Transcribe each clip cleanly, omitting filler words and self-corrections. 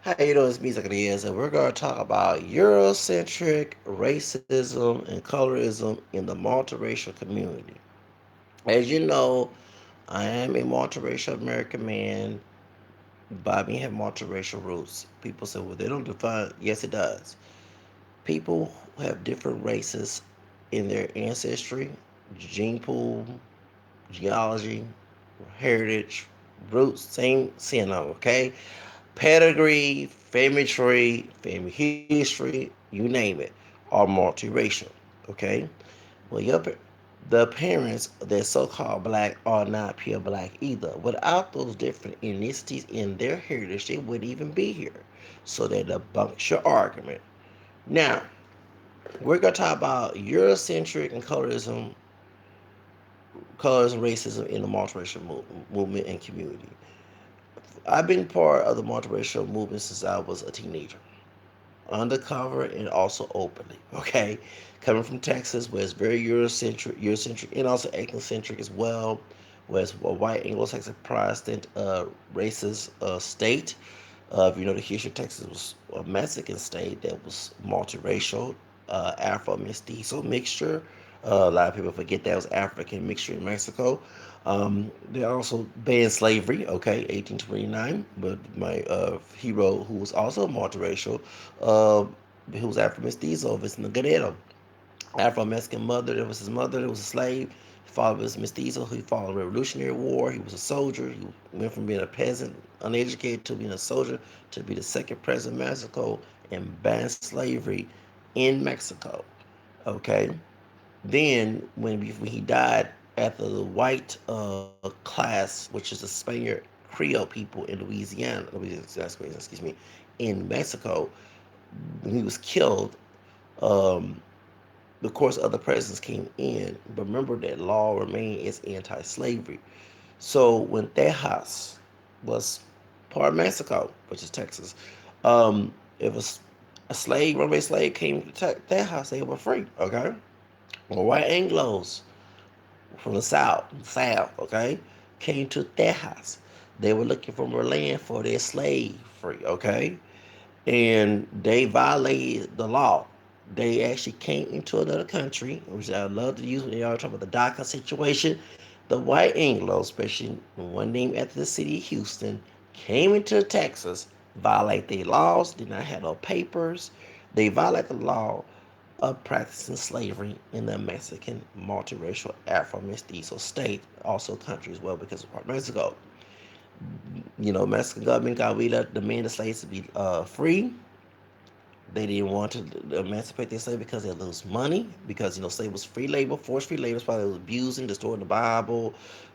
How you doing? It's Music is, and we're going to talk about Eurocentric racism and colorism in the multiracial community. As you know, I am a multiracial American man, but I have multiracial roots. People say, well, they don't define. Yes, it does. People have different races in their ancestry, gene pool, geology, heritage, roots, same synonym, okay? Pedigree, family tree, family history, you name it, are multiracial. Okay? Well, the parents, they're so called black, are not pure black either. Without those different ethnicities in their heritage, they wouldn't even be here. So that debunks your argument. Now, we're going to talk about Eurocentric and colorism, racism in the multiracial movement and community. I've been part of the multiracial movement since I was a teenager, undercover and also openly. Okay, coming from Texas, where it's very Eurocentric, and also ethnocentric as well, where it's a white Anglo-Saxon Protestant racist state. If you know the history, Texas was a Mexican state that was multiracial, Afro mestizo mixture. A lot of people forget that was African mixture in Mexico. They also banned slavery, okay, 1829. But my hero, who was also multiracial, uh, who was Afro mestizo, Vicente Guerrero, Afro Mexican mother. There was his mother. There was a slave. His father was mestizo. He fought the Revolutionary War. He was a soldier. He went from being a peasant, uneducated, to being a soldier, to be the second president of Mexico and ban slavery in Mexico. Okay. Then when he died, after the white class, which is the Spaniard Creole people in excuse me, in Mexico, when he was killed, um, of course, other presidents came in, but remember that law remained as anti-slavery. So when Tejas was part of Mexico, which is Texas, it was a slave, runaway slave came to Tejas, they were free. Okay, well, white Anglos from the south, okay, came to Tejas. They were looking for more land for their slave free. Okay, and they violated the law. They actually came into another country, which I love to use when y'all talk about the DACA situation. The white Anglo, especially one named after the city of Houston, came into Texas, violate their laws, did not have no papers. They violate the law of practicing slavery in the Mexican multiracial Afro mestizo state, also country as well because of part of Mexico. Mexican government got we let demand the slaves to be free. They didn't want to emancipate their slave because they lose money. Because slave was free labor, forced free labor. Probably was abusing, distorting the Bible.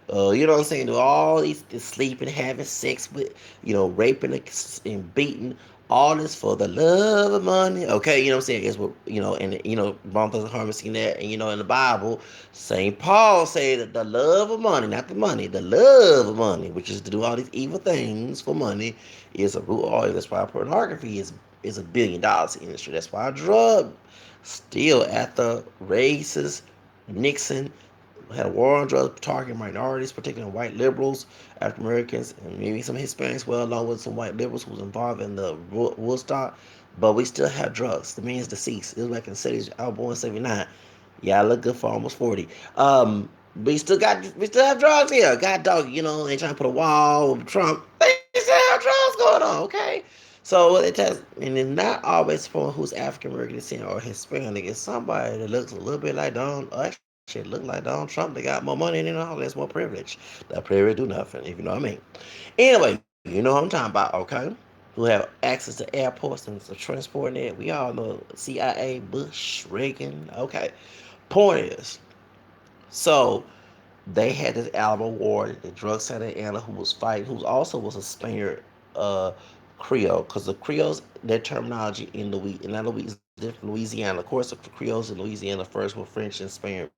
You know what I'm saying? Do all these sleeping, having sex with, raping and beating. All this for the love of money. Okay, you know what I'm saying? It's what and Martha Harmon seen that, and in the Bible, Saint Paul said that the love of money, not the money, the love of money, which is to do all these evil things for money, is a root of all. That's why pornography is $1 billion industry. That's why drug still after racist Nixon had a war on drugs targeting minorities, particularly white liberals, African Americans, and maybe some Hispanics, well, along with some white liberals who was involved in the Woodstock. But we still have drugs. The man is deceased. It was back in the 70s. I was born in 79. Yeah, I look good for almost 40. We still have drugs here. God dog, ain't trying to put a wall with Trump. They still have drugs going on, okay? So it test, and it's not always for who's African American descent or Hispanic. It's somebody that looks a little bit like Donald, actually look like Donald Trump. They got more money than all. That's more privilege. That privilege do nothing, if you know what I mean. Anyway, you know what I'm talking about, okay? Who have access to airports and transporting it. We all know CIA, Bush, Reagan. Okay. Point is, so they had this Alamo War, the drug senator Anna, who was fighting, who also was a Spaniard uh, Creole, because the Creoles, their terminology in Louisiana, not Louisiana, different Louisiana. Of course, the Creoles in Louisiana first were French and Spaniard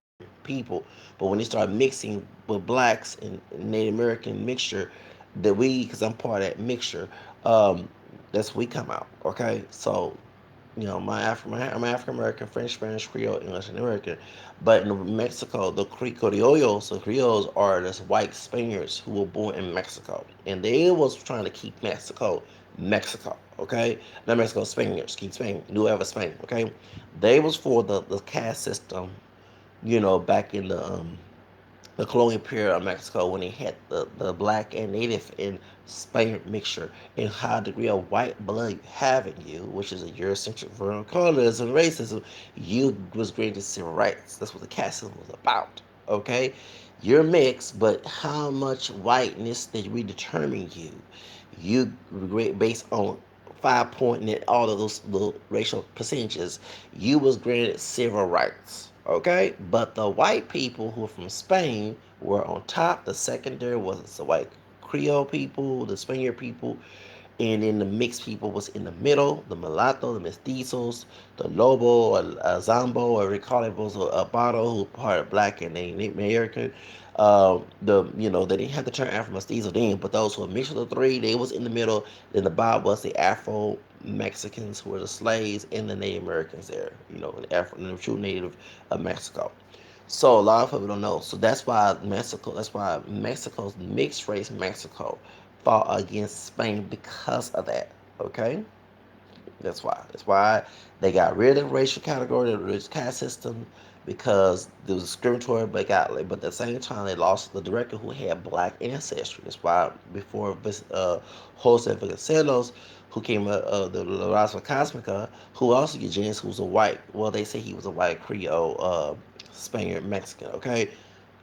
people, but when they started mixing with blacks and Native American mixture, that we, because I'm part of that mixture, um, that's we come out. Okay, so I'm African American, French, Spanish, Creole, English, and American. But in Mexico, the Criollos, the Creoles are the white Spaniards who were born in Mexico, and they was trying to keep Mexico, Mexico. Okay, not Mexico, Spaniards keep Spain, Nueva Spain. Okay, they was for the caste system. Back in the colonial period of Mexico when they had the black and native and Spaniard mixture and high degree of white blood you have in you, which is a Eurocentric version of colorism and racism, you was granted civil rights. That's what the caste system was about. Okay? You're mixed, but how much whiteness did we determine you? You based on 5 point and all of those little racial percentages, you was granted civil rights. Okay, but the white people who were from Spain were on top. The secondary was the white Creole people, the Spaniard people, and then the mixed people was in the middle. The mulatto, the mestizos, the lobo or zombo or we call it was a bottle who part of black and Native American. They didn't have the term Afro mestizo then, but those who were mixed of the three, they was in the middle. Then the bottom was the Afro Mexicans who were the slaves and the Native Americans there. The true native of Mexico. So a lot of people don't know. So that's why Mexico. That's why Mexico's mixed race Mexico fought against Spain because of that. Okay, that's why. That's why they got rid of the racial category, the racial caste system, because there was discriminatory. But at the same time, they lost the director who had black ancestry. That's why before Jose Vasconcelos, who came the La Raza Cosmica, who also Eugenius, who's a white. Well, they say he was a white Creole, Spaniard, Mexican. Okay,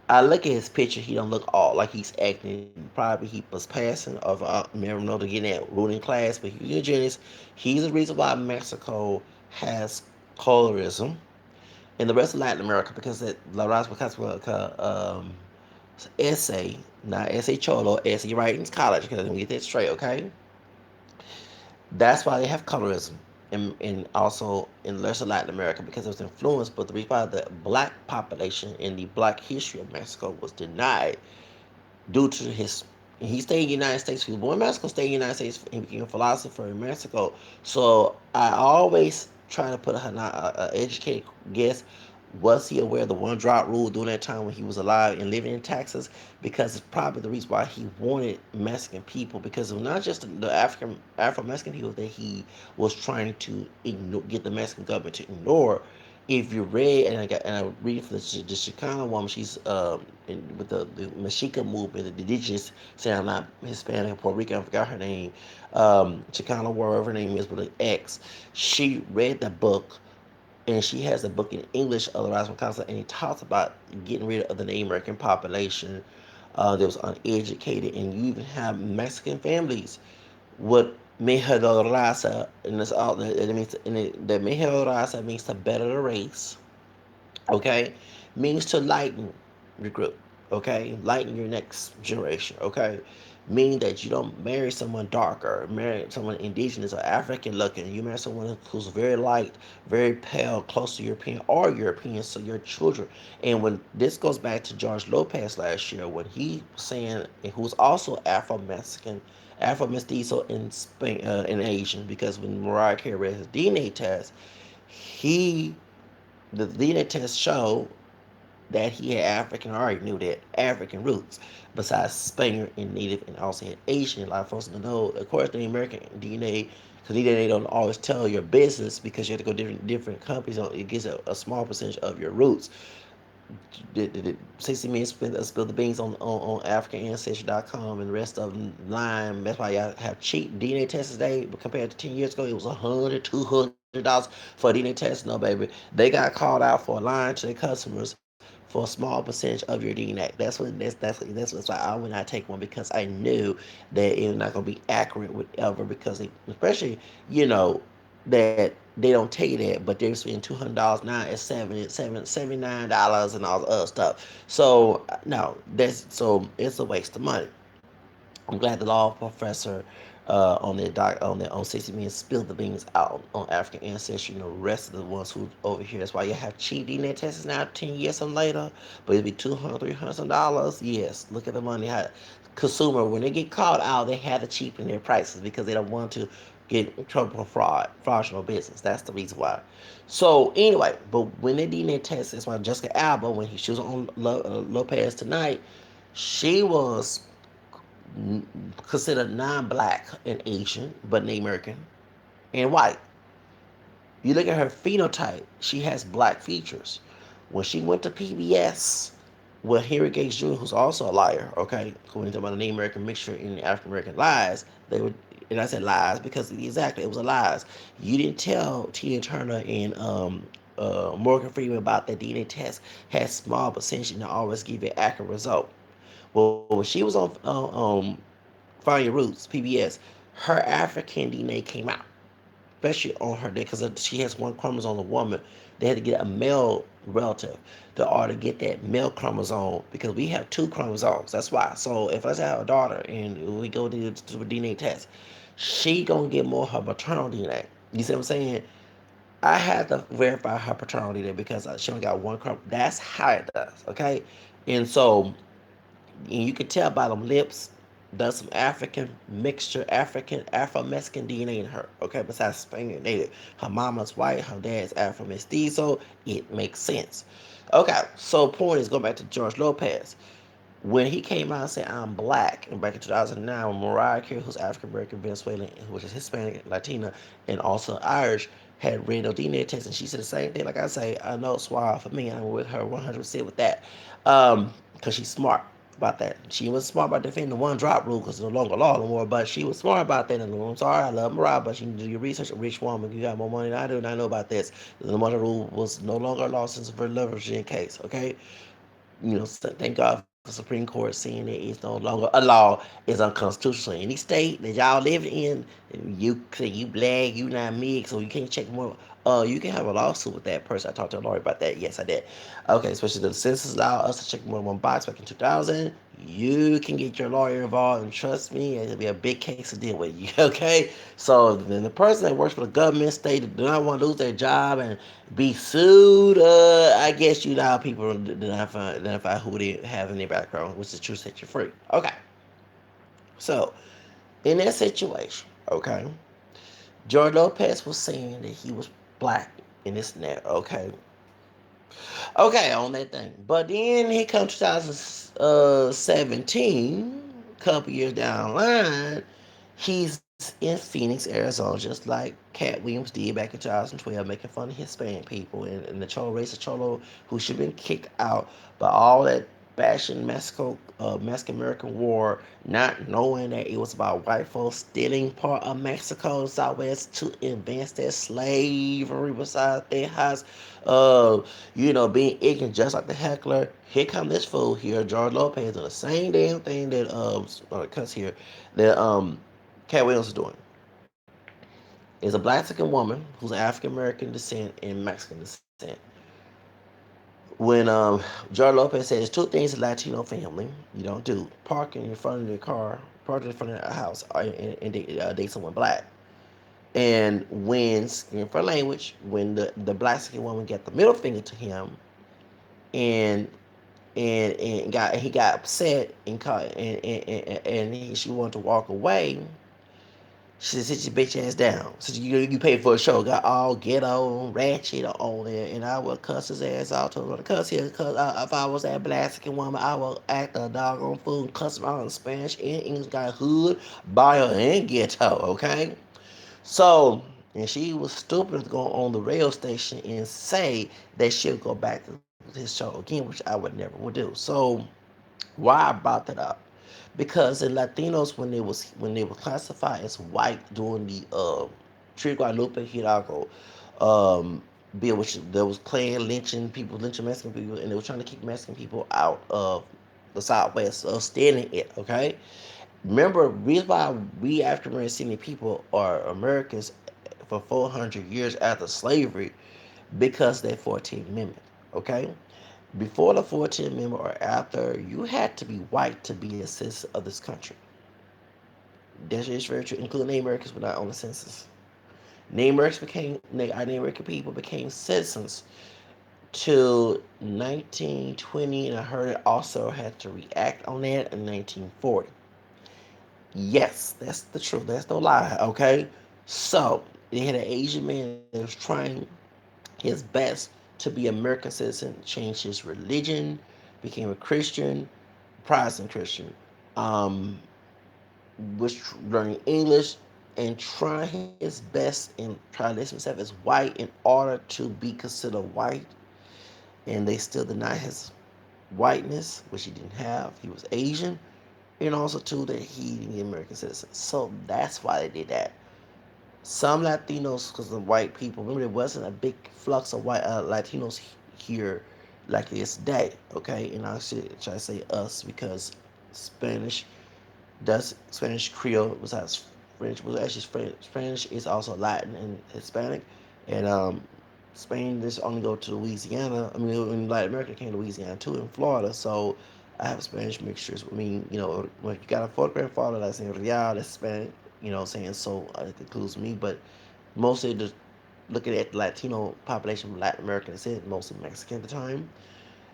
I look at his picture. He don't look all like he's acting. Probably he was passing of never know to get that ruling class, but he's eugenics. He's the reason why Mexico has colorism and the rest of Latin America because that La Raza essay, not essay cholo, essay writing college. Because we get that straight, okay? That's why they have colorism. And also in lesser Latin America because it was influenced, but the reason why the black population in the black history of Mexico was denied due to his he stayed in the United States. He was born in Mexico, stayed in the United States. He became a philosopher in Mexico. So I always try to put a educated guess. Was he aware of the one drop rule during that time when he was alive and living in Texas? Because it's probably the reason why he wanted Mexican people. Because it was not just the Afro Mexican people that he was trying to ignore, get the Mexican government to ignore. If you read and I read from the Chicana woman, she's with the Mexica movement, the indigenous. Say I'm not Hispanic, Puerto Rican. I forgot her name. Chicana, whatever her name is, with an X. She read the book and she has a book in English, otherwise from concept, and it talks about getting rid of the Native American population that was uneducated, and you even have Mexican families with mejor raza, and it's all it means. And the mejor raza means to better the race, okay, means to lighten your group, okay, lighten your next generation, okay, mean that you don't marry someone darker, marry someone indigenous or African looking. You marry someone who's very light, very pale, close to European or European, so your children. And when this goes back to George Lopez last year, when he was saying, and who's also Afro Mexican, Afro Mestizo in Spain, in Asian, because when Mariah Carey read his DNA test, he the DNA test showed that he had African, I already knew that, African roots, besides Spaniard and Native, and also had Asian. A lot of folks don't know, of course, the American DNA, because DNA don't always tell your business because you have to go different companies. It gives a small percentage of your roots. 60 Minutes spill the beans on AfricanAncestry.com and the rest of them lying. That's why y'all have cheap DNA tests today. But compared to 10 years ago, it was $100, $200 for a DNA test. No, baby. They got called out for lying to their customers for a small percentage of your DNA. That's why I would not take one because I knew that it was not going to be accurate whatever because especially, you know, that they don't tell you that, but they're spending $200 now at $79 and all the other stuff. So no, it's a waste of money. I'm glad the law professor on 60 Minutes spilled the beans out on African ancestry and the rest of the ones who over here. That's why you have cheap DNA tests now 10 years and later, but it'd be $200, $300. Yes, look at the money. Consumer when they get caught out, they have to cheapen their prices because they don't want to get in trouble for fraudulent business. That's the reason why. So anyway, but when they DNA test, that's why Jessica Alba, when she was on Lopez Tonight, she was considered non-black and Asian, but Native American and white. You look at her phenotype; she has black features. When she went to PBS with Henry Gates Jr., who's also a liar, okay, when talk about the Native American mixture in the African American lies, they were, and I said lies because exactly it was a lies. You didn't tell Tina Turner and Morgan Freeman about that DNA test had small percentage and always give you an accurate result. Well, when she was on Find Your Roots PBS, her African DNA came out, especially on her day, because she has one chromosome, a woman. They had to get a male relative to order to get that male chromosome because we have two chromosomes. That's why. So if I have a daughter and we go to a DNA test, she gonna get more of her maternal DNA. You see what I'm saying? I had to verify her paternal DNA because she only got one chromosome. That's how it does. Okay, and so and you can tell by them lips, there's some African mixture, Afro-Mexican DNA in her. Okay, besides Spanish native. Her mama's white, her dad's Afro-Mestizo. It makes sense. Okay, so point is, go back to George Lopez. When he came out and said, I'm black, and back in 2009, when Mariah Carey, who's African American, Venezuelan, which is Hispanic, Latina, and also Irish, had read no DNA test, and she said the same thing. Like I say, I know Suave for me, I'm with her 100% with that. Because she's smart about that. She was smart about defending the one drop rule because it's no longer law no more, but she was smart about that. And I'm sorry, I love Mariah, but you can do your research. A rich woman, you got more money than I do, and I know about this. The one rule was no longer law since the Virginia case, okay? Thank God for the Supreme Court saying that it's no longer a law, it's unconstitutional. Any state that y'all live in, you say you black, you not mixed, so you can't check more. You can have a lawsuit with that person. I talked to a lawyer about that. Yes, I did. Okay, especially the census allowed us to check more than one box back in 2000. You can get your lawyer involved, and trust me, it'll be a big case to deal with you. Okay, so then the person that works for the government, state, do not want to lose their job and be sued. I guess you know people identify who they have in their background, which is true set you free. Okay, so in that situation, okay, George Lopez was saying that he was black in this and that. Okay, on that thing. But then he comes 2017, a couple years down the line, he's in Phoenix, Arizona, just like Cat Williams did back in 2012, making fun of Hispanic people and the Cholo race of Cholo who should have been kicked out by all that bashing Mexican American War, not knowing that it was about white folks stealing part of Mexico Southwest to advance their slavery beside their house. Uh, being ignorant just like the heckler. Here come this fool here, George Lopez, doing the same damn thing that cuss here, that Cat Williams is doing. Is a black Mexican woman who's African American descent and Mexican descent. When George Lopez says two things a Latino family you don't do: parking in front of their car, parking in front of a house, and date someone black. And when, for language, when the black Mexican woman got the middle finger to him, and he got upset and she wanted to walk away. She said, "Sit your bitch ass down." So you paid for a show, got all ghetto, ratchet on there, and I would cuss his ass out. Told him to cuss here, cause if I was that black Mexican woman, I would act a doggone fool, cuss around in Spanish and English, got hood, bio, and ghetto. Okay, so. And she was stupid to go on the radio station and say that she'll go back to his show again, which I would never would do. So why I brought that up? Because in Latinos, when they were classified as white during the Tri Guadalupe Hidalgo bill, which there was Klan lynching people, lynching Mexican people, and they were trying to kick Mexican people out of the Southwest, of stealing it. Okay, remember, reason why we African American people are Americans for 400 years after slavery, because of that 14th Amendment. Okay, before the 14th Amendment or after, you had to be white to be a citizen of this country. That is very true, including Native Americans were not on the census. Native American people became citizens till 1920, and I heard it also had to react on that in 1940. Yes, that's the truth. That's no lie. Okay, So they had an Asian man that was trying his best to be American citizen, changed his religion, became a Christian, Protestant Christian, um, was learning English and trying his best and trying to list himself as white in order to be considered white, and they still deny his whiteness, which he didn't have. He was Asian, and also too that he didn't get American citizen. So that's why they did that. Some Latinos, because of white people, remember there wasn't a big flux of white Latinos here like this day, okay? And I should try to say us because Spanish does Spanish Creole besides French was actually French. Spanish is also Latin and Hispanic, and Spain just only go to Louisiana. I mean, in Latin America came to Louisiana too, in Florida. So I have Spanish mixtures. I mean, when you got a fourth grandfather that's in Real, that's Spanish. Saying so it includes me, but mostly just looking at the Latino population from Latin America, it's mostly Mexican at the time.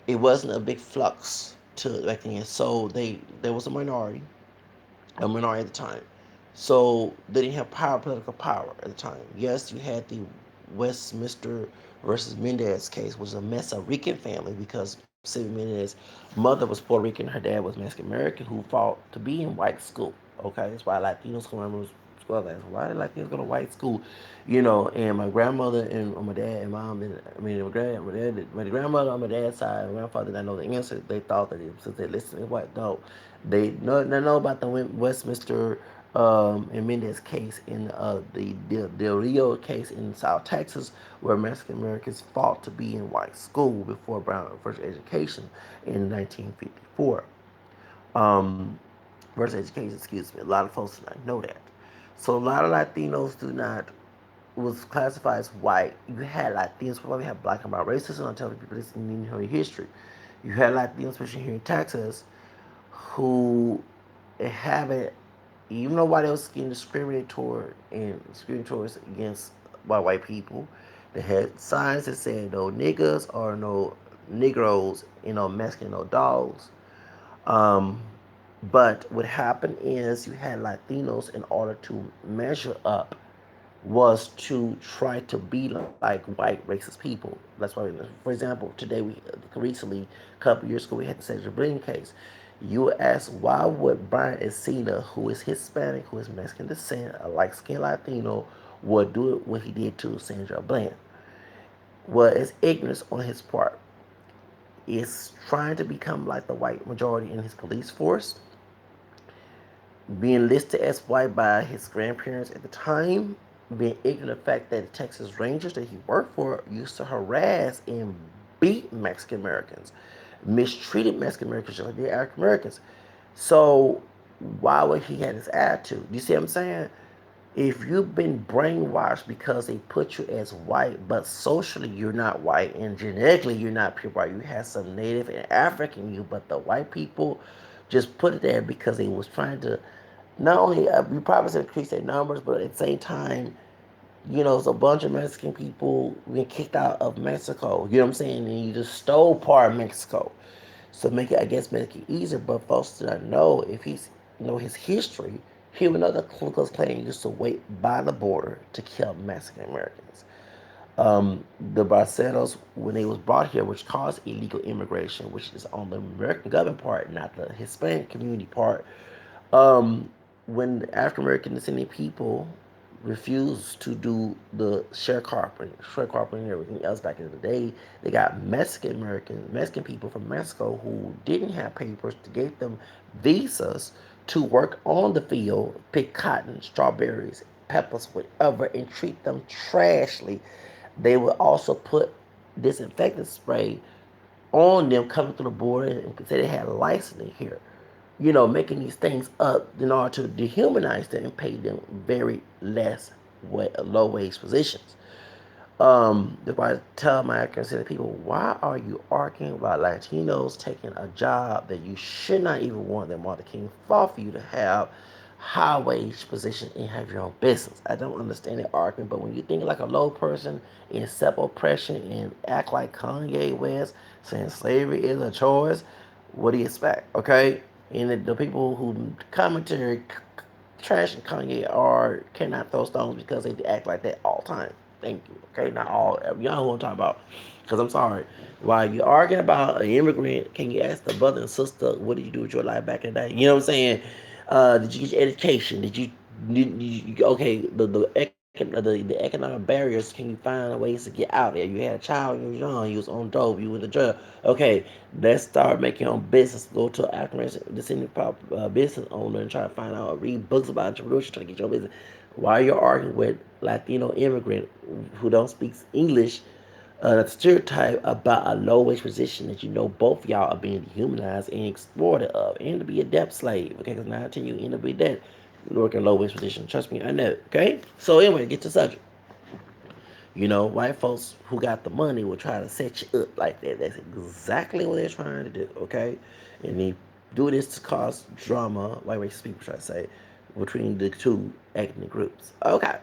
It wasn't a big flux to back then, so there was a minority at the time. So they didn't have political power at the time. Yes, you had the Westminster versus Mendez case, which was a Meso Rican family because Sylvia Mendez's mother was Puerto Rican, her dad was Mexican American, who fought to be in white school. Okay, that's why Latinos come around school. Why did Latinos go to white school? And my grandmother and my dad and mom, and I mean, my grandmother on my dad's side, my grandfather didn't know the answer. They thought that since they listened to what, no, they know about the Westminster and Mendez case in the Del Rio case in South Texas, where Mexican Americans fought to be in white school before Brown first education in 1954. Um, First education, excuse me. A lot of folks do not know that. So a lot of Latinos do not was classified as white. You had Latinos, probably have black and brown racism. I'm telling people this in your history. You had Latinos, especially here in Texas, who haven't, even though white was getting discriminatory against by white people, they had signs that said no niggas or no Negroes, Mexican, no dogs. Um, but what happened is you had Latinos in order to measure up was to try to be like white racist people. That's why, for example, today recently, a couple years ago, we had the Sandra Bland case. You ask why would Brian Encina, who is Hispanic, who is Mexican descent, a light skinned Latino, would do what he did to Sandra Bland? Well, it's ignorance on his part. It's trying to become like the white majority in his police force, being listed as white by his grandparents at the time, being ignorant of the fact that the Texas Rangers that he worked for used to harass and beat Mexican Americans, mistreated Mexican Americans just like the African Americans. So why would he have this attitude? You see what I'm saying? If you've been brainwashed because they put you as white, but socially you're not white and genetically you're not pure white, you have some native and African in you, but the white people just put it there because they was trying to not only you probably said increase their numbers, but at the same time, it's a bunch of Mexican people being kicked out of Mexico. You know what I'm saying? And you just stole part of Mexico. So make it, I guess, make it easier. But folks do not know if he's know his history. He would know that Ku Klux Klan used to wait by the border to kill Mexican Americans. The Barcelos, when they was brought here, which caused illegal immigration, which is on the American government part, not the Hispanic community part. Um, when the African American descendant people refused to do the sharecropping and everything else back in the day, they got Mexican people from Mexico who didn't have papers to give them visas to work on the field, pick cotton, strawberries, peppers, whatever, and treat them trashly. They would also put disinfectant spray on them coming through the border and say they had a license here, making these things up in order to dehumanize them and pay them very low wage positions. If I tell my African people, why are you arguing about Latinos taking a job that you should not even want them Martin King fought for you to have high wage position and have your own business? I don't understand the argument, but when you think like a low person and accept oppression and act like Kanye West saying slavery is a choice, what do you expect? Okay? And the people who commentary Trash and Kanye are cannot throw stones because they act like that all the time. Thank you. Okay, not all. Y'all know what I'm talking about. Because I'm sorry. While you're arguing about an immigrant, can you ask the brother and sister, what did you do with your life back in the day? You know what I'm saying? Did you get your education? Okay, the economic barriers, can you find ways to get out there? You had a child, you was young, you was on dope, you was in the drug. Okay, let's start making your own business. Go to an African descendant business owner and try to find out, read books about entrepreneurship, try to get your business. While you're arguing with Latino immigrant who don't speak English, a stereotype about a low wage position that you know both y'all are being dehumanized and exploited of, and to be a debt slave. Okay, because 9 10 you end up with that. You work in a low wage position. Trust me, I know. Okay, so anyway, get to the subject. White folks who got the money will try to set you up like that. That's exactly what they're trying to do, okay? And they do this to cause drama, white racist people try to say, between the two ethnic groups. Okay.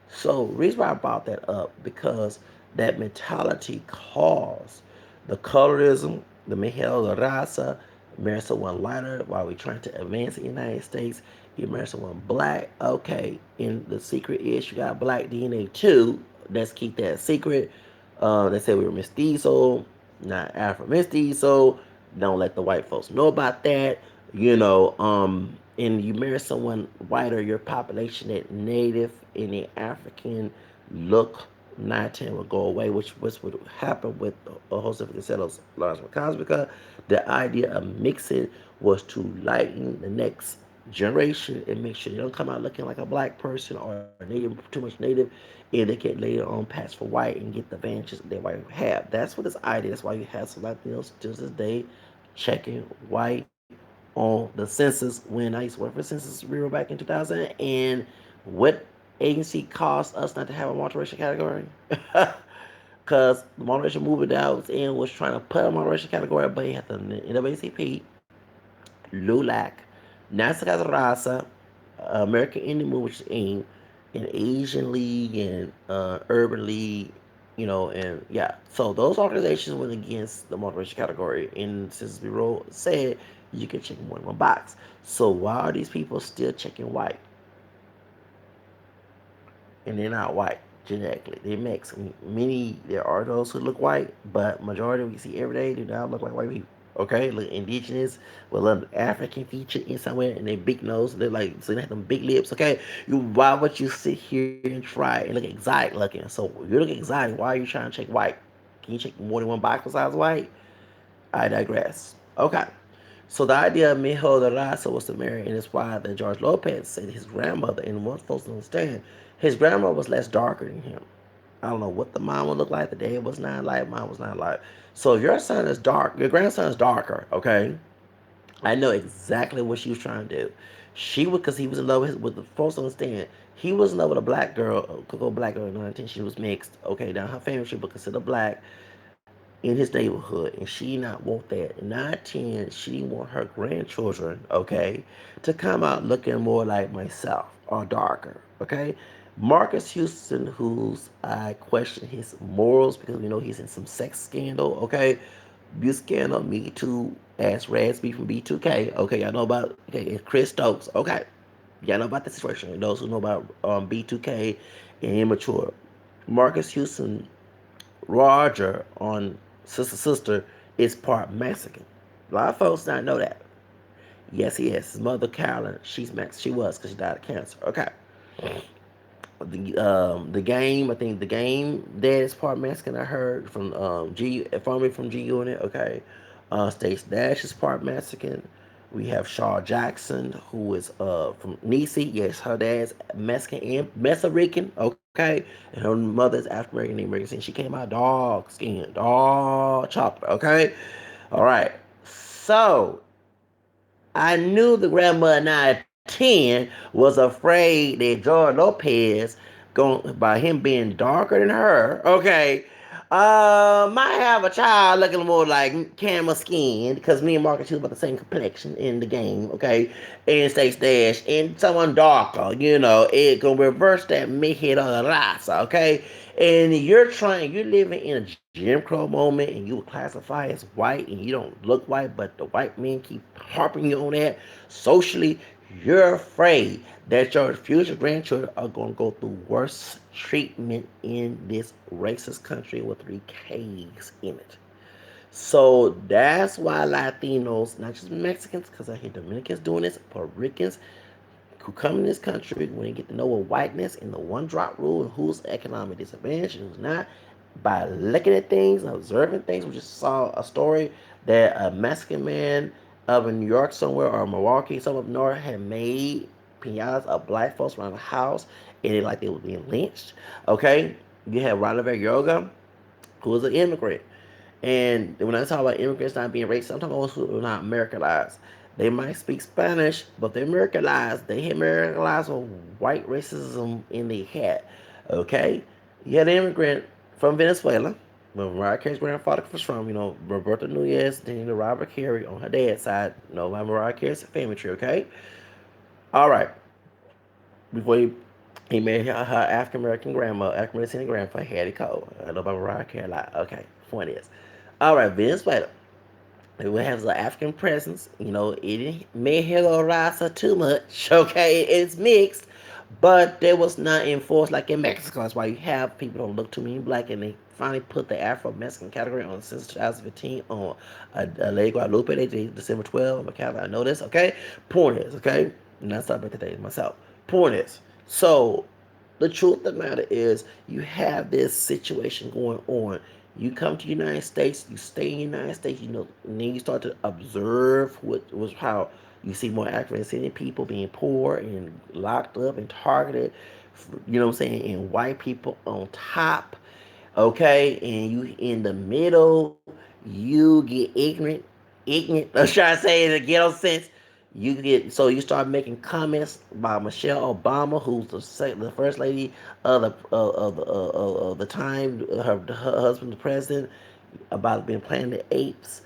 So, reason why I brought that up, because that mentality caused the colorism, the Miguel de Raza, marry someone lighter while we're trying to advance the United States. You marry someone black, okay. And the secret is you got black DNA too. Let's keep that secret. They say we were mestizo, not Afro mestizo. Don't let the white folks know about that. And you marry someone whiter, your population that native and the African look 9 10 will go away, which would happen with a host of Casellos Lawrence Cosmica. The idea of mixing was to lighten the next generation and make sure they don't come out looking like a black person or native, too much native, and they can later on pass for white and get the advantages that white have. That's what this idea. That's why you have some Latinos to this day checking white on the census when I used to work for Census Bureau back in 2000. And what agency caused us not to have a multiracial category? Because the multiracial movement that I was in was trying to put a multiracial category, but you had the NAACP, LULAC, National Raza, American Indian Movement, which is AIM, and Asian League and Urban League, and yeah. So those organizations went against the multiracial category, and Census Bureau said you can check more than one box. So why are these people still checking white? And they're not white genetically. They're mixed. Many there are those who look white, but majority we see every day do not look like white people. Okay, look indigenous with a little African feature in somewhere, and they big nose. They're like so they have them big lips. Okay, why would you sit here and try and look exotic looking? So if you look exotic, why are you trying to check white? Can you check more than one box besides white? I digress. Okay. So the idea of Mijo de Raza was to marry, and it's why that George Lopez said his grandmother, and most folks don't understand, his grandmother was less darker than him. I don't know what the mom would look like. The dad was not like, mom was not like. So if your son is dark, your grandson is darker, okay? I know exactly what she was trying to do. She was, because he was in love with the folks understand, he was in love with a black girl, a cocoa black girl in 19. She was mixed. Okay, now her family she was considered black in his neighborhood, and she not want that. 9 10, she want her grandchildren, okay, to come out looking more like myself or darker, okay. Marcus Houston, who's I question his morals because we know he's in some sex scandal, okay, abuse scandal, Me Too, ass Raspy from B2K, okay, y'all know about, okay, and Chris Stokes, okay, y'all know about the situation. Those who know about B2K and immature. Marcus Houston Roger on Sister Sister is part Mexican. A lot of folks not know that. Yes, he is. His mother, Carolyn, she's Mexican. She was because she died of cancer. Okay. The game, I think the game dad is part Mexican. I heard from from G Unit. Okay. Stace Dash is part Mexican. We have Shaw Jackson, who is from Nisi. Yes, her dad's Mexican and Mexican. Okay, and her mother's African American named American. She came out dog skin, dog chocolate. Okay, all right. So I knew the grandmother now at 10 was afraid that George Lopez, going by him being darker than her, okay, might have a child looking more like camel skin because me and Marcus was about the same complexion in the game, okay, and Stay Stash, and someone darker, it gonna reverse that midhead on the raza, okay, and you're living in a Jim Crow moment, and you classify as white, and you don't look white, but the white men keep harping you on that socially. You're afraid that your future grandchildren are going to go through worse treatment in this racist country with three K's in it. So that's why Latinos, not just Mexicans, because I hear Dominicans doing this, Puerto Ricans, who come in this country when they get to know what whiteness and the one drop rule and who's economic disadvantage and who's not by looking at things and observing things. We just saw a story that a Mexican man up in New York somewhere or Milwaukee, some up north, had made pinatas of black folks around the house and it like they was being lynched. Okay, you have Oliver Yoga, who is an immigrant. And when I talk about immigrants not being racist, I'm talking about those who are not Americanized. They might speak Spanish, but they're Americanized. They hit Americanized with white racism in their head. Okay? You had an immigrant from Venezuela, where Mariah Carey's grandfather was from, Roberto Nunez, then Robert Carey on her dad's side, like Mariah Carey's family tree, okay? All right. Before he married her African American grandma, African American grandfather, Hattie Cole. I know about Mariah Carey a lot. Okay, point is. All right, Venezuela. It has an African presence. It may rise too much. Okay, it's mixed, but there was not enforced like in Mexico. That's why you have people don't look too many black, and they finally put the Afro Mexican category on since 2015 on a Lady Guadalupe. They did December 12th. I know this. Okay, point is okay. And that's not today myself. Point is so. The truth of the matter is, you have this situation going on. You come to the United States, you stay in the United States, and then you start to observe what was how you see more African people being poor and locked up and targeted, what I'm saying, and white people on top, okay, and you in the middle, you get ignorant. I'm trying to say in a ghetto sense. You start making comments by Michelle Obama, who's the first lady of the time, her husband, the president, about being Planet the Apes.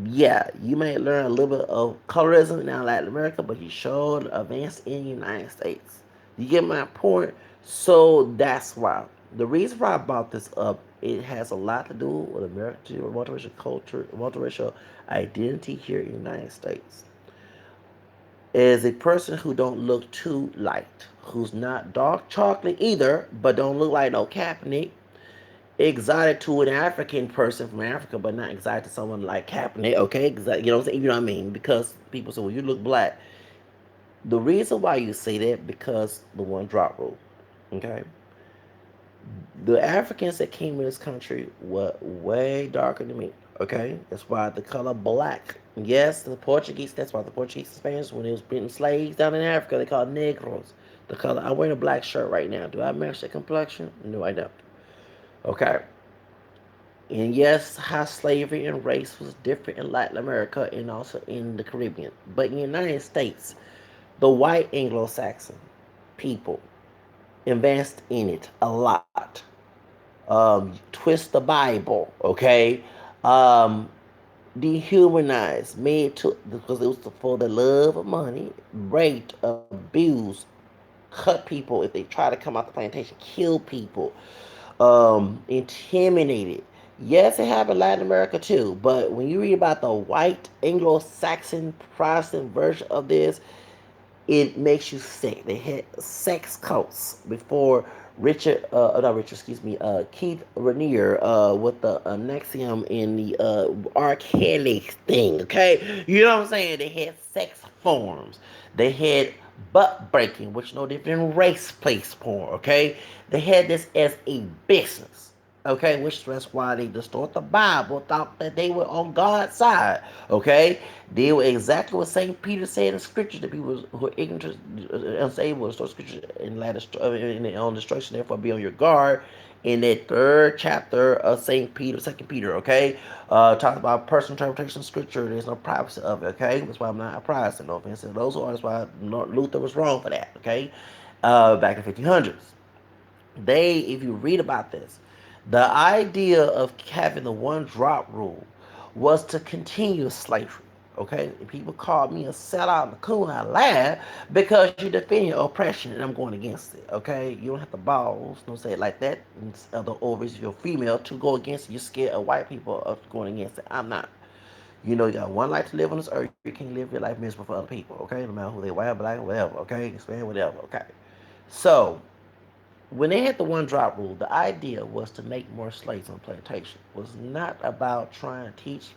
Yeah, you may learn a little bit of colorism now in Latin America, but you showed advanced in the United States. You get my point? So that's why. The reason why I brought this up, it has a lot to do with American multiracial culture, multiracial identity here in the United States. Is a person who don't look too light, who's not dark chocolate either, but don't look like no Kaepernick, exotic to an African person from Africa, but not exotic to someone like Kaepernick, okay? You know what I'm saying? You know what I mean? Because people say, well, you look black. The reason why you say that, because the one drop rule, okay? The Africans that came to this country were way darker than me, okay? That's why the color black. Yes, the Portuguese, that's why the Portuguese and Spanish, when they was beating slaves down in Africa, they called negros. The color, I'm wearing a black shirt right now. Do I match that complexion? No, I don't. Okay. And yes, how slavery and race was different in Latin America and also in the Caribbean. But in the United States, the white Anglo-Saxon people invest in it a lot. Twist the Bible, okay? Um, Dehumanized, made to because it was for the love of money, raped, abused, cut people if they try to come out the plantation, kill people, intimidated. Yes, it happened in Latin America too, but when you read about the white Anglo-Saxon Protestant version of this, it makes you sick. They had sex cults before not Richard, excuse me, Keith Raniere, with the Nexium in the R. Kelly thing, okay? You know what I'm saying? They had sex forms. They had butt breaking, which no different than race place porn, okay? They had this as a business. Okay, which that's why they distort the Bible, thought that they were on God's side. Okay, they were exactly what Saint Peter said in Scripture, that people who are ignorant, unstable, distort Scripture on destruction. Therefore, be on your guard. In that third chapter of Saint Peter, Second Peter, okay, talks about personal interpretation of Scripture. There's no privacy of it. Okay, that's why I'm not a Protestant. No offense to those who are. That's why Luther was wrong for that. Okay, back in the 1500s. If you read about this, the idea of having the one drop rule was to continue slavery. Okay, and people called me a sellout and a coon. I laugh because you're defending oppression and I'm going against it. Okay, you don't have the balls, don't say it like that. Or if you're female to go against it, you're scared of white people of going against it. I'm not. You know, you got one life to live on this earth. You can't live your life miserable for other people, okay? No matter who they white, black, whatever, okay? Hispanic, whatever, okay? So, when they had the one drop rule, the idea was to make more slaves on the plantation. It was not about trying to teach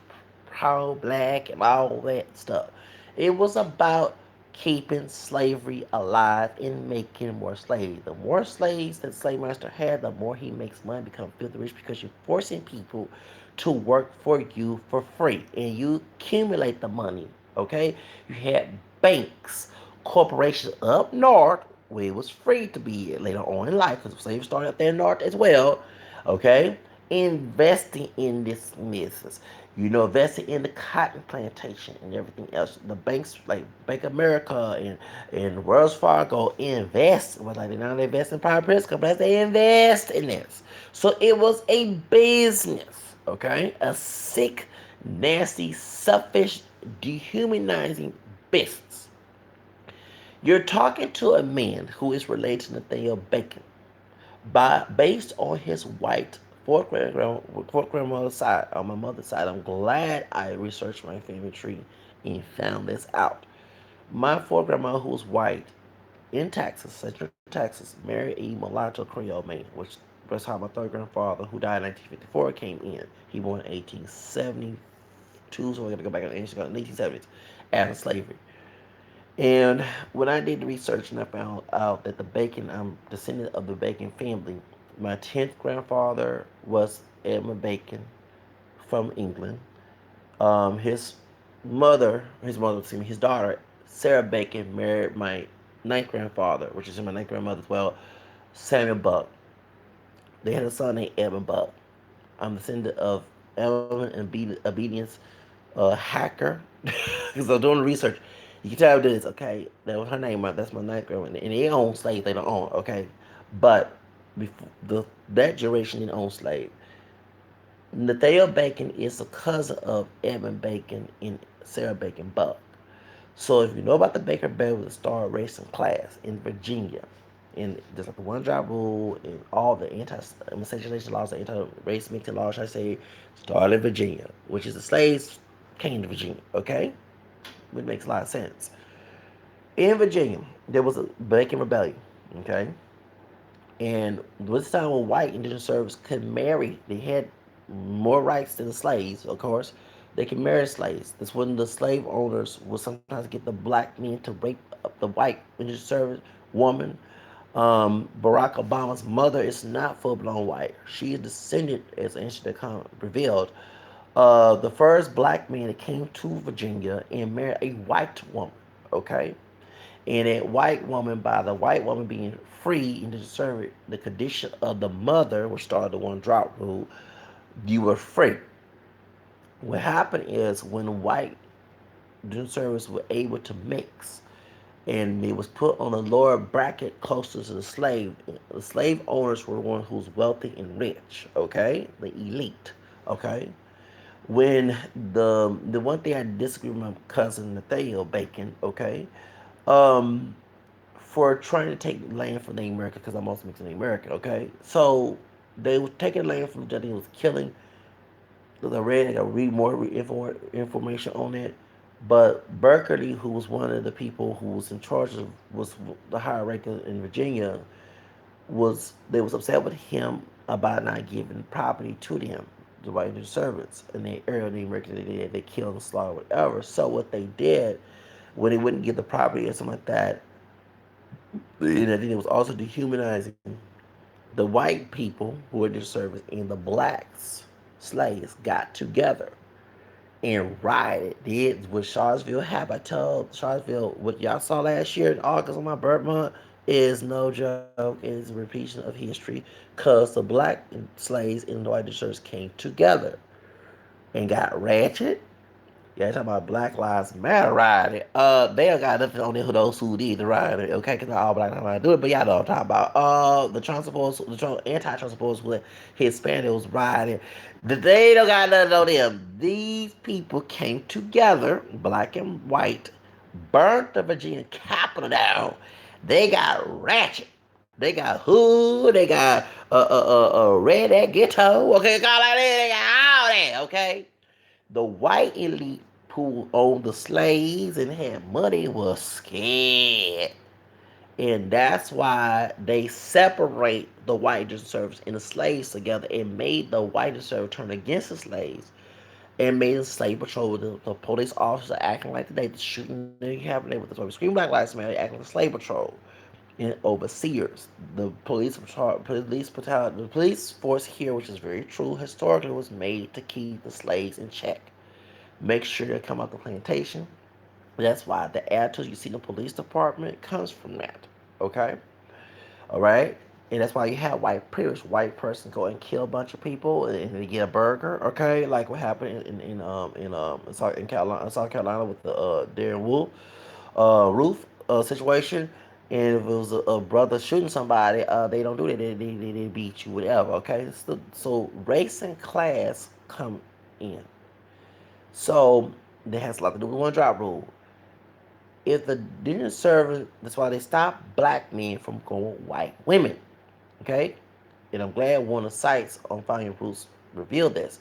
pro black and all that stuff. It was about keeping slavery alive and making more slaves. The more slaves that the slave master had, the more he makes money, become filthy rich because you're forcing people to work for you for free and you accumulate the money. Okay? You had banks, corporations up north where it was free to be later on in life because slaves started up there north as well. Okay? Investing in this business. You know, investing in the cotton plantation and everything else. The banks like Bank of America and Wells Fargo invest. Well, like they don't invest in private press companies, they invest in this. So it was a business, okay? A sick, nasty, selfish, dehumanizing business. You're talking to a man who is related to Nathaniel Bacon based on his white fourth grandmother's side, on my mother's side. I'm glad I researched my family tree and found this out. My fourth grandma, who was white in Texas, Central Texas, married a mulatto Creole man, which that's how my third grandfather, who died in 1954, came in. He born in 1872, so we're going to go back in the 1870s after slavery. And when I did the research and I found out that the Bacon, I'm descendant of the Bacon family. My 10th grandfather was Edmund Bacon from England. His daughter, Sarah Bacon, married my ninth grandfather, which is my ninth grandmother as well, Samuel Buck. They had a son named Edmund Buck. I'm descendant of Edmund and Obedience Hacker. Because I'm doing the research. You can tell this, okay? That was her name. That's my ninth grandmother. And they own slaves. They don't own, okay? But before that generation didn't own slaves. Nathaniel Bacon is a cousin of Edmund Bacon and Sarah Bacon Buck. So if you know about the Baker Bell with the star racing class in Virginia, and there's like the one job rule and all the anti-miscegenation laws, the anti-race mixing laws, I say, started in Virginia, which is the slaves came to Virginia, okay? Which makes a lot of sense. In Virginia, there was a Bacon Rebellion, okay? And this time when white indigenous servants could marry, they had more rights than the slaves, of course. They could marry slaves. That's when the slave owners would sometimes get the black men to rape the white indigenous servant woman. Barack Obama's mother is not full blown white. She is descended, as ancient revealed, the first black man that came to Virginia and married a white woman. Okay, and that white woman, by the white woman being free and to serve the condition of the mother, which started the one drop rule, you were free. What happened is when white servants were able to mix, and it was put on a lower bracket closer to the slave. The slave owners were the one who's wealthy and rich, okay? The elite, okay? When the one thing I disagree with my cousin Nathaniel Bacon, okay? Um, for trying to take land from the American, because I'm also mixing the American, okay? So they were taking land from the was killing. I got to read more information on it. But Berkeley, who was one of the people who was in charge of, was the higher ranker in Virginia, they was upset with him about not giving property to them, the white servants in the area they they killed and slaughtered whatever. So what they did when they wouldn't give the property or something like that, and I think it was also dehumanizing the white people who were in the service and the blacks slaves got together and rioted. Did what Charlottesville happened. I told Charlottesville what y'all saw last year in August on my birth month is no joke. It is a repeat of history because the black slaves and the white church came together and got ratchet. Yeah, talking about Black Lives Matter rioting. They don't got nothing on there for those who did the rioting, okay? Because not all black lives do it, but y'all know what I'm talking about. The Trump supporters, anti-Trump supporters with Hispanics rioting. They don't got nothing on them. These people came together, black and white, burnt the Virginia Capitol down. They got ratchet. They got hood. They got red that ghetto. Okay, call that. They got all that. Okay. The white elite who owned the slaves and had money was scared. And that's why they separate the white indentured servants and the slaves together and made the white indentured servant turn against the slaves and made the slave patrol, the police officers acting like today, the shooting that happened with the Scream Black Lives Matter, acting like slave patrol and overseers. The police force here, which is very true historically, was made to keep the slaves in check, make sure they come out the plantation. That's why the attitude you see in the police department comes from that. Okay, all right. And that's why you have white privilege. White person go and kill a bunch of people and they get a burger. Okay, like what happened South Carolina with the Darren Wolf, Ruth situation. And if it was a brother shooting somebody, they don't do that. They beat you, whatever. Okay, so race and class come in. So that has a lot to do with one drop rule. If the didn't serve, that's why they stopped black men from going with white women. Okay, and I'm glad one of the sites on Finding Roots revealed this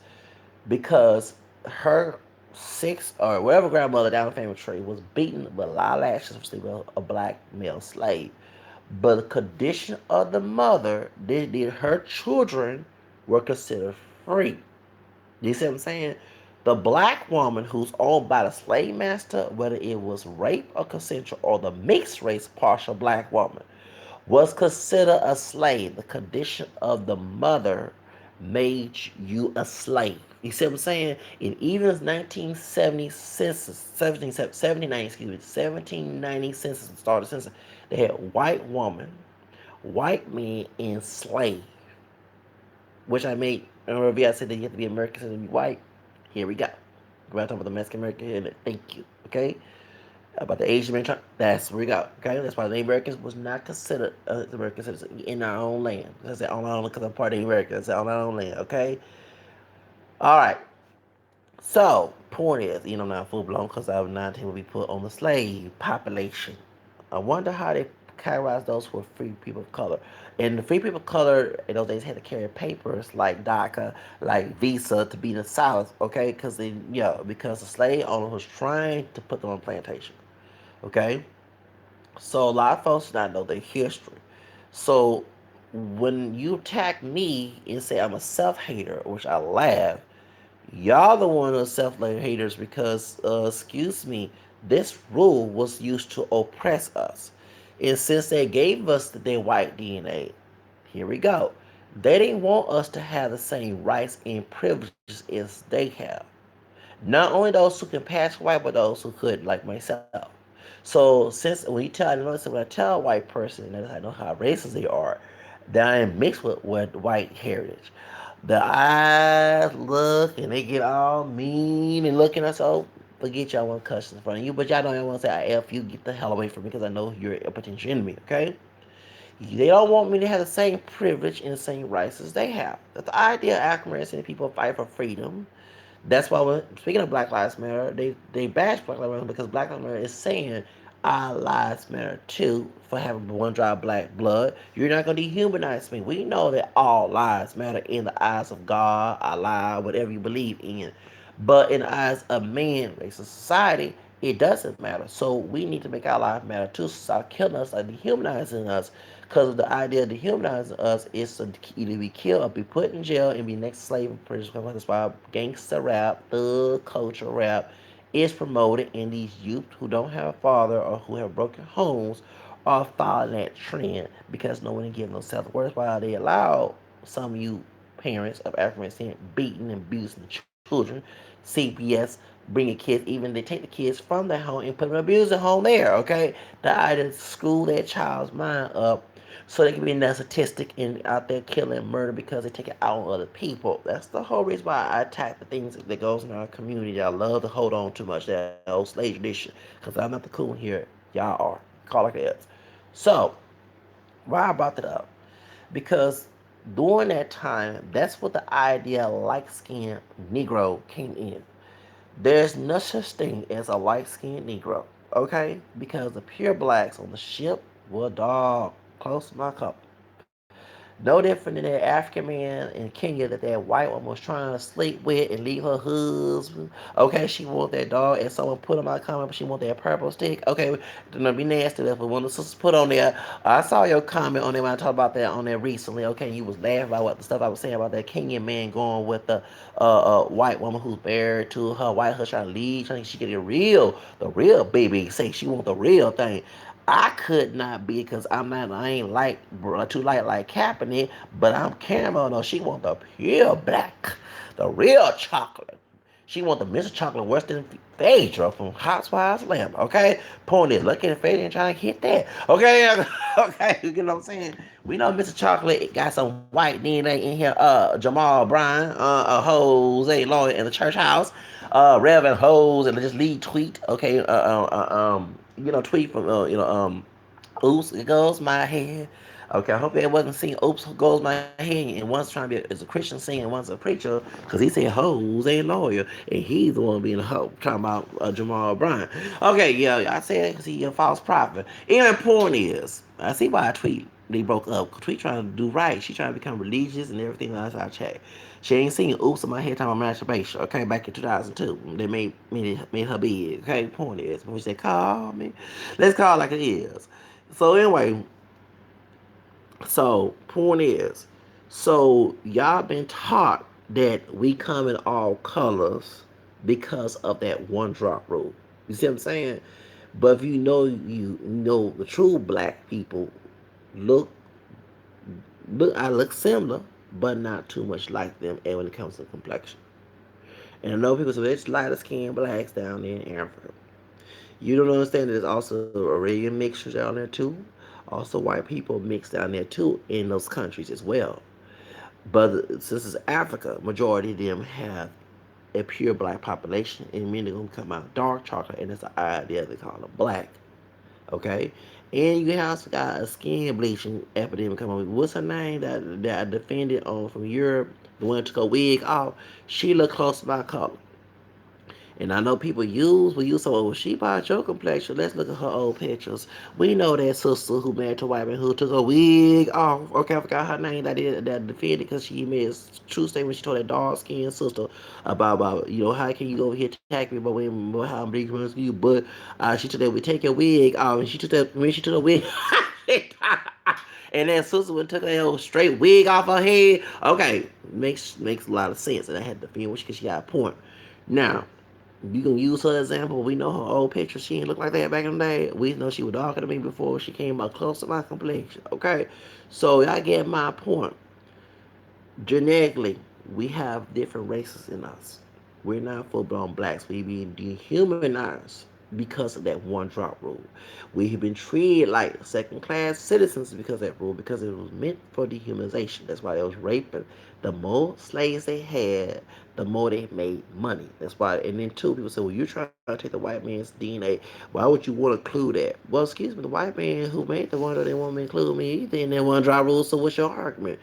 because her six or whatever grandmother down the family tree was beaten with a lot of lashes for sleeping with a black male slave. But the condition of the mother did her children were considered free. You see what I'm saying? The black woman who's owned by the slave master, whether it was rape or consensual or the mixed race partial black woman, was considered a slave. The condition of the mother made you a slave. You see what I'm saying? And even as 1970 census, 1779, excuse me, 1790 census, the start of the census, they had white woman, white men, and slave. Which I made, remember I said that you have to be American to be white? Here we go. We're talking about the Mexican American. Thank you. Okay? About the Asian American. That's where we go. Okay? That's why the Americans was not considered American citizens in our own land. I said on our own because I'm part of the Americans. I said on our own land. Okay? All right. So, point is, I'm not full blown because I was 19 will be put on the slave population. I wonder how they categorize those who are free people of color. And the free people of color in those days had to carry papers like DACA, like Visa to be in the South, okay? Because the slave owner was trying to put them on plantation, okay? So a lot of folks do not know their history. So when you attack me and say I'm a self hater, which I laugh, y'all the one of self haters because, excuse me, this rule was used to oppress us. And since they gave us their white DNA, here we go. They didn't want us to have the same rights and privileges as they have. Not only those who can pass white, but those who could, like myself. So since when you tell, I notice when I tell a white person, and I know how racist they are, that I am mixed with white heritage. The eyes look and they get all mean and looking at us. Oh, forget y'all want to cuss in front of you, but y'all don't want to say I F you, get the hell away from me because I know you're a potential enemy, okay? They don't want me to have the same privilege and the same rights as they have. That's the idea of African American people fight for freedom. That's why speaking of Black Lives Matter, they bash Black Lives Matter because Black Lives Matter is saying our lives matter too for having one drop of black blood. You're not going to dehumanize me. We know that all lives matter in the eyes of God, Allah, whatever you believe in. But in the eyes of man, race, and society, it doesn't matter. So we need to make our life matter too. So stop killing us, like dehumanizing us. Because the idea of dehumanizing us is to either be killed or be put in jail and be next slave in prison. That's why gangster rap, thug culture rap is promoted, and these youth who don't have a father or who have broken homes are following that trend because no one is giving no self-worth. While they allow some of you parents of African American beating and abusing the children, CPS bringing kids, even they take the kids from their home and put them in abusing home there, okay? The idea to school their child's mind up so they can be narcissistic and out there killing murder because they take it out on other people. That's the whole reason why I attack the things that goes in our community. I love to hold on too much, that old slave tradition, because I'm not the cool one here. Y'all are. Call like it is. So, why I brought that up? Because during that time, that's what the idea of light-skinned Negro came in. There's no such thing as a light-skinned Negro, okay? Because the pure blacks on the ship were dog, close to my cup. No different than that African man in Kenya that that white woman was trying to sleep with and leave her husband. Okay, she want that dog, and someone put on my comment, she want that purple stick. Okay, don't be nasty. That's what one of the sisters put on there. I saw your comment on there when I talked about that on there recently. Okay, you was laughing about what the stuff I was saying about that Kenyan man going with the white woman who's married to her white husband trying to leave. Trying she get the real baby. Say she want the real thing. I could not be because I'm not. I ain't like too light like Kaepernick, but I'm caramel. No, she want the pure black, the real chocolate. She want the Mr. Chocolate worse than Phaedra from Housewives Lamb. Okay, point is, look at Phaedra and trying to hit that. Okay, okay, you get what I'm saying? We know Mr. Chocolate got some white DNA in here. Jamal Bryan, Jose Lloyd in the church house, Reverend Hose, and just lead tweet. Okay, tweet from oops, it goes my head. Okay, I hope it wasn't singing oops, goes my head, and one's trying to be as a Christian singing, one's a preacher, because he said hoes ain't lawyer, and he's the one being a hoe, talking about Jamal Bryant. Okay, yeah, I said because he a false prophet. Even point is, I see why I tweet they broke up. Tweet trying to do right. She trying to become religious and everything else I check. She ain't seen oops in my head talking about masturbation, okay, back in 2002. They made her big, okay? Point is, when she said, call me, let's call it like it is. So anyway, so point is, so y'all been taught that we come in all colors because of that one drop rule. You see what I'm saying? But if you know the true black people look I look similar, but not too much like them. And when it comes to complexion, and I know people say it's lighter skinned blacks down there in Africa. You don't understand that there's also Arabian mixtures down there too. Also, white people mixed down there too in those countries as well. But since it's Africa, majority of them have a pure black population, and many of them come out dark chocolate, and it's an idea they call them black. Okay, and you also got a skin bleaching epidemic coming. What's her name that I defended on from Europe? The one that took a wig off. She looked close to my color. And I know people we use so well, she bought your complexion. Let's look at her old pictures. We know that sister who married to a white man who took a wig off. Okay, I forgot her name that defended because she made a true statement. She told that dark skinned sister about how can you go over here attack me about how I'm big for you, but she took that we take your wig off and she took that when she took the wig and then sister went took a old straight wig off her head. Okay, makes a lot of sense, and I had to feel because she got a point. Now, you can use her example. We know her old picture. She didn't look like that back in the day. We know she was darker than me before she came up close to my complexion. Okay, so y'all get my point. Genetically, we have different races in us. We're not full blown blacks. We've been dehumanized because of that one drop rule. We have been treated like second class citizens because of that rule, because it was meant for dehumanization. That's why they was raping. The more slaves they had, the more they made money. That's why. And then two people say, well, you're trying to take the white man's DNA. Why would you want to include that? Well, excuse me, the white man who made the one that they want to include me either in that one drop rule. So what's your argument?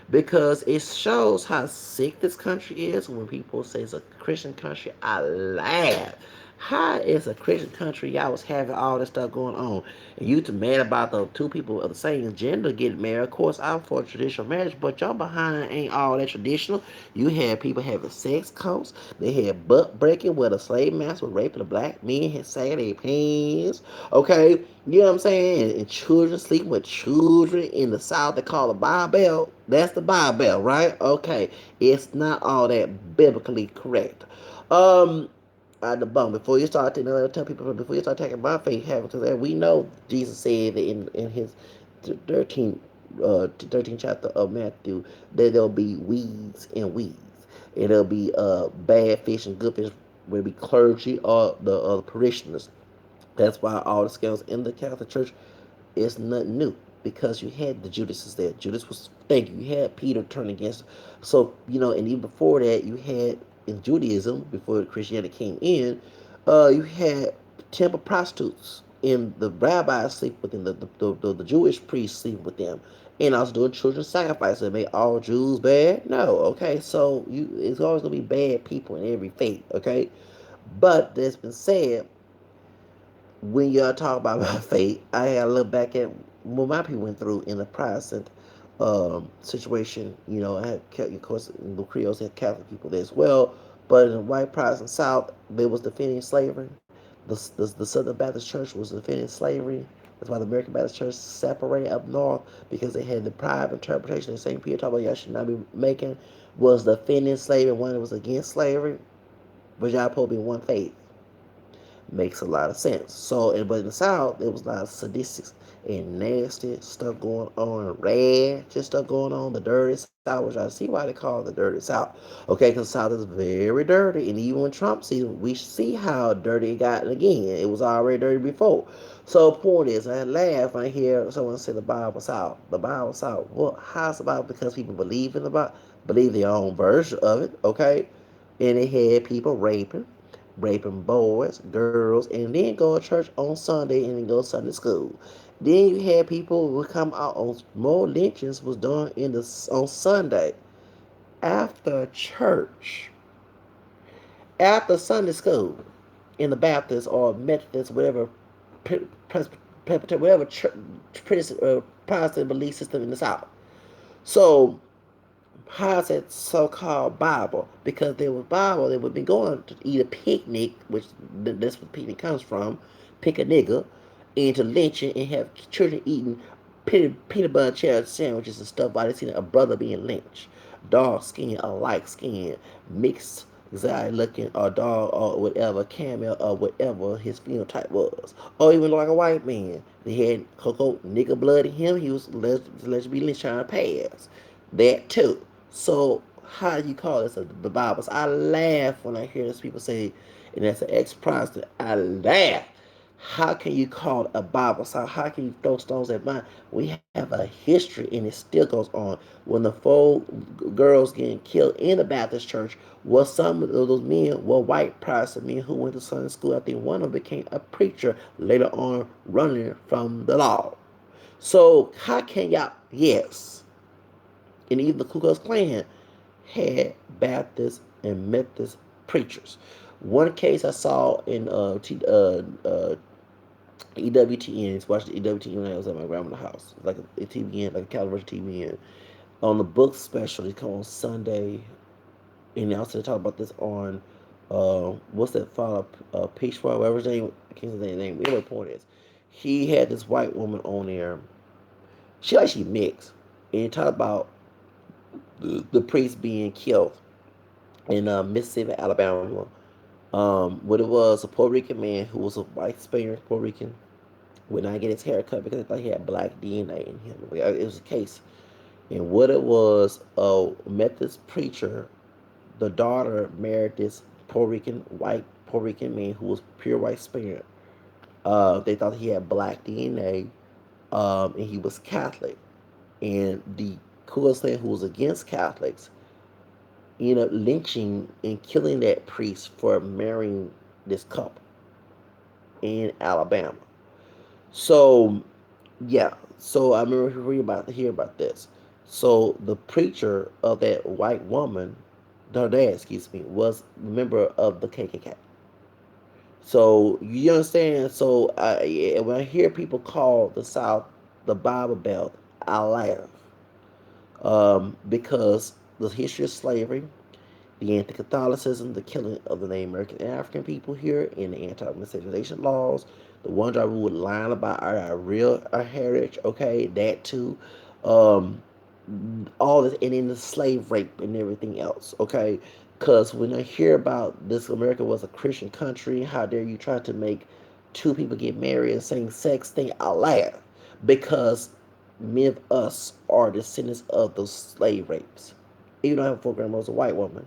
Because it shows how sick this country is. When people say it's a Christian country, I laugh. How is a Christian country y'all was having all this stuff going on? And you too mad about the two people of the same gender getting married. Of course, I'm for traditional marriage, but y'all behind ain't all that traditional. You had people having sex cults. They had butt breaking where the slave master was raping the black men, had sagging their pants. Okay, you know what I'm saying? And children sleeping with children in the South. They call it Bible. That's the Bible, right? Okay, it's not all that biblically correct. Um, the bone. Before you start taking, I tell people before you start taking my faith, having to that we know Jesus said that in his 13th 13th chapter of Matthew that there'll be weeds and weeds. It'll be bad fish and good fish. Will be clergy or the parishioners. That's why all the scales in the Catholic Church is nothing new because you had the Judases there. Judas was thank you. You had Peter turn against. So and even before that, you had in Judaism before Christianity came in, you had temple prostitutes, and the rabbis sleep with them. The Jewish priests sleep with them, and also doing children's sacrifice. So make all Jews bad? No. Okay, so it's always gonna be bad people in every faith. Okay, but that's been said when y'all talk about my faith, I gotta look back at what my people went through in the Protestant situation. I had, of course, the Creoles had Catholic people there as well, but in the white Protestant South, they was defending slavery. The Southern Baptist Church was defending slavery. That's why the American Baptist Church separated up north because they had the private interpretation. The same Peter talked about y'all should not be making was defending slavery, one that was against slavery, but y'all supposed to be one faith. Makes a lot of sense. So, but in the South, there was a lot of sadistic and nasty stuff going on, ratchet stuff going on. The dirty South, which I see why they call it the dirty South. Okay, because the South is very dirty, and even when Trump season, we see how dirty it got again. It was already dirty before. So, point is, I laugh when I hear someone say the Bible South. The Bible South. Well, how's the Bible? Because people believe in the Bible, believe their own version of it. Okay, and it had people raping boys, girls, and then go to church on Sunday and then go to Sunday school. Then you had people who would come out on more lynchings was done on Sunday after church, after Sunday school in the Baptist or Methodist, whatever, Presbyterian, whatever Protestant belief system in the South. So how's that so-called Bible? Because there was Bible, they would be going to eat a picnic, which that's what picnic comes from, pick a nigga, and to lynch it and have children eating peanut butter cherry sandwiches and stuff while they see a brother being lynched. Dark skin or light skin, mixed exotic looking or dog or whatever, camel or whatever his phenotype was. Or even like a white man. They had cocoa nigga blood in him, he was alleged to be lynched trying to pass. That too. So how do you call this the Bible? So I laugh when I hear those people say, and that's an ex-Protestant. I laugh. How can you call it a Bible? So how can you throw stones at mine? We have a history, and it still goes on. When the four girls getting killed in the Baptist church, was some of those men were white Protestant men who went to Sunday school. I think one of them became a preacher later on, running from the law. So how can y'all? Yes, and even the Ku Klux Klan had Baptist and Methodist preachers. One case I saw in EWTN, it's watched EWTN when I was at my grandma's house, like a TVN, like a California TVN, on the book special. They come on Sunday, and they also talk about this on what's that father Peachford, whatever his name, I can't say his name. Anyway, point is, he had this white woman on there. She mixed, and he talked about the priest being killed in Mississippi, Alabama. What it was, a Puerto Rican man who was a white Spaniard Puerto Rican would not get his hair cut because they thought he had black DNA in him. It was a case. And what it was, a Methodist preacher, the daughter married this white Puerto Rican man who was pure white Spaniard. They thought he had black DNA, and he was Catholic. And the Ku Klux Klan, who was against Catholics, ended up lynching and killing that priest for marrying this couple in Alabama. So yeah, so I remember hear about this. So the preacher of that white woman, her dad, excuse me, was a member of the KKK. So you understand? So when I hear people call the South the Bible Belt, I laugh because the history of slavery, the anti-Catholicism, the killing of the Native American and African people here, and the anti-miscegenation laws, the one drop rule lying about our heritage, okay, that too, um, all this, and then the slave rape and everything else, okay, because when I hear about this, America was a Christian country, how dare you try to make two people get married and same sex thing, I laugh because many of us are descendants of those slave rapes. Even though I have a grandma was a white woman,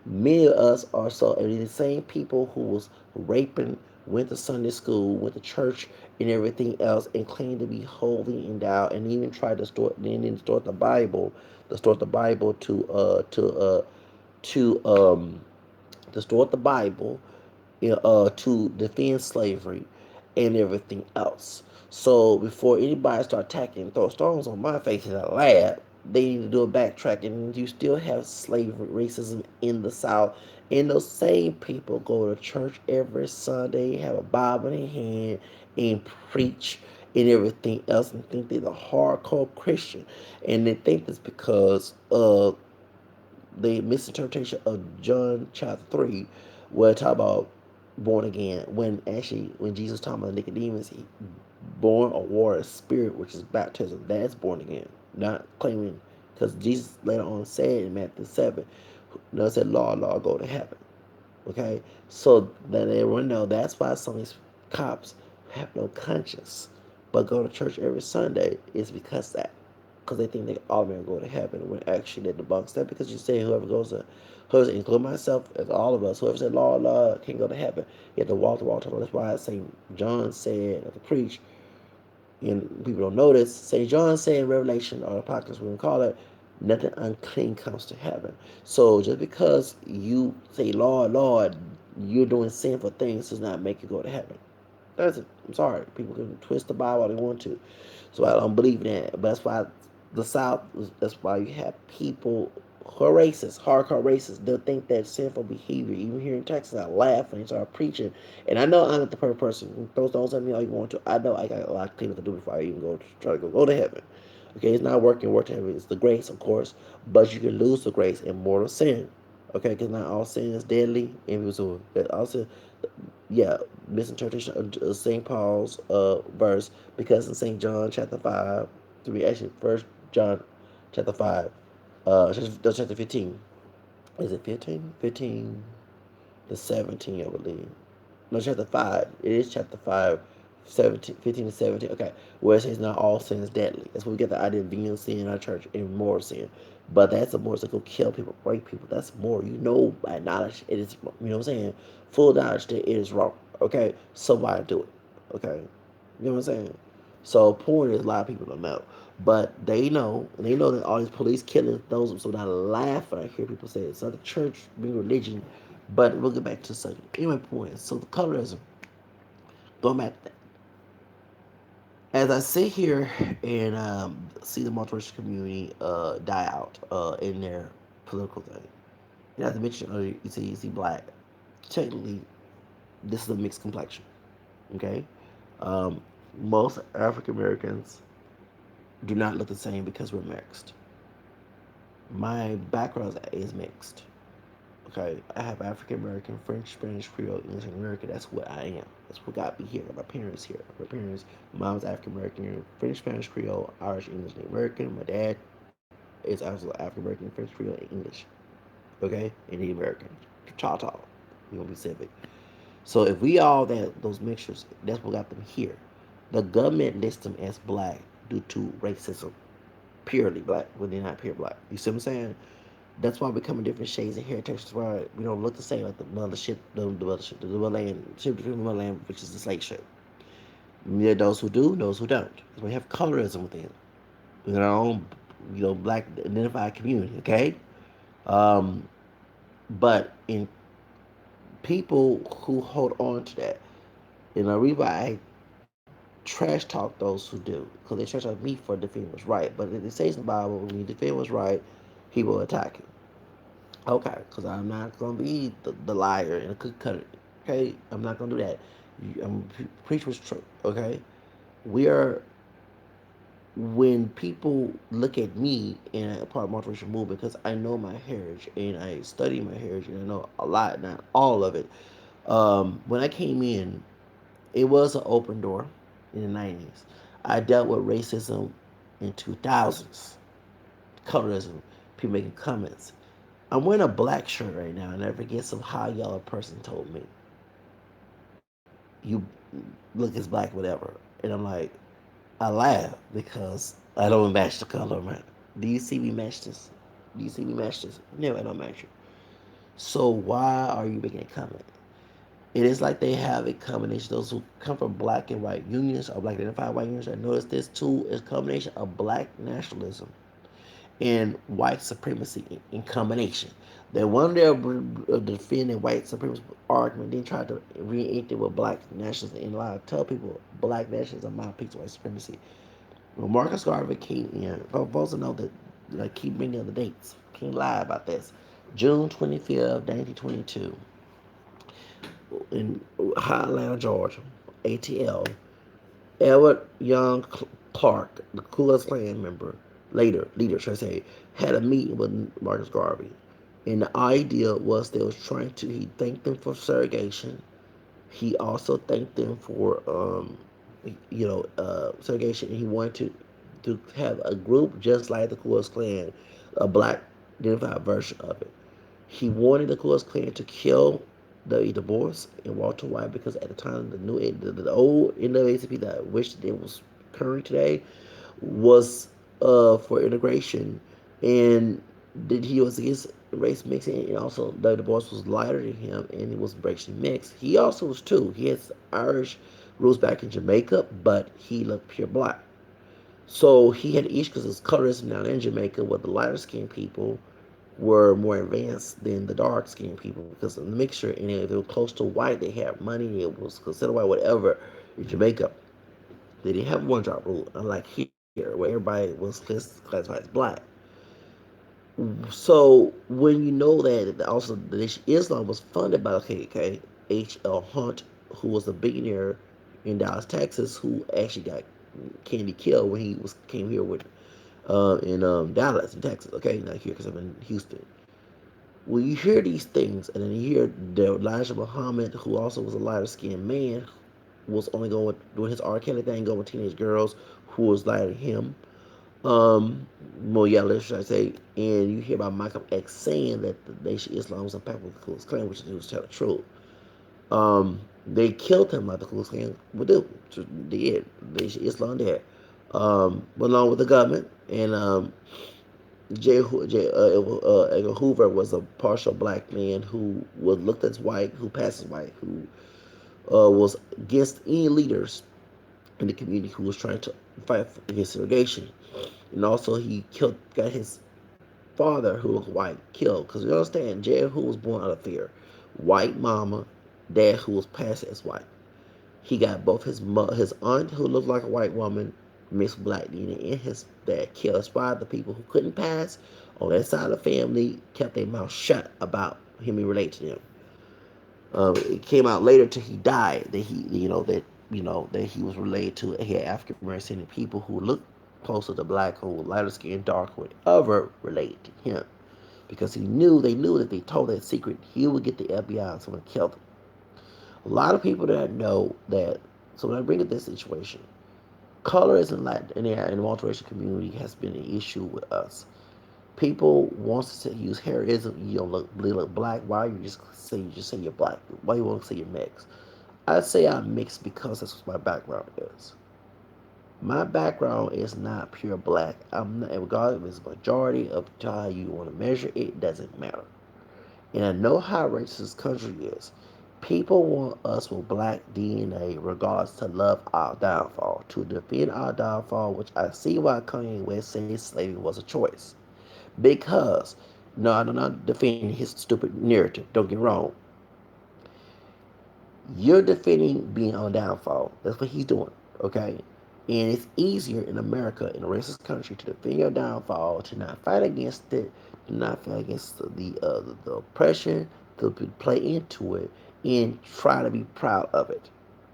many of us are so, and the same people who was raping, went to Sunday school, went to church, and everything else, and claimed to be holy and thou, and even tried to distort the Bible to distort the Bible to defend slavery and everything else. So before anybody start attacking and throw stones on my face in a lab, they need to do a backtrack. And you still have slavery, racism in the South. And those same people go to church every Sunday, have a Bible in their hand, and preach and everything else, and think they're the hardcore Christian, and they think this because of the misinterpretation of John chapter 3, where it talk about born again, when actually when Jesus talking about Nicodemus, he born of water spirit, which is baptism. That's born again, not claiming, because Jesus later on said in Matthew 7, no, said, Lord, Lord, go to heaven. Okay, so that everyone know that's why some of these cops have no conscience, but go to church every Sunday is because that, because they think they all men go to heaven when actually they debunks that, because you say whoever, include myself as all of us, whoever said Lord, Lord can go to heaven, you have to walk the walk. That's why Saint John said, or to preach, and people don't notice. St. John said in Revelation, or Apocalypse, we can call it, nothing unclean comes to heaven. So just because you say, Lord, Lord, you're doing sinful things does not make you go to heaven. That's it. I'm sorry. People can twist the Bible all they want to. So I don't believe in that. But that's why the South, that's why you have people who are racist, hardcore racist. They'll think that sinful behavior. Even here in Texas, I laugh when they start preaching. And I know I'm not the perfect person who throws stones at me all you want to. I know I got a lot of cleanup to do before I even go to try to go to heaven. Okay, it's not work to heaven. It's the grace, of course. But you can lose the grace in mortal sin. Okay, because not all sin is deadly. And so that also, yeah, misinterpretation of St. Paul's verse, because in St. John chapter 5, actually, First John chapter 5, chapter 15. Is it 15? 15 to 17, I believe. No, chapter 5. It is chapter 5, 17, 15 to 17. Okay. Where it says not all sin is deadly. That's where we get the idea of being sin in our church and more sin. But that's a more to go kill people, break people. That's more. You know by knowledge it is, you know what I'm saying? Full knowledge that it is wrong. Okay? So why do it? Okay? You know what I'm saying? So point is a lot of people don't know. But they know, and they know that all these police killings, those, so I laugh when I hear people say it's not the church being religion. But we'll get back to the subject. Anyway, point. So the colorism, going back to that. As I sit here and see the multiracial community die out in their political thing, you have to mention, you see black. Technically, this is a mixed complexion. Okay, um, most African Americans do not look the same because we're mixed. My background is mixed. Okay, I have African American, French, Spanish, Creole, English, and American. That's what I am. That's what got me here. My parents here. My parents, my mom's African American, French, Spanish, Creole, Irish, English, and American. My dad is also African American, French, Creole, and English. Okay, and the American. Choctaw. We gonna be civic. So if we all that those mixtures, that's what got them here. The government lists them as black due to racism, purely black when they're not pure black. You see what I'm saying? That's why we come in different shades of hair textures. Why we don't look the same, like the mothership, the mothership, the motherland, ship between the motherland, which is the slave ship. There are those who do, those who don't. We have colorism within our own, black identified community. Okay, um, but in people who hold on to that, reason why I trash talk those who do, because they trash talk me for defending what's right. But it says in the Bible, when you defend what's right, he will attack you. Okay, because I'm not gonna be the liar and the cookie cutter. Okay, I'm not gonna do that. I'm preach what's true. Okay, we are, when people look at me and a part of multiracial movement, because I know my heritage and I study my heritage and I know a lot, not all of it. When I came in, it was an open door in the '90s. I dealt with racism in 2000s, colorism, people making comments. I'm wearing a black shirt right now, and I forget some high yellow person told me, "You look as black, whatever." And I'm like, I laugh because I don't match the color, man. Do you see me match this? Do you see me match this? No, I don't match it. So why are you making a comment? It is like they have a combination. Those who come from black and white unions or black identified white unions, I notice this too is a combination of black nationalism and white supremacy in combination. They one day defending white supremacy argument, then try to reenact it with black nationalism. And a lot of tell people black nationalism is my piece of white supremacy. When Marcus Garvey came in, folks to know that, like, keep bringing up the dates. Can't lie about this. June 25th, 1922, in Atlanta, Georgia, ATL. Edward Young Clark, the Ku Klux Klan member, leader, should I say, had a meeting with Marcus Garvey. And the idea was they was trying to, he thanked them for segregation. He also thanked them for, segregation. And he wanted to have a group just like the Ku Klux Klan, a black identified version of it. He wanted the Ku Klux Klan to kill W. Du Bois and Walter White because at the time the old NAACP that I wish it was current today was for integration, and that he was against race mixing, and also W. Du Bois was lighter than him and he was racially mixed. He also was too. He has Irish roots back in Jamaica, but he looked pure black. So he had issues because it's colorism down in Jamaica, where the lighter skinned people were more advanced than the dark skinned people because of the mixture. And if they were close to white, they had money, it was considered white, whatever. In Jamaica, they didn't have one drop rule, unlike here, where everybody was classified as black. So when you know that also the nation Islam was funded by the KKK, H.L. Hunt, who was a billionaire in Dallas, Texas, who actually got Kennedy killed when he was came here with in Dallas, in Texas. Okay, not here because I'm in Houston. When you hear these things, and then you hear that Elijah Muhammad, who also was a lighter skinned man, was only going with doing his R. Kelly thing, going with teenage girls who was lighter than him. More yellow, should I say? And you hear about Malcolm X saying that the Nation of Islam was impactful with the Ku Klux Klan, which he was telling the truth. They killed him like the Ku Klux Klan would do. So they did. The Nation of Islam did. Along with the government, and Edgar Hoover was a partial black man who was looked as white, who passed as white, who was against any leaders in the community who was trying to fight against segregation. And also, he got his father, who was white, killed. Because you understand, J. Who was born out of fear. White mama, dad who was passed as white. He got both his aunt, who looked like a white woman, mixed with black DNA, and his dad killed. That's why the people who couldn't pass on that side of the family kept their mouth shut about him being related to them. It came out later till he died that that he was related to. He had African American people who looked closer to black or lighter skin, dark, whatever related to him, because they knew that they told that secret, he would get the FBI and someone killed him. A lot of people that know that. So when I bring up this situation, colorism in the multiracial community has been an issue with us. People want to use hairism. You don't really look black. Why you just say you're black? Why you want to say you're mixed? I say I'm mixed because that's what my background is. My background is not pure black. I'm not, regardless if it's majority of how you want to measure it, doesn't matter. And I know how racist this country is. People want us with black DNA, regardless, to love our downfall, to defend our downfall, which I see why Kanye West says slavery was a choice. Because, no, I'm not defending his stupid narrative, don't get me wrong. You're defending being on downfall. That's what he's doing, okay? And it's easier in America, in a racist country, to defend your downfall, to not fight against it, to not fight against the oppression, to play into it, and try to be proud of it.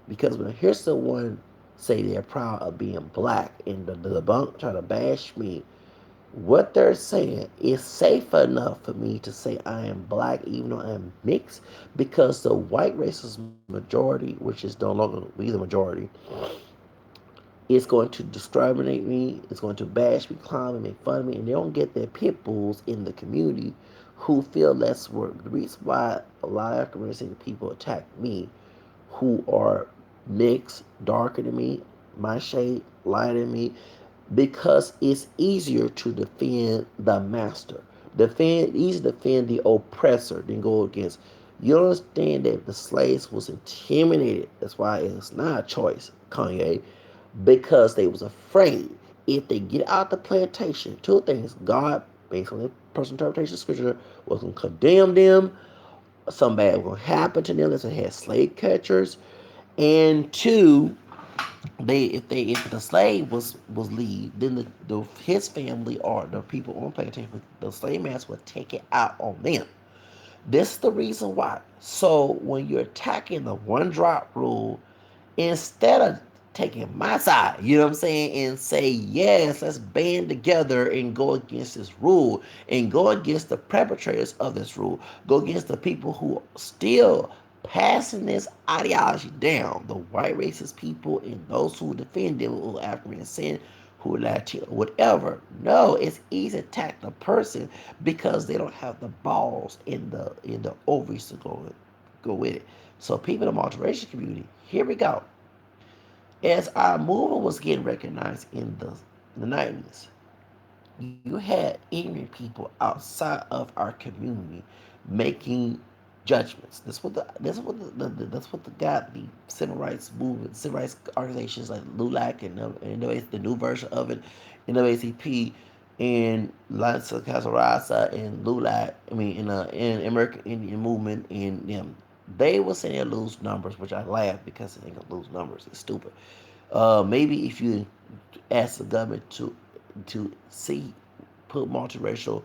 Because when I hear someone say they're proud of being black and the bunk try to bash me, what they're saying is safe enough for me to say I am black even though I am mixed, because the white racist majority, which is no longer be the majority, is going to discriminate me, it's going to bash me, clown me, make fun of me, and they don't get their pit bulls in the community who feel less work. The reason why a lot of African American people attack me, who are mixed, darker than me, my shade, lighter than me, because it's easier to defend the master. Easy to defend the oppressor than go against. You understand that the slaves was intimidated. That's why it's not a choice, Kanye, because they was afraid if they get out the plantation, two things: God, based on the personal interpretation of scripture, was going to condemn them. Something bad was going to happen to them. That's why they had slave catchers. And two, if the slave was leave, then his family or the people on the plantation, the slave masters would take it out on them. This is the reason why. So when you're attacking the one drop rule, instead of taking my side, you know what I'm saying, and say, yes, let's band together and go against this rule and go against the perpetrators of this rule, go against the people who still passing this ideology down, the white racist people and those who defend them, who are African descent, who are Latino, whatever. No, it's easy to attack the person because they don't have the balls in the ovaries to go with it. So people in the multiracial community, here we go. As our movement was getting recognized in the 90s, you had ignorant people outside of our community making judgments. That's what the got the civil rights movement, civil rights organizations like LULAC and the new version of it, NAACP and Lanza Casarasa and LULAC. I mean, in American Indian movement and them, they were saying they lose numbers, which I laugh because they ain't gonna lose numbers. It's stupid. Maybe if you ask the government to see put multiracial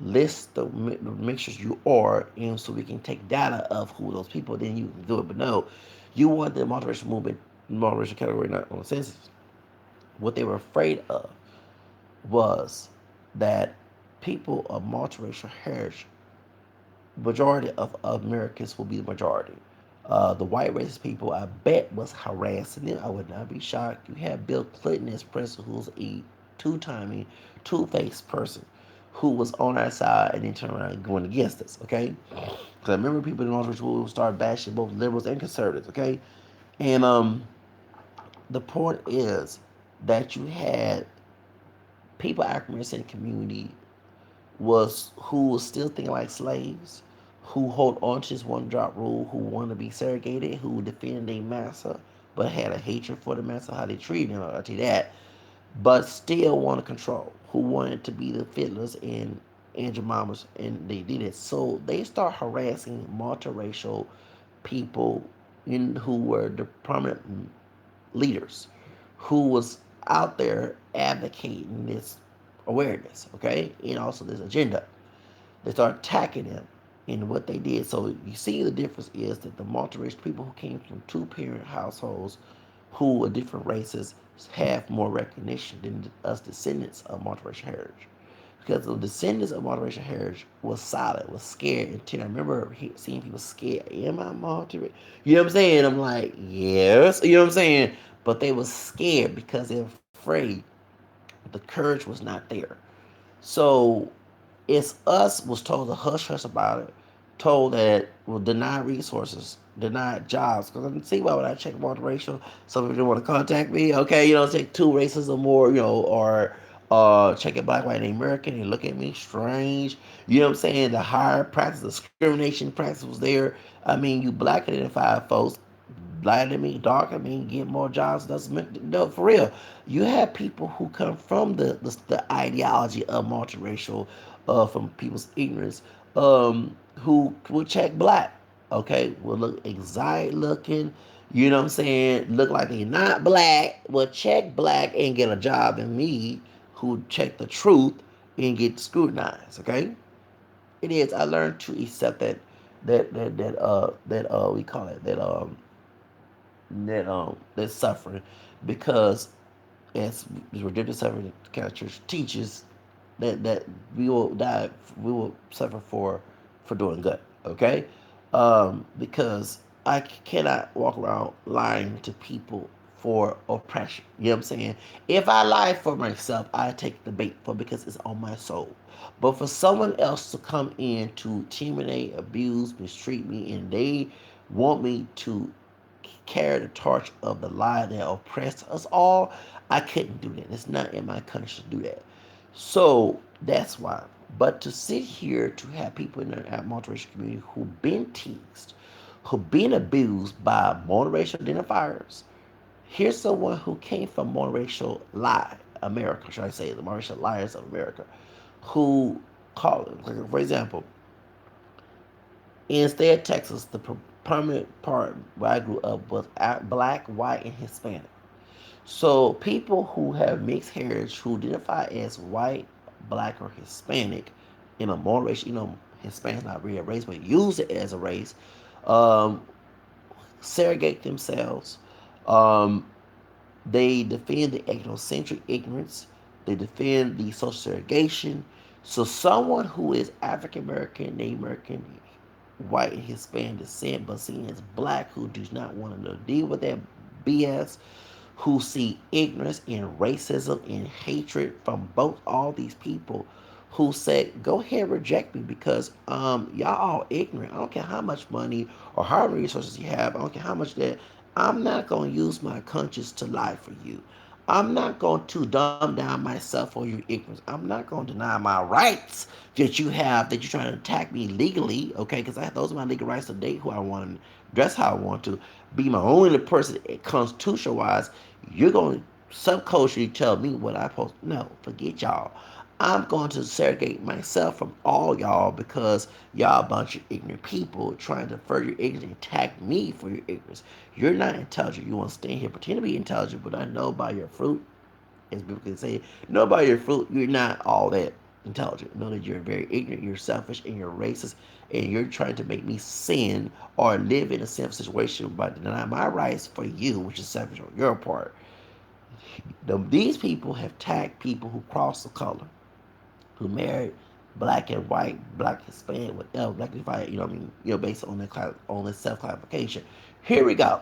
list the mixtures you are in so we can take data of who those people, then you can do it. But no, you want the multiracial movement, multiracial category not on the census. What they were afraid of was that people of multiracial heritage, majority of Americans will be the majority. The white racist people, I bet, was harassing them. I would not be shocked. You have Bill Clinton as president, who's a two-timing, two-faced person, who was on our side and then turned around and going against us. Okay, because I remember people in the will start bashing both liberals and conservatives. Okay, and the point is that you had people African American community was who was still thinking like slaves, who hold on to this one drop rule, who want to be segregated, who defend their master, but had a hatred for the master, how they treated him, I'll tell you that, but still want to control, who wanted to be the fiddlers and Jemimas, and they did it. So they start harassing multiracial people who were the prominent leaders, who was out there advocating this awareness, okay, and also this agenda. They started attacking him in what they did. So you see the difference is that the multiracial people who came from two-parent households who were different races have more recognition than us descendants of multiracial heritage. Because the descendants of multiracial heritage was solid, was scared and timid. I remember seeing people scared. Am I multiracial? You know what I'm saying? I'm like, yes. You know what I'm saying? But they were scared because they're afraid. The courage was not there. So it's us was told to hush hush about it, told that will deny resources, deny jobs. Because I can see why when I check multiracial, some people want to contact me. Okay, take two races or more, or check it black, white, and American, and look at me strange. You know what I'm saying? The higher practice, the discrimination practice was there. I mean, you black identified folks, lighter than me, darker than me, get more jobs. Doesn't no for real. You have people who come from the ideology of multiracial, from people's ignorance, who will check black. Okay, will look exotic looking. You know what I'm saying? Look like they not black. Will check black and get a job, and me who check the truth and get scrutinized. Okay, it is. I learned to accept that we call it that suffering, because as redemptive suffering Catholic Church teaches that we will die, we will suffer for doing good. Okay, because I cannot walk around lying to people for oppression. You know what I'm saying? If I lie for myself, I take the bait for because it's on my soul. But for someone else to come in to intimidate, abuse, mistreat me, and they want me to carry the torch of the lie that oppressed us all, I couldn't do that. It's not in my conscience to do that. So that's why. But to sit here to have people in the multiracial community who've been teased, who've been abused by multiracial identifiers, here's someone who came from multiracial lie America, should I say, the multiracial liars of America, who call it, for example, in the state of Texas, the permanent part where I grew up was black, white, and Hispanic. So people who have mixed heritage, who identify as white, black, or Hispanic, in a more racial, Hispanic's not really a race, but use it as a race, um, segregate themselves, um, They defend the ethnocentric ignorance. They defend the social segregation. So someone who is African American, Native American, white, and Hispanic descent, but seen as black, who does not want to deal with that BS, who see ignorance and racism and hatred from both all these people, who said, go ahead and reject me because y'all all ignorant. I don't care how much money or how many resources you have. I don't care how much that. I'm not going to use my conscience to lie for you. I'm not going to dumb down myself for your ignorance. I'm not going to deny my rights that you have, that you're trying to attack me legally, okay? Because those are my legal rights to date who I want to, dress how I want to, be my only person constitutional wise. You're going to subculturally tell me what I post. No, forget y'all. I'm going to segregate myself from all y'all because y'all a bunch of ignorant people trying to further your ignorance and attack me for your ignorance. You're not intelligent. You want to stand here pretend to be intelligent, but I know by your fruit, as people can say, know by your fruit, you're not all that intelligent. Know that you're very ignorant, you're selfish, and you're racist, and you're trying to make me sin or live in a sinful situation by denying my rights for you, which is selfish on your part. These people have tagged people who cross the color, who married black and white, black Hispanic, whatever, black and white, what I mean, based on their self classification. Here we go.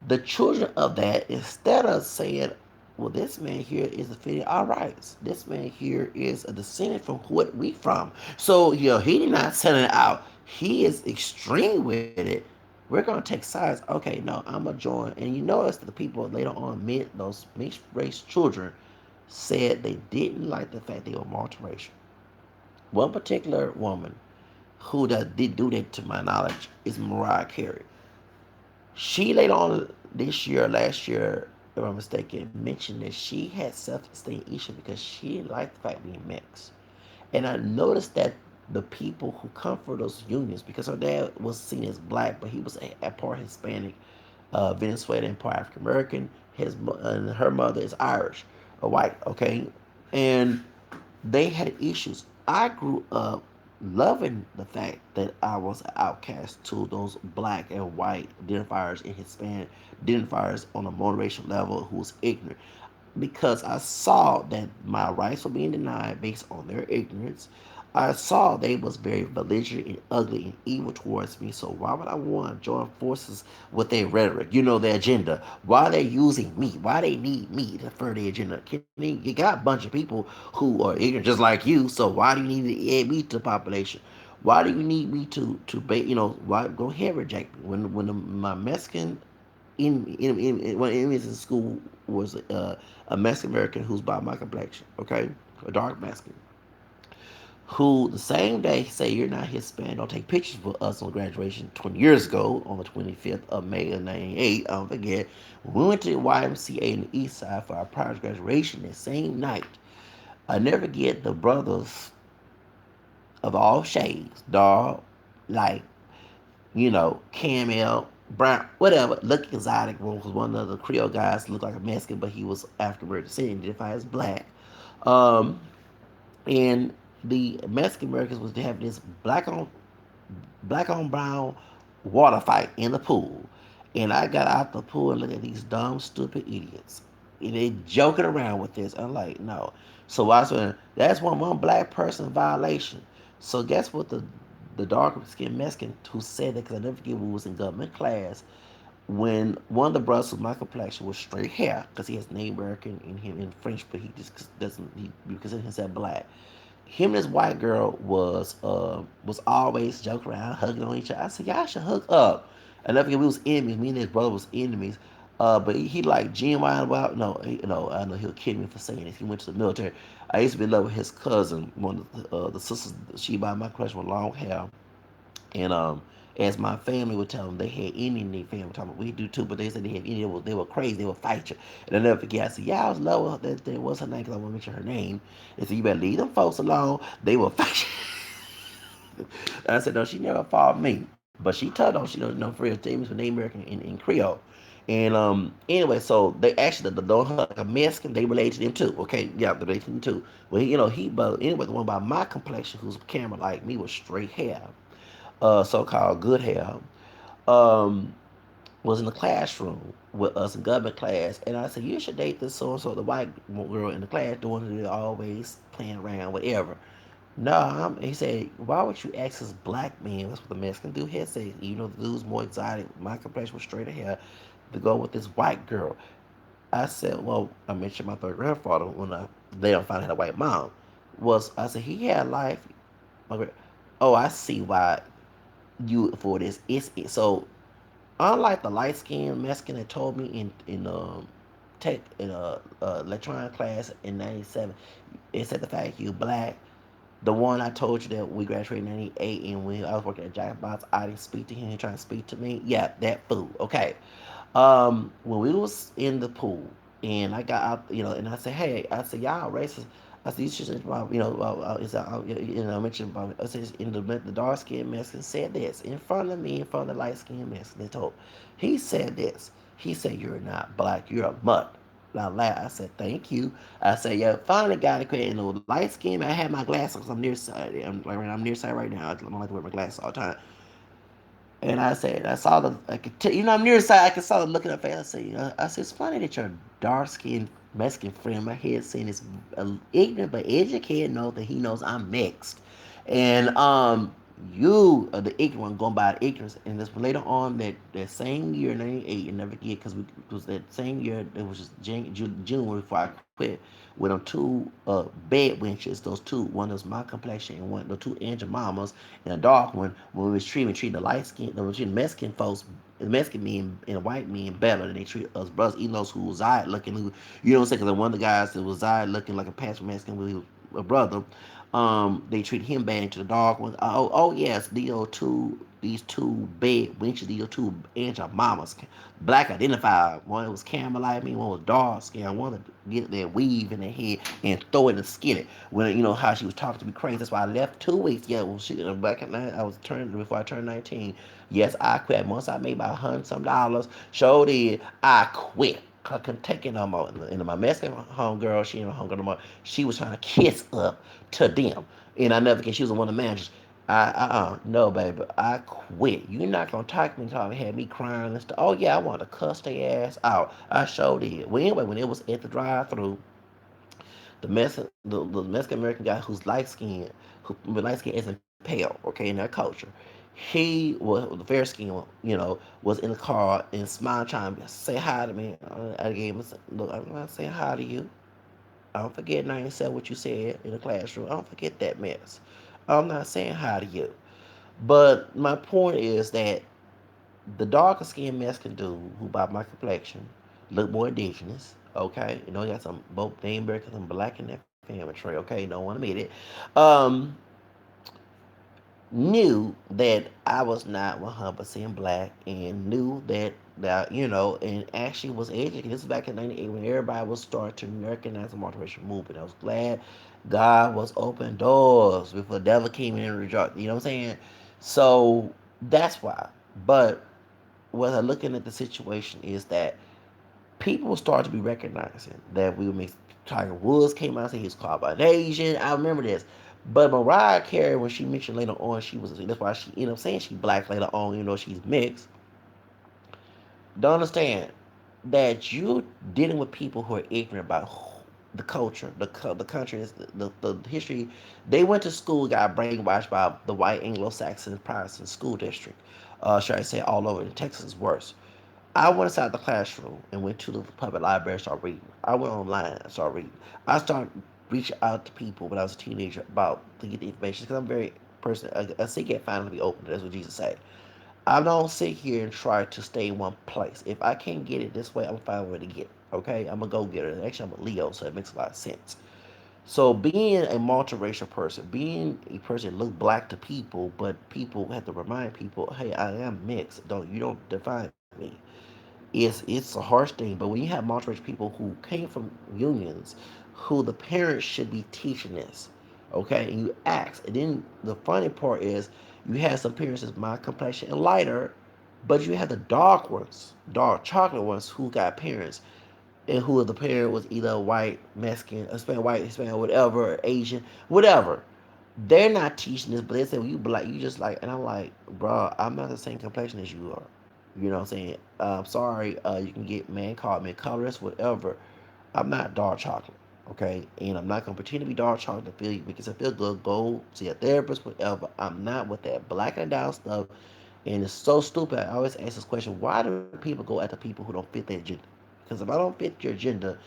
The children of that, instead of saying, well, this man here is defending our rights. This man here is a descendant from what we from. So, he did not send it out. He is extreme with it. We're gonna take sides. Okay, no, I'm gonna join. And you notice that the people later on, those mixed race children, said they didn't like the fact they were multiracial. One particular woman who did do that, to my knowledge, is Mariah Carey. She later on this year, last year, if I'm mistaken, mentioned that she had self-esteem issues because she didn't like the fact being mixed. And I noticed that the people who come for those unions, because her dad was seen as black, but he was a part Hispanic, Venezuelan, and part African American. And her mother is Irish, or white. Okay, and they had issues. I grew up loving the fact that I was an outcast to those black and white identifiers and Hispanic identifiers on a motivational level who was ignorant, because I saw that my rights were being denied based on their ignorance. I saw they was very belligerent and ugly and evil towards me. So why would I want to join forces with their rhetoric? Their agenda. Why they using me? Why they need me to further their agenda? You got a bunch of people who are ignorant just like you. So why do you need to add me to the population? Why do you need me why go ahead reject me my Mexican one of the enemies in school was a Mexican American who's by my complexion, okay, a dark Mexican, who the same day say you're not Hispanic, don't take pictures for us on graduation 20 years ago on the 25th of May of '98. I don't forget. We went to the YMCA in the East Side for our private graduation that same night. I never forget the brothers of all shades, dark, light, caramel, brown, whatever, look exotic. Because one of the Creole guys looked like a Mexican, but he was African American descent, identified as black. Um, and the Mexican Americans was to have this black on brown water fight in the pool. And I got out the pool and looked at these dumb, stupid idiots. And they joking around with this. I'm like, no. So I said, that's one black person violation. So guess what the darker skinned Mexican who said that, because I never forget we was in government class, when one of the brothers with my complexion was straight hair, because he has Native American in him in French, but he just doesn't, he consider himself black. Him and this white girl was always joking around, hugging on each other. I said, y'all should hook up. And never forget, we was enemies. Me and his brother was enemies. But he like genuine about no, I know he'll kill me for saying this. He went to the military. I used to be in love with his cousin, one of the sisters. She by my crush with long hair. And as my family would tell them, they had Indian in their family. Talking about, we do too, but they said they had Indian. They were crazy. They would fight you. And I never forget. I said, yeah, I was love her. That was her name because I want to mention her name. They said, you better leave them folks alone. They will fight you. And I said, no, she never fought me. But she told them she don't know for real things with Native American in Creole. And anyway, so they actually the don't her like a Mexican, they related to them too. Okay, yeah, they related to them too. Well, but anyway, the one by my complexion who's camera like me with straight hair, so-called good hair. Um, was in the classroom with us in government class, and I said, "You should date this so and so, the white girl in the class, the one that always playing around, whatever." No, he said, "Why would you ask this black man?" That's what the Mexican dude had said. You know, the dude's more exotic. My complexion was straighter hair to go with this white girl. I said, "Well, I mentioned my third grandfather when I later found out I had a white mom. I said he had life. Oh, I see why you for this. So unlike the light skinned Mexican that told me in tech in electronic class in '97, it said the fact you black. The one I told you that we graduated in '98, and when I was working at Jackbox, I didn't speak to him. He trying to speak to me. Yeah, that fool. Okay. When we was in the pool, and I got out, and I said, "Hey," I said, "Y'all racist." I said, "You should about, I mentioned about, I said, the dark skinned Mexican said this in front of me, in front of the light skinned Mexican. They told, he said this. He said, 'You're not black. You're a mutt.'" I laughed. I said, "Thank you." I said, "Yeah, finally got it. And the light skin. I had my glasses because I'm nearsighted. I'm nearsighted right now. I don't like to wear my glasses all the time." And I said, I saw the, I could I'm near the side. I could saw the look at her face. I said, I said, "It's funny that your dark skinned Mexican friend, my head saying is ignorant but educated, know that he knows I'm mixed." And you are the ignorant one going by the ignorance. And this later on that same year, '98, you never forget, because it was that same year, it was just June before I quit, with them two bed wenches, those two, one was my complexion and one the two Angel Mamas, and a dark one, when we was treating the light skin, we were treating Mexican folks, the Mexican men and white men better than they treat us brothers, even those who was Zayed looking, who, you know what I'm saying, because one of the guys that was Zayed looking like a pastor Mexican, when he was a brother, they treat him bad into the dark ones. Oh yes, these two bed wenches, these two Angel Mamas, black identified. One was caramel like me, one was dark skin. I wanted to get that weave in their head and throw it and skin it. When you know how she was talking to me crazy. That's why I left 2 weeks. Yeah, well, she back at night. I was turned before I turned 19. Yes, I quit. Once I made about $100 some, showed it. I quit. I couldn't take it no more. And my Mexican homegirl, she ain't a homegirl no more. She was trying to kiss up to them. And I never get. She was one of the managers. No, baby, I quit. You're not gonna talk to me until had me crying and stuff. Oh yeah, I want to cuss their ass out. I sure did. Well, anyway, when it was at the drive-through, the Mexican American guy who's light skinned, who light skin isn't pale, okay, in that culture, he was the fair skin, was in the car and smiling, trying to say hi to me. I gave him, look, I'm not saying hi to you. I don't forget 97 what you said in the classroom. I don't forget that mess. I'm not saying hi to you. But my point is that the darker skinned Mexican dude who by my complexion look more indigenous, okay? He got some both name Americans and black in that family tree, okay? Don't want to admit it. Um, Knew that I was not 100% black and knew that, and actually was educated. This is back in '98 when everybody was starting to recognize the multiracial movement. I was glad God was open doors before the devil came in and rejected. You know what I'm saying? So that's why. But what I'm looking at the situation is that people start to be recognizing that we were mixed. Tiger Woods came out and said he was called by an Asian. I remember this. But Mariah Carey, when she mentioned later on, that's why she ended up saying she black later on, even though she's mixed. Don't understand that you dealing with people who are ignorant about the culture, the country, the history. They went to school, got brainwashed by the white Anglo-Saxon Protestant school district. Should I say all over? In Texas is worse. I went inside the classroom and went to the public library and started reading. I went online and started reading. I started reaching out to people when I was a teenager about to get the information because I'm very person. A seek and find to be open. That's what Jesus said. I don't sit here and try to stay in one place. If I can't get it this way, I'm fine with to get it. Okay, I'm a go getter. Actually, I'm a Leo, so it makes a lot of sense. So being a multiracial person, being a person that look black to people, but people have to remind people, hey, I am mixed. You don't define me. It's a harsh thing, but when you have multiracial people who came from unions, who the parents should be teaching this, okay, and you ask, and then the funny part is you have some parents that's my complexion and lighter, but you have the dark ones, dark chocolate ones who got parents and who the parent was either white, Mexican, Hispanic, white, Hispanic, whatever, Asian, whatever. They're not teaching this, but they say, well, you black, you just like, and I'm like, bro, I'm not the same complexion as you are. You know what I'm saying? Sorry, you can get man called me colorist, whatever. I'm not dark chocolate, okay? And I'm not gonna pretend to be dark chocolate to feel because I feel good. Go see a therapist, whatever. I'm not with that black and down stuff. And it's so stupid. I always ask this question: why do people go after people who don't fit their agenda? Because if I don't fit your agenda,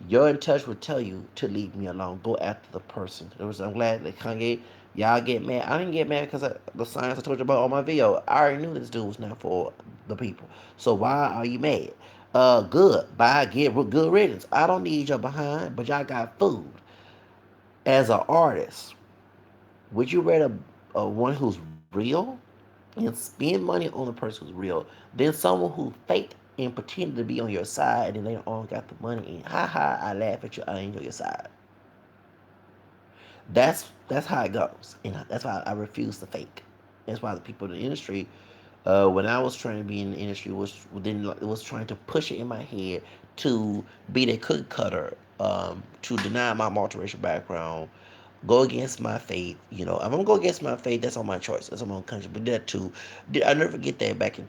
your in touch would tell you to leave me alone. Go after the person. I'm glad that Kanye, y'all get mad. I didn't get mad because the science I told you about on my video. I already knew this dude was not for the people. So why are you mad? Good. Bye. Get good riddance. I don't need your behind, but y'all got food. As an artist, would you rather one who's real and spend money on a person who's real than someone who faked and pretended to be on your side and they all got the money and ha ha, I laugh at you, I ain't on your side. That's how it goes, and that's why I refuse to fake. That's why the people in the industry, when I was trying to be in the industry, was trying to push it in my head to be the cookie cutter, to deny my multiracial background, go against my faith. You know, if I'm gonna go against my faith, that's on my choice. That's on my own country. But that too, I never forget that back in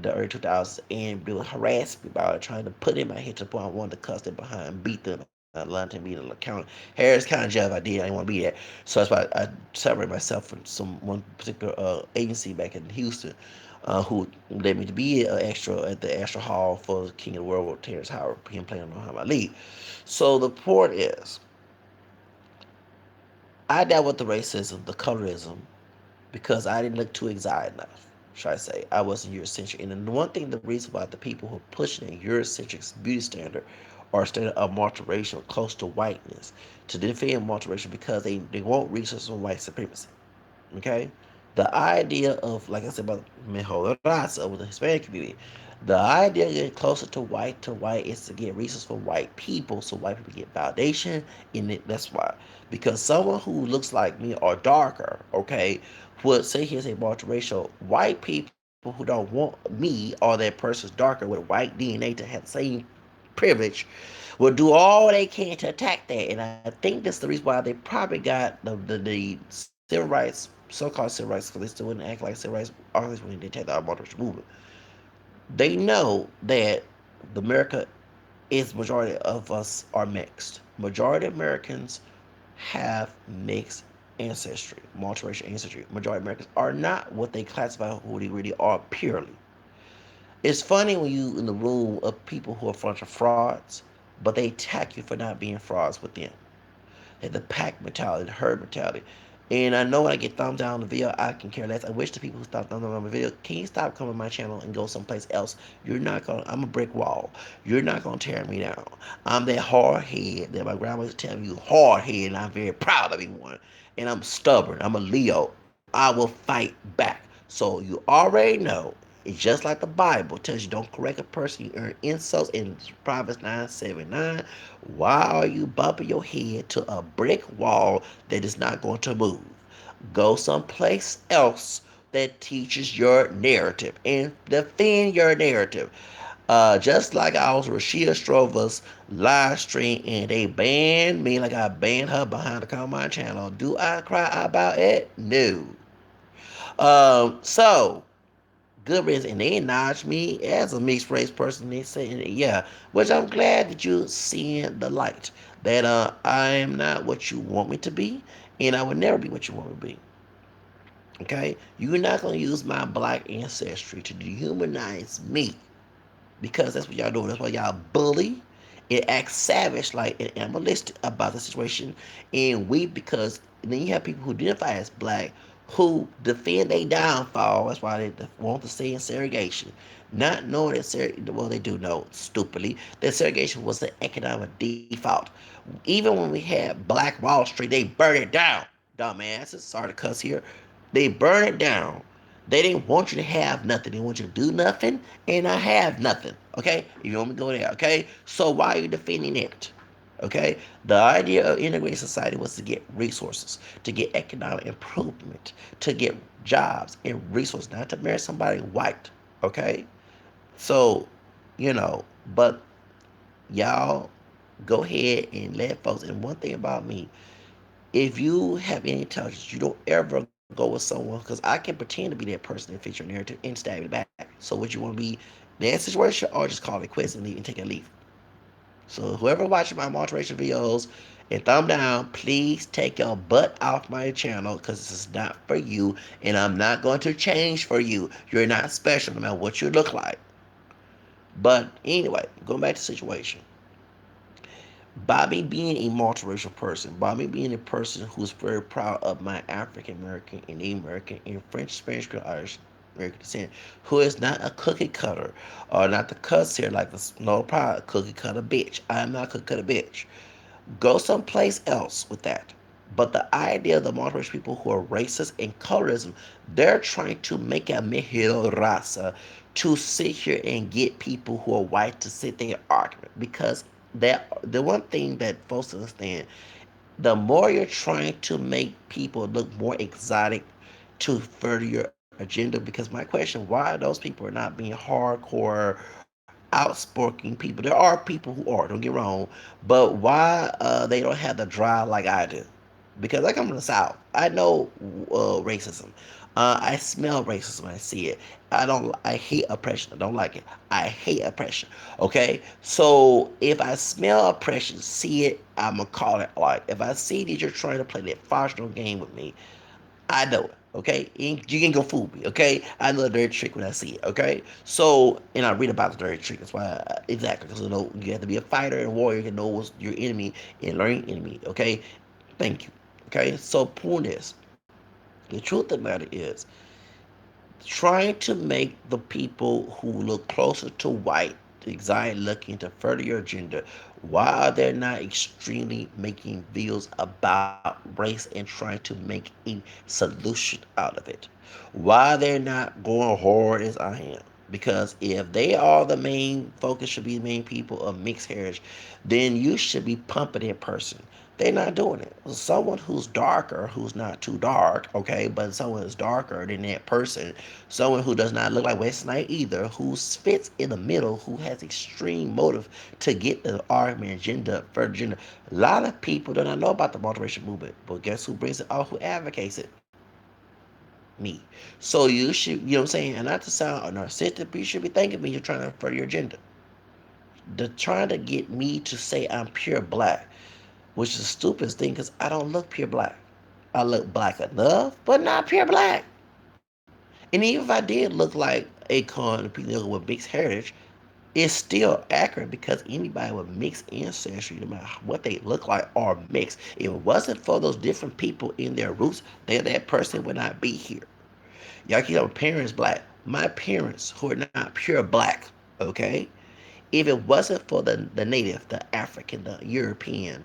the early 2000s, and they would harass me about it, trying to put in my head to the point I wanted to cuss them behind, beat them, London, beat them, county. Harris County Jail. If I did, I didn't want to be there. So that's why I separated myself from one particular agency back in Houston, who led me to be an extra at the Extra Hall for the King of the World with Terrence Howard, him playing on Muhammad Ali. So the point is, I dealt with the racism, the colorism, because I didn't look too exotic enough. Should I say? I wasn't Eurocentric. And the one thing, the reason why the people who are pushing a Eurocentric beauty standard or standard of multiracial close to whiteness to defend multiracial because they want resources from white supremacy. Okay? The idea of, like I said about mejor raza with the Hispanic community, the idea of getting closer to white is to get resources from white people so white people get validation. And that's why. Because someone who looks like me or darker, okay, would say here's a multiracial, white people who don't want me or that person's darker with white DNA to have the same privilege will do all they can to attack that. And I think that's the reason why they probably got the civil rights, so-called civil rights, because they still wouldn't act like civil rights artists when they attacked the multiracial movement. They know that the America is majority of us are mixed. Majority of Americans have mixed ancestry, multiracial ancestry. Majority of Americans are not what they classify who they really are purely. It's funny when you in the room of people who are a bunch of frauds, but they attack you for not being frauds with them. The pack mentality, the herd mentality. And I know when I get thumbs down on the video, I can care less. I wish the people who stop thumbs down on my video, can you stop coming to my channel and go someplace else? You're not gonna. I'm a brick wall. You're not gonna tear me down. I'm that hard head that my grandma used to tell me. You hard head, and I'm very proud of being one. And I'm stubborn. I'm a Leo. I will fight back. So you already know. It's just like the Bible tells you don't correct a person, you earn insults in Proverbs 9:79. Why are you bumping your head to a brick wall that is not going to move? Go someplace else that teaches your narrative and defend your narrative. Just like I was Rashida Strova's live stream and they banned me like I banned her behind the comment channel. Do I cry about it? No. So good reason, and they acknowledge me as a mixed race person. They say, yeah, which I'm glad that you're seeing the light. That I am not what you want me to be, and I would never be what you want me to be. Okay, you're not gonna use my black ancestry to dehumanize me because that's what y'all do. That's why y'all bully and act savage, like and animalistic about the situation, and weak because and then you have people who identify as black who defend their downfall. That's why they want to stay in segregation, not knowing that well they do know stupidly that segregation was an economic default. Even when we had Black Wall Street, they burned it down. Dumbasses, sorry to cuss here. They burn it down. They didn't want you to have nothing. They want you to do nothing and not have nothing. Okay? If you want me to go there, okay? So why are you defending it? Okay? The idea of integrating society was to get resources, to get economic improvement, to get jobs and resources, not to marry somebody white. Okay? So, but y'all go ahead and let folks. And one thing about me, if you have any intelligence, you don't ever go go with someone because I can pretend to be that person and fit your narrative and stab it back. So would you want to be in that situation or just call it quits and leave and take a leave? So whoever watching my multiracial videos and thumb down, please take your butt off my channel because this is not for you and I'm not going to change for you. You're not special no matter what you look like. But anyway, going back to the situation. Bobby being a multiracial person, Bobby being a person who's very proud of my African American and Native American and French, Spanish, Irish American descent, who is not a cookie cutter or not the cuss here like the no proud cookie cutter bitch. I'm not a cookie cutter bitch. Go someplace else with that. But the idea of the multiracial people who are racist and colorism, they're trying to make a mejor raza to sit here and get people who are white to sit there and argument. Because that the one thing that folks understand, the more you're trying to make people look more exotic to further your agenda. Because my question, why those people are not being hardcore outspoken people. There are people who are, don't get wrong, but why they don't have the drive like I do? Because I come from the South. I know racism. I smell racism when I see it. I don't. I hate oppression. I don't like it. I hate oppression. Okay. So if I smell oppression, see it, I'm gonna call it like. If I see that you're trying to play that functional game with me, I know it. Okay, you ain't gonna fool me. Okay, I know the dirty trick when I see it. Okay, so and I read about the dirty trick. That's why exactly because you know you have to be a fighter and warrior to know what's your enemy and learn your enemy. Okay, thank you. Okay, so point is the truth of the matter is trying to make the people who look closer to white desire looking to further your agenda while they're not extremely making videos about race and trying to make a solution out of it. Why they're not going hard as I am. Because if they are the main focus should be the main people of mixed heritage, then you should be pumping that person. They're not doing it. Someone who's darker, who's not too dark, okay, but someone who's darker than that person, someone who does not look like West Knight either, who fits in the middle, who has extreme motive to get the argument agenda for agenda. A lot of people do not know about the multiracial movement, but guess who brings it out? Who advocates it? Me. So you should, you know what I'm saying? And not to sound narcissistic, but you should be thanking me. You're trying to further your agenda. They're trying to get me to say I'm pure black, which is the stupidest thing because I don't look pure black. I look black enough, but not pure black. And even if I did look like Akon and people with mixed heritage, it's still accurate because anybody with mixed ancestry, no matter what they look like, are mixed. If it wasn't for those different people in their roots, then that person would not be here. Y'all keep up parents black. My parents who are not pure black, okay? If it wasn't for the native, the African, the European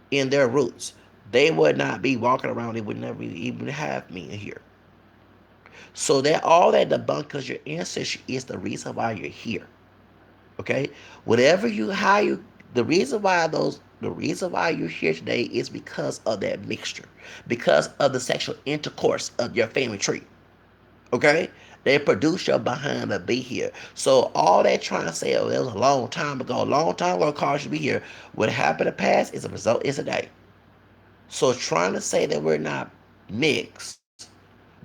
in their roots, they would not be walking around. They would never even have me in here. So that all that debunk because your ancestry is the reason why you're here. Okay, whatever you how you the reason why you're here today is because of that mixture, because of the sexual intercourse of your family tree. Okay, they produce your behind to be here. So all that trying to say, oh, that was a long time ago, cars should be here. What happened in the past is a result is today. So trying to say that we're not mixed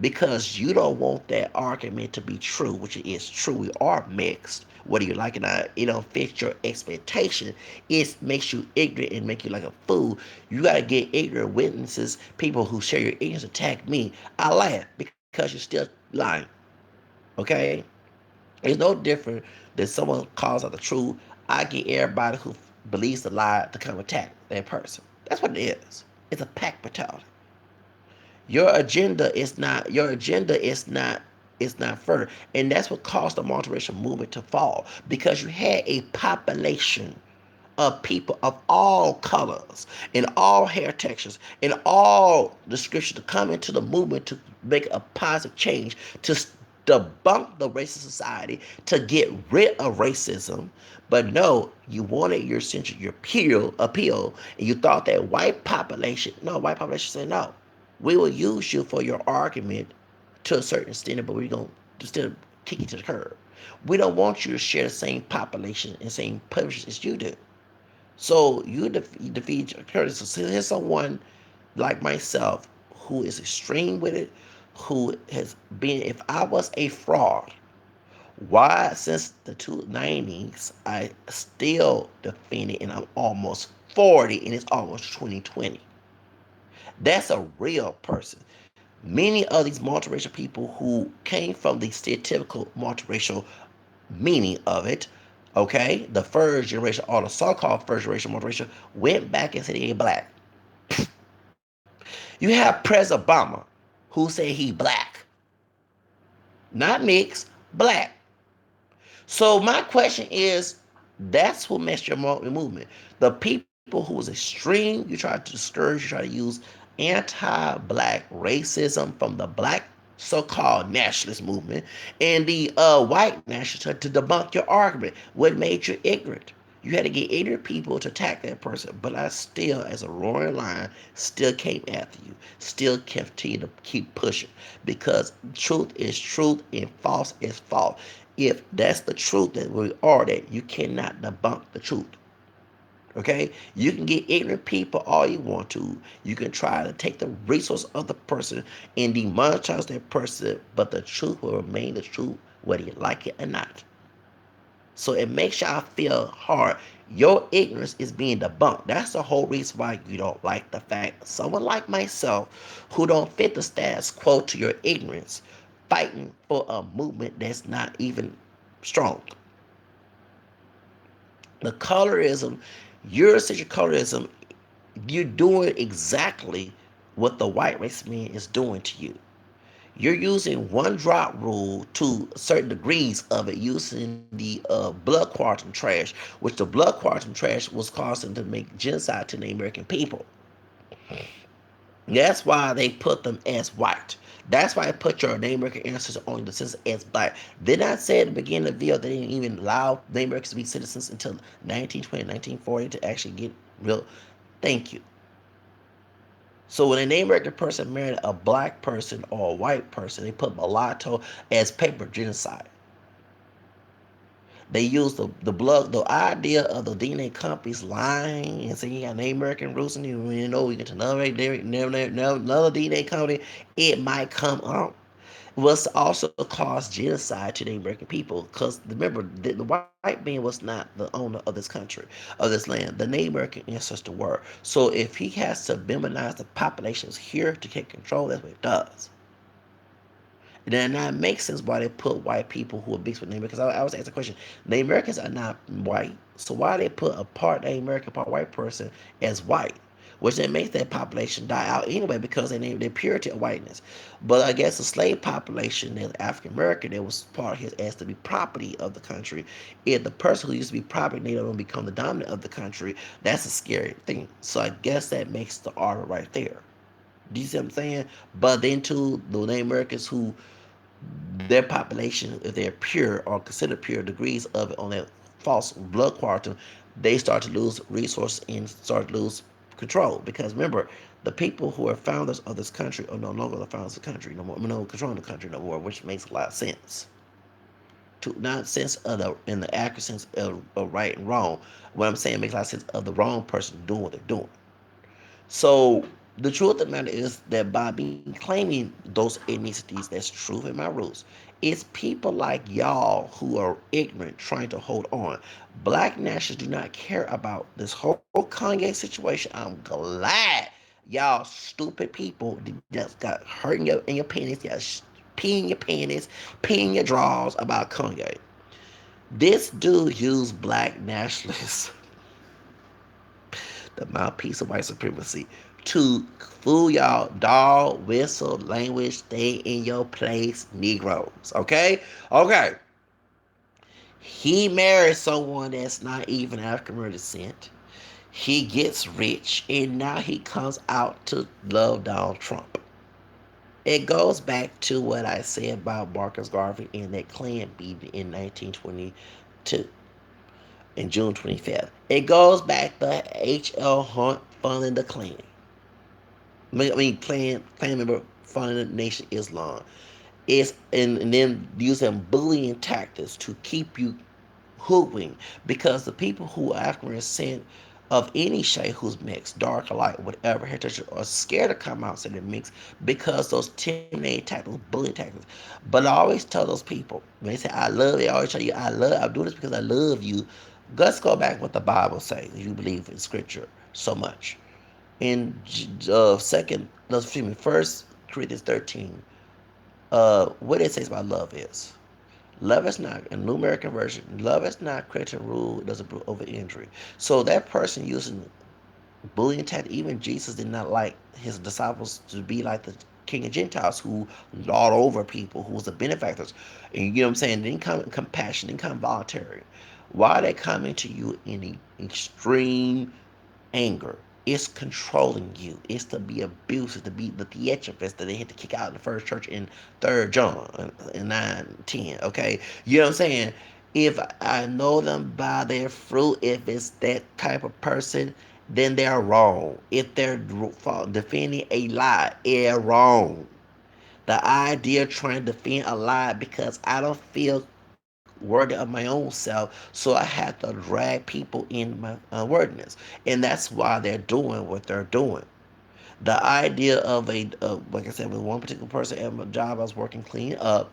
because you don't want that argument to be true, which it is true, we are mixed. Whether you like it or not, it don't fit your expectation. It makes you ignorant and make you like a fool. You gotta get ignorant witnesses, people who share your ignorance attack me. I laugh because you're still lying. Okay? It's no different than someone calls out the truth. I get everybody who believes the lie to come attack that person. That's what it is. It's a pack mentality. Your agenda is not further. And that's what caused the multiracial movement to fall. Because you had a population of people of all colors and all hair textures and all descriptions to come into the movement to make a positive change, to debunk the racist society, to get rid of racism. But no, you wanted your central, your appeal, and you thought that white population said no. We will use you for your argument to a certain extent, but we're going to still kick you to the curb. We don't want you to share the same population and same purposes as you do. So you defeat Curtis. So here's someone like myself who is extreme with it, who has been, if I was a fraud, why since the 290s I still defend it and I'm almost 40 and it's almost 2020. That's a real person. Many of these multiracial people who came from the stereotypical multiracial meaning of it, okay, the first generation or the so-called first generation multiracial went back and said he ain't black. You have President Obama who said he black, not mixed, black. So my question is, that's what messed your movement. The people who was extreme, you tried to discourage, you tried to use anti-black racism from the black so-called nationalist movement and the white nationalists to debunk your argument. What made you ignorant? You had to get ignorant people to attack that person, but I still, as a roaring lion, still came after you. Still continue to keep pushing because truth is truth and false is false. If that's the truth that we are, that you cannot debunk the truth. Okay, you can get ignorant people all you want to. You can try to take the resource of the person and demonetize that person, but the truth will remain the truth, whether you like it or not. So it makes y'all feel hard. Your ignorance is being debunked. That's the whole reason why you don't like the fact someone like myself who don't fit the status quo to your ignorance fighting for a movement that's not even strong. The colorism, Eurocentric colorism, you're doing exactly what the white race man is doing to you. You're using one drop rule to certain degrees of it, using the blood quantum trash, which the blood quantum trash was causing to make genocide to the American people. That's why they put them as white. That's why I put your Native American ancestors on the census as black. Did not say at the beginning of the video they didn't even allow Native Americans to be citizens until 1920, 1940 to actually get real. Thank you. So when a Native American person married a black person or a white person, they put mulatto as paper genocide. They use the blood, the idea of the DNA companies lying and saying you got Native American roots and you know you get to another DNA company, it might come up. Was to also cause genocide to the American people. Because remember, the white man was not the owner of this country, of this land. The Native American ancestor were. So if he has to demonize the populations here to take control, that's what it does. Then that makes sense why they put white people who are mixed with Native Americans. I was asked the question: Native Americans are not white, so why they put a part Native American, part white person as white? Which then makes that population die out anyway because they named their purity of whiteness. But I guess the slave population, that African American, that was part of his as to be property of the country. If the person who used to be property native will become the dominant of the country, that's a scary thing. So I guess that makes the order right there. Do you see what I'm saying? But then to the Native Americans who their population, if they're pure or considered pure, degrees of it on that false blood quantum, they start to lose resources and start to lose control. Because remember, the people who are founders of this country are no longer the founders of the country, no more, no controlling the country no more, which makes a lot of sense. To not sense of the in the accurate sense of right and wrong. What I'm saying makes a lot of sense of the wrong person doing what they're doing. So the truth of the matter is that by me claiming those ethnicities that's truth in my roots, it's people like y'all who are ignorant trying to hold on. Black nationalists do not care about this whole Kanye situation. I'm glad y'all stupid people just got hurt in your panties, y'all pee in your panties, pee in your drawers about Kanye. This dude used black nationalists the mouthpiece of white supremacy, to fool y'all dog whistle language, stay in your place, Negroes. Okay? Okay. He married someone that's not even African American descent. He gets rich, and now he comes out to love Donald Trump. It goes back to what I said about Marcus Garvey and that Klan beating in 1922 in June 25th. It goes back to H.L. Hunt funding the Klan. Klan member funding the Nation Islam. It's and then using bullying tactics to keep you hooping because the people who are African descent of any shade who's mixed, dark or light, whatever heritage, are scared to come out and say they're mixed because those timidity tactics, bullying tactics. But I always tell those people when they say I love, they always tell you I'm doing this because I love you. Let's go back what the Bible says. You believe in Scripture so much. In second, no, excuse me, First Corinthians 13, what it says about love is. Love is not, in New American Version, love is not created rule, it doesn't prove over injury. So that person using bullying tactics, even Jesus did not like his disciples to be like the king of Gentiles who lord over people, who was the benefactors. And you know what I'm saying? They didn't come in compassion, they didn't come voluntary. Why are they coming to you in extreme anger? It's controlling you. It's to be abusive, to be the theatrics that they had to kick out in the first church in 3rd John in 9:10. Okay? You know what I'm saying? If I know them by their fruit, if it's that type of person, then they're wrong. If they're defending a lie, they're wrong. The idea of trying to defend a lie because I don't feel worthy of my own self, so I have to drag people in my worthiness, and that's why they're doing what they're doing. The idea of like I said, with one particular person at my job, I was working clean up,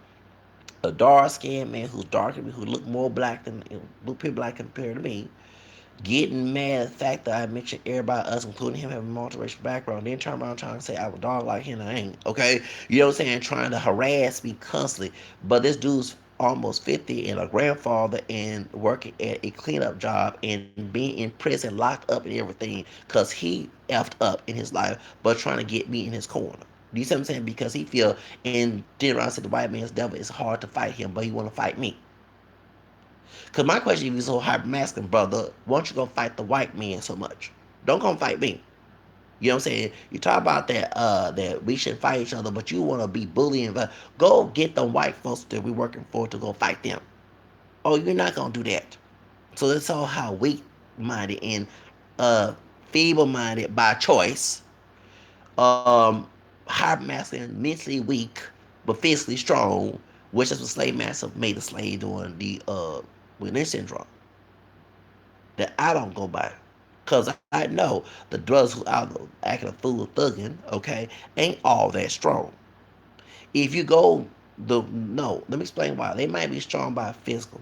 a dark skinned man who's darker than me, who looked more black than, looked pretty black compared to me, getting mad at the fact that I mentioned everybody else, including him, having a multiracial background, then turn around trying to say I was a dog like him, I ain't. Okay? You know what I'm saying? Trying to harass me constantly. But this dude's almost 50 and a grandfather and working at a cleanup job and being in prison, locked up and everything, because he effed up in his life, but trying to get me in his corner. Do you see what I'm saying? Because he feel, and then around said the white man's devil, it's hard to fight him, but he want to fight me. Because my question, if you're so hyper masculine, brother, why don't you go fight the white man so much? Don't come fight me. You know what I'm saying? You talk about that we should fight each other, but you want to be bullying. But go get the white folks that we're working for to go fight them. Oh, you're not gonna do that. So that's all how weak minded and uh feeble minded by choice. Um, hyper masculine, mentally weak, but physically strong, which is what slave masters made the slave during the Lynch syndrome that I don't go by. Cause I know the drugs who out acting a fool thugging, okay, ain't all that strong. If you go the no, let me explain why. They might be strong by physical,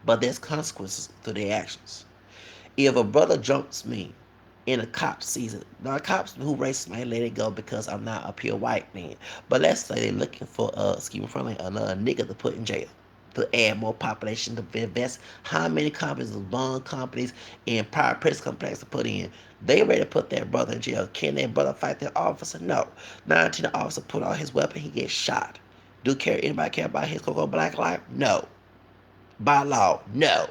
but there's consequences to their actions. If a brother jumps me in a cop season, now cops who racist may let it go because I'm not a pure white man. But let's say they're looking for excuse me, friendly another nigga to put in jail to add more population to invest. How many companies, bond companies, and private prison companies to put in? They ready to put that brother in jail. Can that brother fight that officer? No. Now until the officer put out his weapon, he gets shot. Do care anybody care about his cocoa black life? No. By law, no.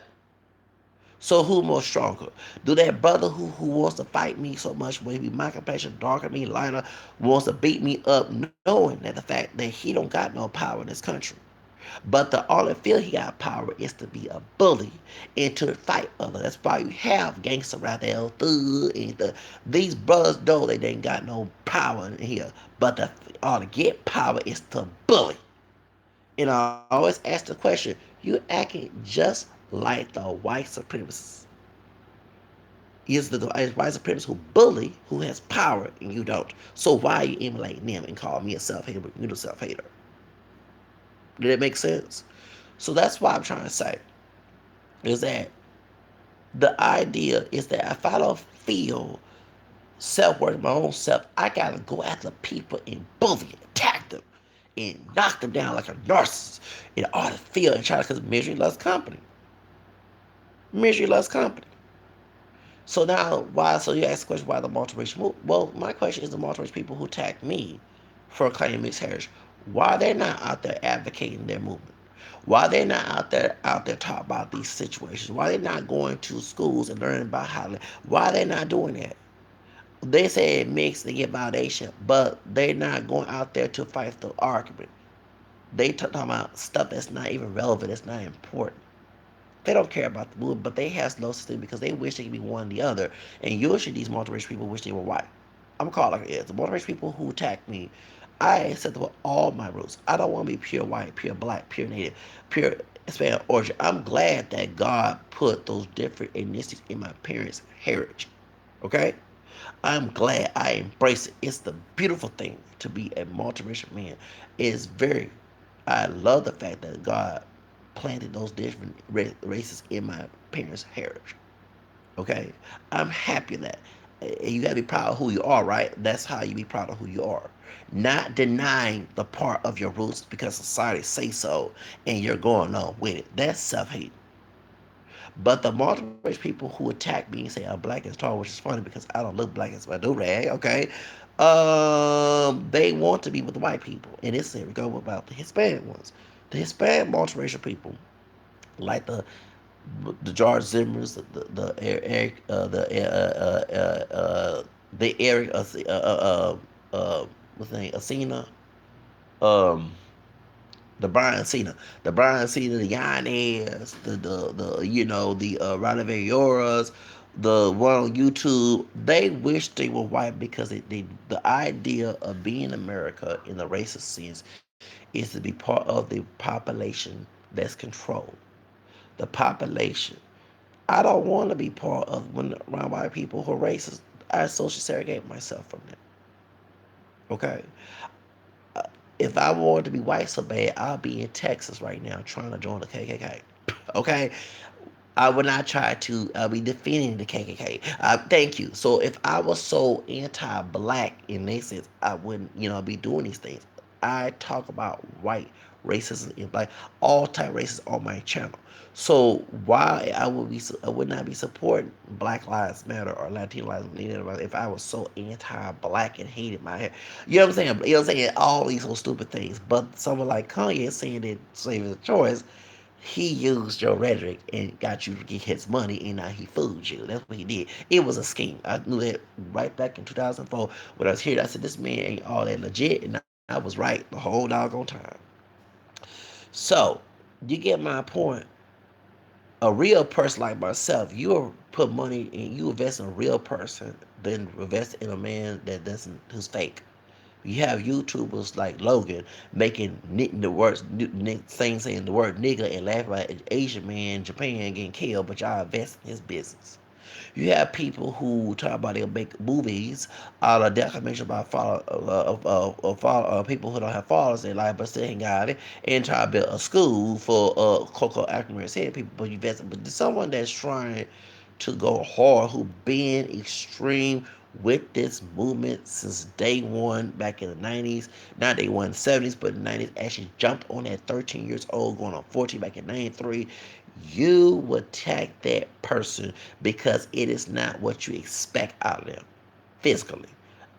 So who more stronger? Do that brother who wants to fight me so much, maybe my complexion darker me, lighter, wants to beat me up, knowing that the fact that he don't got no power in this country. But the only feel he got power is to be a bully and to fight others. That's why you have gangster out there, thug, and these brothers know they ain't got no power in here. But all to get power is to bully. And I always ask the question, you acting just like the white supremacists. Is the white supremacist who bully, who has power, and you don't. So why are you emulating them and call me a self-hater, but you're a self-hater? Did it make sense? So that's what I'm trying to say, is that the idea is that if I don't feel self-worth my own self, I gotta go after people and bully, attack them, and knock them down like a narcissist in order to feel and try to, because misery loves company. Misery loves company. So now, why? So you ask the question, why the multiracial move? Well, my question is the multiracial people who attack me for claiming mixed heritage. Why they're not out there advocating their movement? Why they're not out there talking about these situations? Why they're not going to schools and learning about how? Why they not doing that? They say it makes they get validation, but they're not going out there to fight the argument. They talking about stuff that's not even relevant. That's not important. They don't care about the movement, but they have no system because they wish they could be one or the other. And usually these multiracial people wish they were white. I'm gonna call it like it is. The multiracial people who attack me, I accept with all my roots. I don't want to be pure white, pure black, pure native, pure. Hispanic origin. I'm glad that God put those different ethnicities in my parents' heritage. Okay? I'm glad I embrace it. It's the beautiful thing to be a multiracial man. It's very, I love the fact that God planted those different races in my parents' heritage. Okay? I'm happy that. You gotta be proud of who you are, right? That's how you be proud of who you are. Not denying the part of your roots because society say so and you're going on with it. That's self-hate. But the multiracial people who attack me and say I'm black and tall, which is funny because I don't look black as my do rag, okay? They want to be with the white people. And this here we go about the Hispanic ones. The Hispanic multiracial people, like the George Zimmers, the Eric, the Eric, what's his name, Asina, um, the Brian Cena, the Yanez, the the Ranaveoras, the one on YouTube. They wish they were white because the idea of being America in the racist sense is to be part of the population that's controlled. The population. I don't want to be part of when around white people who are racist. I social segregate myself from them. Okay, if I wanted to be white so bad, I'll be in Texas right now trying to join the KKK. Okay, I would not try to be defending the KKK. Thank you. So if I was so anti-black in this sense, I wouldn't, be doing these things. I talk about white racism and black, all type racism on my channel. So why I would not be supporting Black Lives Matter or Latino Lives Matter if I was so anti-black and hated my hair. You know what I'm saying? You know what I'm saying? All these little stupid things. But someone like Kanye saying that slave is a choice, he used your rhetoric and got you to get his money, and now he fooled you. That's what he did. It was a scheme. I knew that right back in 2004 when I was here. I said, this man ain't all that legit, and I was right the whole doggone time. So, you get my point. A real person like myself, you put money and you invest in a real person than invest in a man that doesn't, who's fake. You have YouTubers like Logan making the words, saying the word nigga and laughing at an Asian man in Japan getting killed, but y'all invest in his business. You have people who talk about they'll make movies out of documentary about people who don't have fathers in life but still ain't got it, and try to build a school for Coco African American people. But you invest, but someone that's trying to go hard, who been extreme with this movement since day one back in the 90s, not day one, 70s, but the 90s, actually jumped on at 13 years old, going on 14 back in 93. You would attack that person because it is not what you expect out of them physically.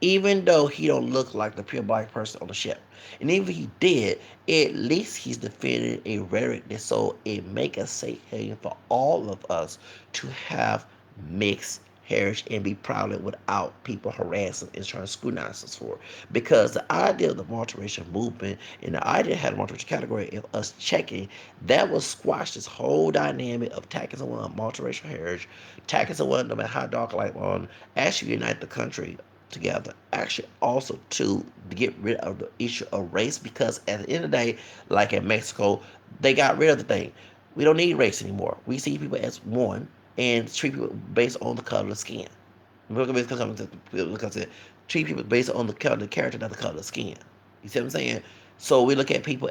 Even though he don't look like the pure black person on the ship. And even if he did, at least he's defending a rhetoric that so it make a safe haven for all of us to have mixed heritage and be proud of it without people harassing and trying to scrutinize us for it. Because the idea of the multiracial movement and the idea of having a multiracial category of us checking, that will squash this whole dynamic of attacking someone on multiracial heritage, attacking someone no matter how dark light on, actually unite the country together. Actually, also to get rid of the issue of race, because at the end of the day, like in Mexico, they got rid of the thing. We don't need race anymore. We see people as one and treat people based on the color of the skin. Because treat people based on the color of the character, not the color of the skin. You see what I'm saying? So we look at people,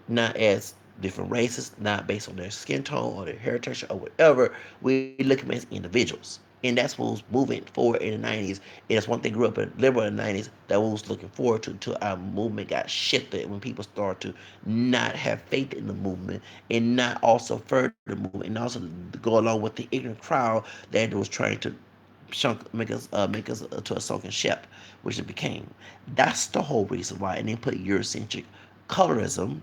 not as different races, not based on their skin tone or their heritage or whatever. We look at them as individuals. And that's what was moving forward in the 90s. And that's one thing grew up in liberal in the 90s that we was looking forward to until our movement got shifted when people started to not have faith in the movement and not also further the movement and also go along with the ignorant crowd that was trying to make us to a sunken ship, which it became. That's the whole reason why. And they put Eurocentric colorism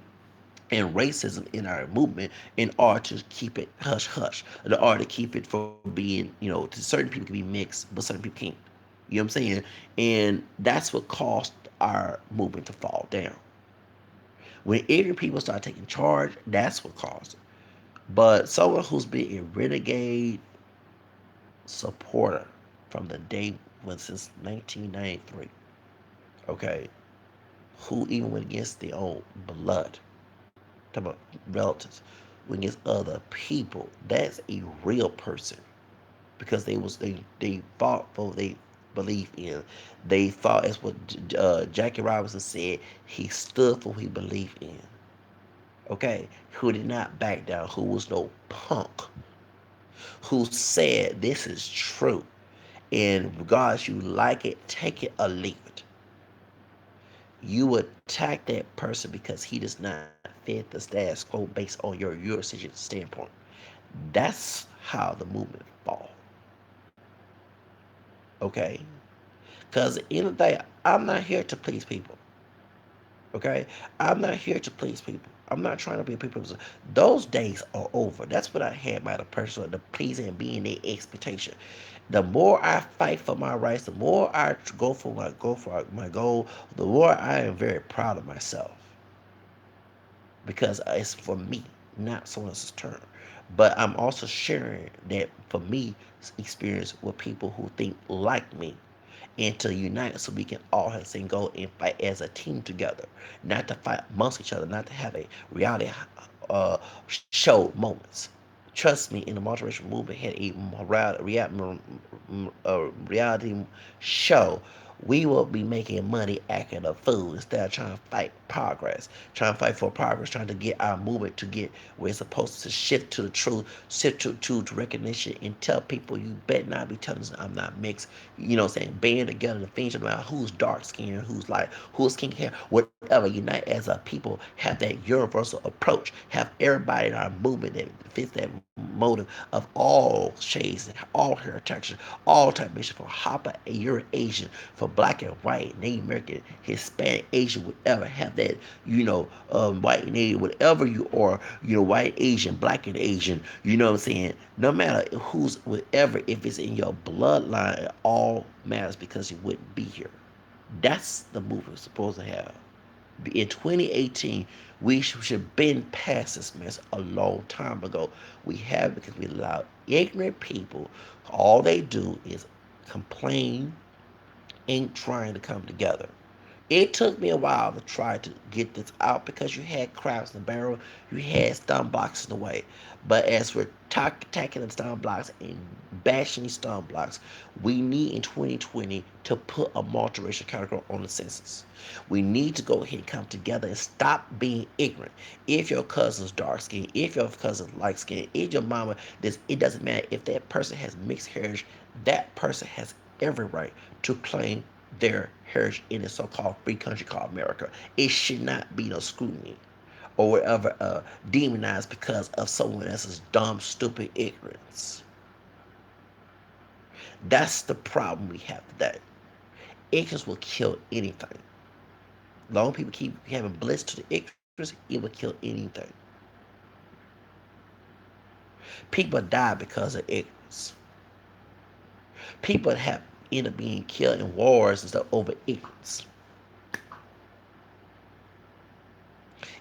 and racism in our movement in order to keep it hush hush, in order to keep it from being, to certain people can be mixed, but certain people can't. You know what I'm saying? And that's what caused our movement to fall down. When ignorant people start taking charge, that's what caused it. But someone who's been a renegade supporter from the day when since 1993, okay, who even went against their own blood, Talk about relatives. When it's other people, that's a real person because they fought for they believe in. They fought as what Jackie Robinson said. He stood for what he believed in. Okay, who did not back down. Who was no punk. Who said this is true, and regardless you like it, take it or leave it. You attack that person because he does not fit the status quo based on your Eurocentric standpoint. That's how the movement fall. Okay? Because at the end of the day, I'm not here to please people. Okay? I'm not here to please people. I'm not trying to be people. Those days are over. That's what I had by the person, the pleasing and being their expectation. The more I fight for my rights, the more I go for my goal, the more I am very proud of myself because it's for me, not someone else's turn. But I'm also sharing that for me experience with people who think like me and to unite so we can all have the same goal and fight as a team together, not to fight amongst each other, not to have a reality uh, show moments. Trust me, in the multiracial movement had a reality show. We will be making money acting a fool instead of trying to fight progress, trying to fight for progress, trying to get our movement to get where it's supposed to shift to the truth, shift to recognition, and tell people you better not be telling us I'm not mixed. You know what I'm saying? Band together to finish around who's dark skinned, who's light, who's skin hair, whatever. Unite as a people, have that universal approach, have everybody in our movement that fits that motive of all shades, all hair texture, all type of for Hopper, you're Asian, for black and white, Native American, Hispanic, Asian, whatever, have that, white and Native, whatever you are, white, Asian, black and Asian, you know what I'm saying? No matter who's, whatever, if it's in your bloodline, it all matters because you wouldn't be here. That's the movement we're supposed to have. In 2018, we should have been past this mess a long time ago. We have because we allow ignorant people, all they do is complain, ain't trying to come together. It took me a while to try to get this out because you had crabs in the barrel, you had stun blocks in the way. But as we're attacking the stun blocks and bashing these stun blocks, we need in 2020 to put a multiracial category on the census. We need to go ahead and come together and stop being ignorant. If your cousin's dark skin, if your cousin's light skin, if your mama, it doesn't matter. If that person has mixed heritage, that person has every right to claim their heritage in a so-called free country called America. It should not be no scrutiny or whatever demonized because of someone else's dumb, stupid ignorance. That's the problem we have today. Ignorance will kill anything. Long people keep having bliss to the ignorance, it will kill anything. People die because of ignorance. People have end up being killed in wars and stuff over ignorance.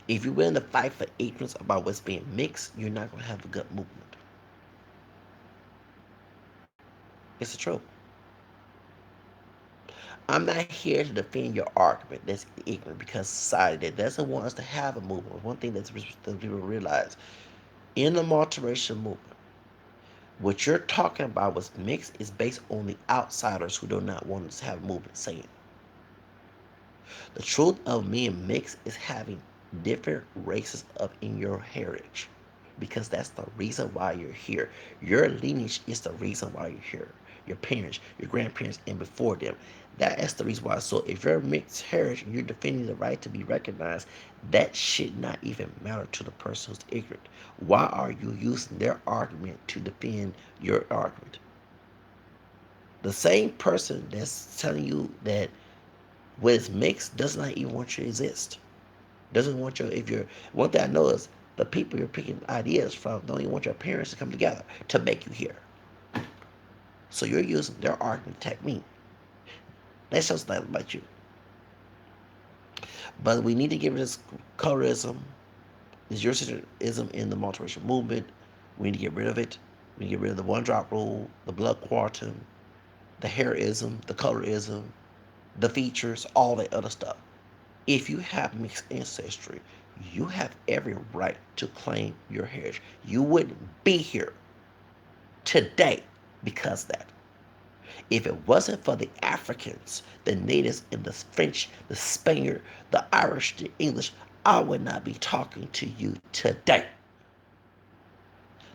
If you're willing to fight for ignorance about what's being mixed, you're not going to have a good movement. It's the truth. I'm not here to defend your argument that's ignorant because society that doesn't want us to have a movement. One thing that people realize in the multiracial movement, what you're talking about was mixed is based on the outsiders who do not want us to have a movement saying. The truth of being mixed is having different races of in your heritage. Because that's the reason why you're here. Your lineage is the reason why you're here. Your parents, your grandparents, and before them. That is the reason why. So if you're mixed heritage and you're defending the right to be recognized, that should not even matter to the person who's ignorant. Why are you using their argument to defend your argument? The same person that's telling you that what is mixed does not even want you to exist. Doesn't want your if you're one thing I know is the people you're picking ideas from don't even want your parents to come together to make you hear. So you're using their argument to attack me. That shows nothing about you. But we need to get rid of this colorism, this Eurocentricism in the multiracial movement. We need to get rid of it. We need to get rid of the one drop rule, the blood quantum, the hairism, the colorism, the features, all that other stuff. If you have mixed ancestry, You have every right to claim your heritage. You wouldn't be here today because of that. If it wasn't for the Africans, the natives, and the French, the Spaniard, the Irish, the English, I would not be talking to you today.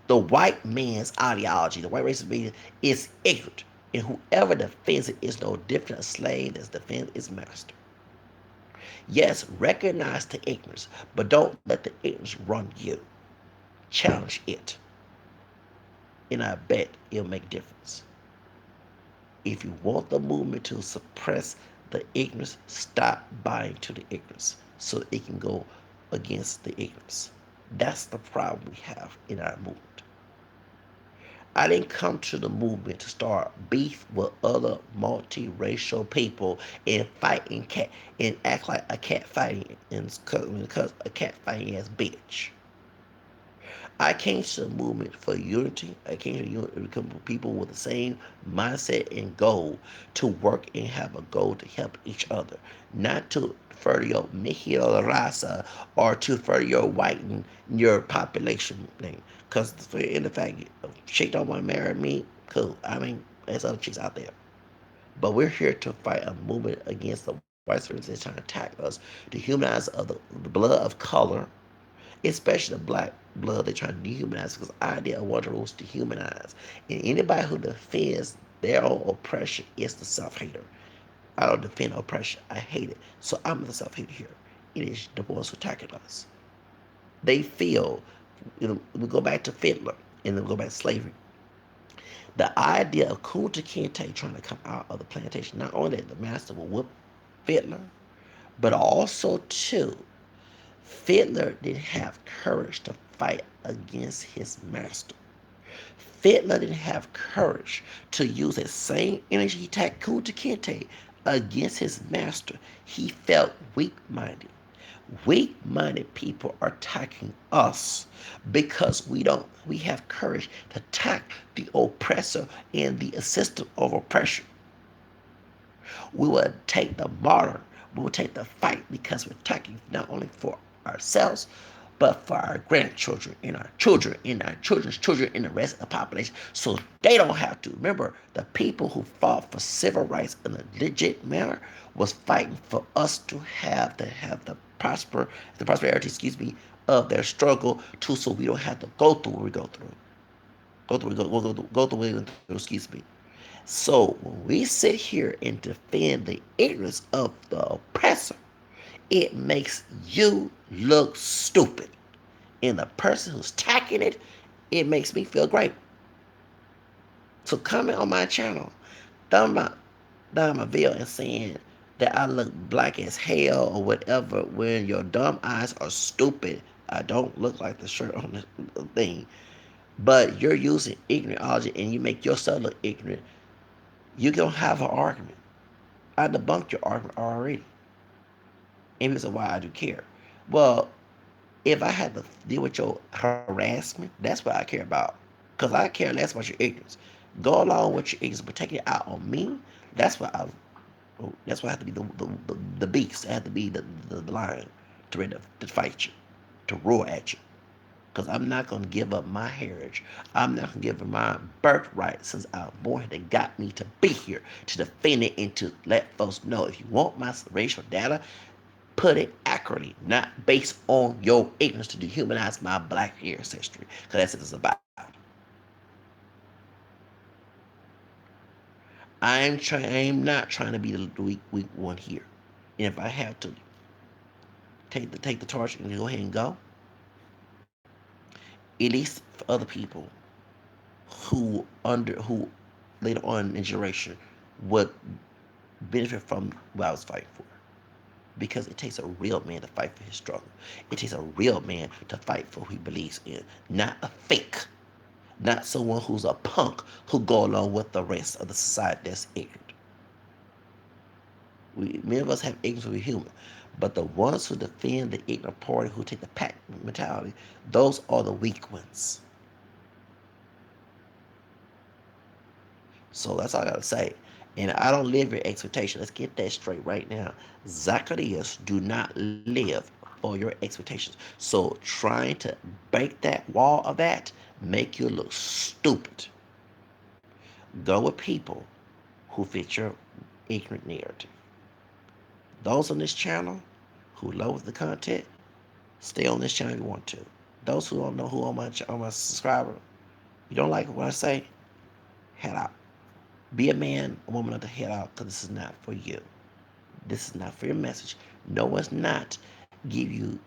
The white man's ideology, the white race media, is ignorant. And whoever defends it is no different than a slave that defends its master. Yes, recognize the ignorance, but don't let the ignorance run you. Challenge it. And I bet it'll make a difference. If you want the movement to suppress the ignorance, stop buying to the ignorance so it can go against the ignorance. That's the problem we have in our movement. I didn't come to the movement to start beef with other multiracial people and fight and act like a cat fighting and cause a cat fighting ass bitch. I came to the movement for unity. I came to become people with the same mindset and goal to work and have a goal to help each other, not to further your nihil rasa or to further your whiten your population thing. Because in the fact, if chick don't want to marry me, cool. I mean, there's other chicks out there. But we're here to fight a movement against the white supremacists trying to attack us, to humanize the blood of color, especially the black blood. They're trying to dehumanize because the idea of one rule is to humanize. And anybody who defends their own oppression is the self-hater. I don't defend oppression. I hate it. So I'm the self-hater here. It is the ones who attacking us. They feel, we go back to Fiddler and then we go back to slavery. The idea of Kunta Kinte trying to come out of the plantation, not only that the master will whip Fiddler, but also too Fiddler didn't have courage to fight against his master. Fiddler didn't have courage to use that same energy he attacked Kunta Kinte against his master. He felt weak minded. Weak minded people are attacking us because we have courage to attack the oppressor and the system of oppression. We will take the martyr. We will take the fight because we're attacking not only for ourselves, but for our grandchildren and our children and our children's children and the rest of the population so they don't have to. Remember, the people who fought for civil rights in a legit manner was fighting for us to have the prosperity, of their struggle too, so we don't have to go through what we go through. Go through what we went through, excuse me. So when we sit here and defend the ignorance of the oppressor, it makes you look stupid. And the person who's attacking it, it makes me feel great. So comment on my channel, down my video and saying that I look black as hell or whatever when your dumb eyes are stupid. I don't look like the shirt on the thing. But you're using ignorantology and you make yourself look ignorant. You don't have an argument. I debunked your argument already. And this is why I do care. Well, if I had to deal with your harassment, that's what I care about. Because I care less about your ignorance. Go along with your ignorance, but take it out on me. That's why I. That's why I have to be the beast. I have to be the lion to ready to fight you, to roar at you. Because I'm not going to give up my heritage. I'm not going to give up my birthright since I was born. They got me to be here to defend it and to let folks know if you want my racial data, put it accurately, not based on your ignorance to dehumanize my black ancestry. Because that's what it's about. I'm not trying to be the weak one here. And if I have to take the torch and go ahead and go, at least for other people who later on in generation would benefit from what I was fighting for. Because it takes a real man to fight for his struggle. It takes a real man to fight for who he believes in, not a fake, not someone who's a punk who go along with the rest of the society that's ignorant. Many of us have ignorance, we're human. But the ones who defend the ignorant party, who take the pack mentality, those are the weak ones. So that's all I gotta say. And I don't live your expectation. Let's get that straight right now. Zacchaeus do not live for your expectations. So trying to break that wall of that make you look stupid. Go with people who fit your ignorant narrative. Those on this channel who love the content, stay on this channel if you want to. Those who don't know who on my subscriber, you don't like what I say, head out. Be a man, a woman of the head out, because this is not for you. This is not for your message. No one's not give you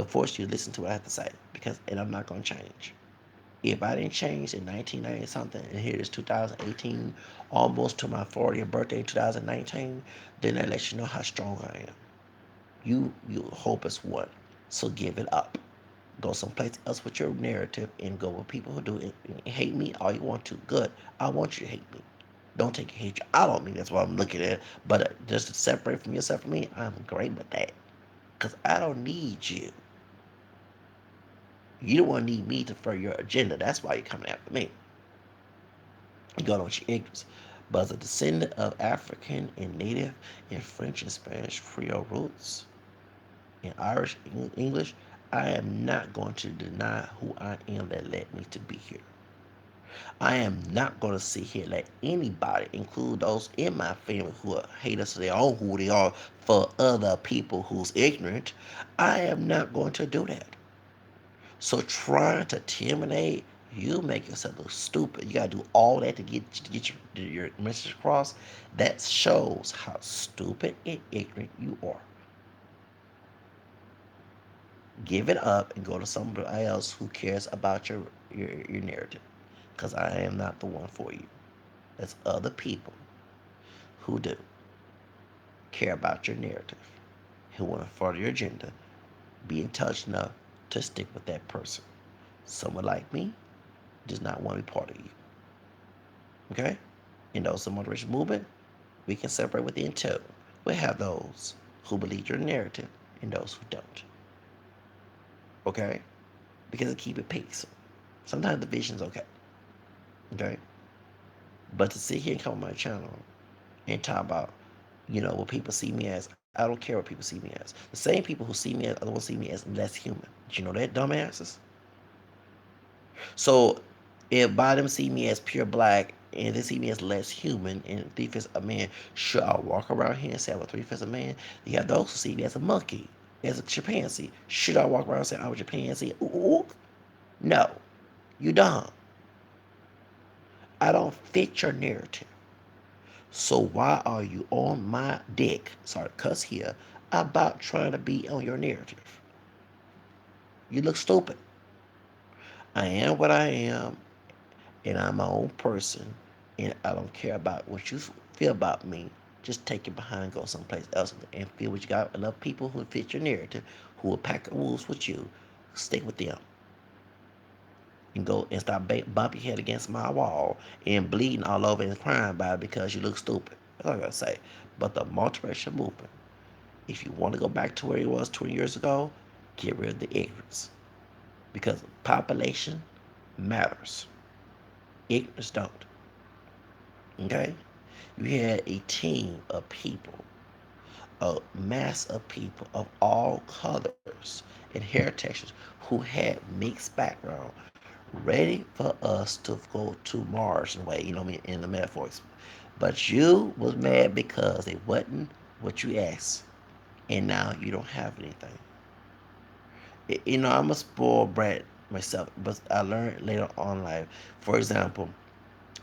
force you to listen to what I have to say because and I'm not gonna change. If I didn't change in 1990 something and here it is 2018, almost to my 40th birthday in 2019, then that lets you know how strong I am. You hopeless one. So give it up. Go someplace else with your narrative and go with people who do it. Hate me all you want to. Good. I want you to hate me. Don't take hatred out on me. That's what I'm looking at. But just to separate from yourself from me, I'm great with that. Because I don't need you. You don't want to need me to further your agenda. That's why you're coming after me. You going on with your ignorance. But as a descendant of African and Native and French and Spanish Creole roots, in Irish English, I am not going to deny who I am that led me to be here. I am not going to sit here and let anybody, include those in my family who are haters of their own who they are for other people who's ignorant. I am not going to do that. So trying to intimidate, you make yourself look stupid. You gotta do all that to get your message across. That shows how stupid and ignorant you are. Give it up and go to somebody else who cares about your narrative. Because I am not the one for you. There's other people who do care about your narrative, who want to further your agenda. Be in touch enough to stick with that person. Someone like me does not want to be part of you. Okay? In those of multiracial movement, we can separate within two. We have those who believe your narrative and those who don't. Okay? Because it keep it peace. Sometimes division's okay. Okay? But to sit here and come on my channel and talk about, what people see me as, I don't care what people see me as. The same people who see me as, other ones see me as less human. Did you know that, dumbasses? So if by them see me as pure black and they see me as less human and three-fifths a man, should I walk around here and say I'm a three-fifths a man? You have those who see me as a monkey, as a chimpanzee. Should I walk around and say I'm a chimpanzee? Ooh, no, you don't. I don't fit your narrative. So why are you on my dick, sorry to cuss here, about trying to be on your narrative? You look stupid. I am what I am, and I'm my own person, and I don't care about what you feel about me. Just take it behind and go someplace else and feel what you got. Enough people who fit your narrative, who will pack the wolves with you, stick with them. And go and stop bump your head against my wall and bleeding all over and crying about it because you look stupid. That's all I gotta say. But the multiracial movement, if you want to go back to where it was 20 years ago, get rid of the ignorance. Because population matters. Ignorance don't. Okay? You had a team of people, a mass of people of all colors and hair textures who had mixed background, ready for us to go to Mars in a way, in the metaphors. But you was mad because it wasn't what you asked, and now you don't have anything. I'm a spoiled brat myself, but I learned later on in life. For example,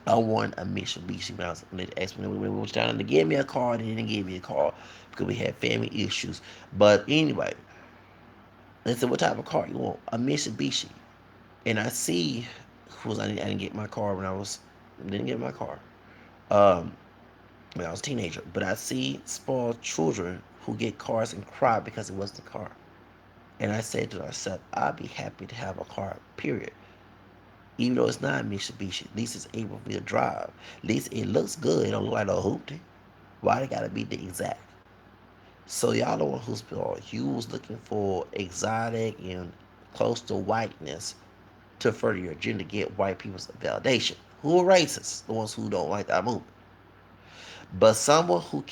I won a Mitsubishi when I was when they asked me when we was trying to give me a car. They didn't give me a car because we had family issues. But anyway, they said, "What type of car you want?" A Mitsubishi. And I see, I didn't get my car when I was didn't get my car um, when I was a teenager. But I see spoiled children who get cars and cry because it wasn't a car. And I said to myself, I'd be happy to have a car. Period. Even though it's not a Mitsubishi, at least it's able for me to drive. At least it looks good. It don't look like a hoopty. Why they gotta be the exact? So y'all the one who's you was looking for exotic and close to whiteness to further your agenda, get white people's validation. Who are racist? The ones who don't like that movement. But someone who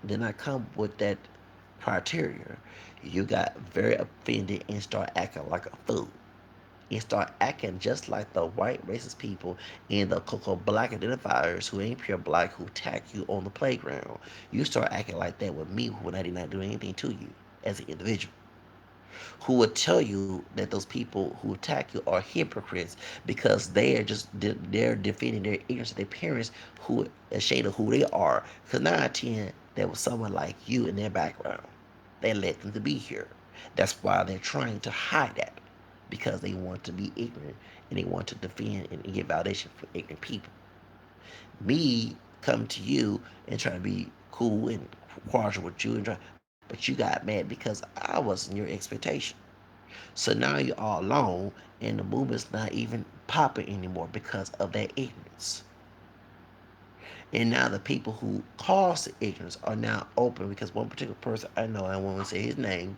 did not come with that criteria, You got very offended and start acting like a fool. And start acting just like the white racist people and the cocoa black identifiers who ain't pure black who attack you on the playground. You start acting like that with me when I did not do anything to you as an individual. Who would tell you that those people who attack you are hypocrites because they are just they're defending their ignorance of their parents who ashamed of who they are. Because 9 out of 10, there was someone like you in their background. They led them to be here. That's why they're trying to hide that because they want to be ignorant and they want to defend and get validation for ignorant people. Me come to you and try to be cool and cordial with you and try, but you got mad because I wasn't your expectation. So now you're all alone, and the movement's not even popping anymore because of that ignorance. And now the people who caused the ignorance are now open because one particular person I know, I won't say his name,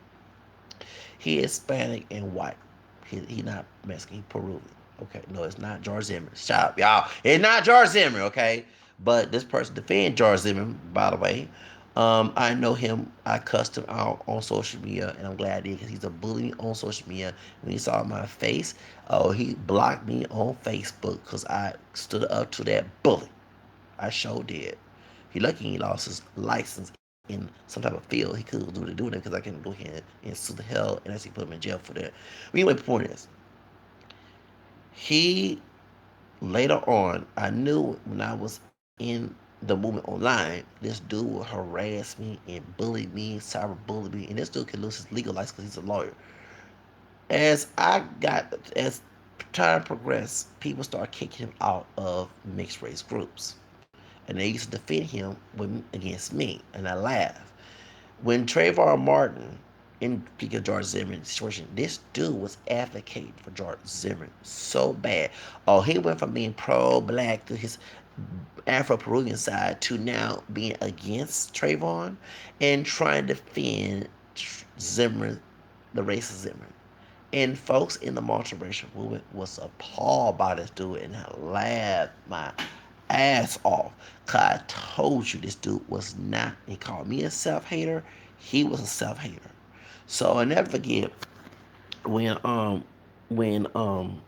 he is Hispanic and white. He not Mexican, he Peruvian. Okay, no, it's not George Zimmerman. Stop, y'all. It's not George Zimmerman, okay? But this person defends George Zimmerman, by the way. I know him. I cussed him out on social media, and I'm glad I did because he's a bully on social media. When he saw my face, oh, he blocked me on Facebook because I stood up to that bully. I sure did. He lucky he lost his license in some type of field. He could do that because I can go ahead and sue the hell and actually put him in jail for that. But anyway, the point is, he later on, I knew when I was in the movement online, this dude would harass me and bully me, cyber bully me, and this dude could lose his legal license because he's a lawyer. As time progressed, people started kicking him out of mixed race groups, and they used to defend him against me, and I laugh. When Trayvon Martin, in speaking of George Zimmerman situation, this dude was advocating for George Zimmerman so bad. Oh, he went from being pro-black to his Afro-Peruvian side to now being against Trayvon and trying to defend Zimmerman, the racist Zimmerman. And folks in the multiracial movement was appalled by this dude and I laughed my ass off. Cause I told you this dude was not, he called me a self-hater. He was a self-hater. So I never forget when when on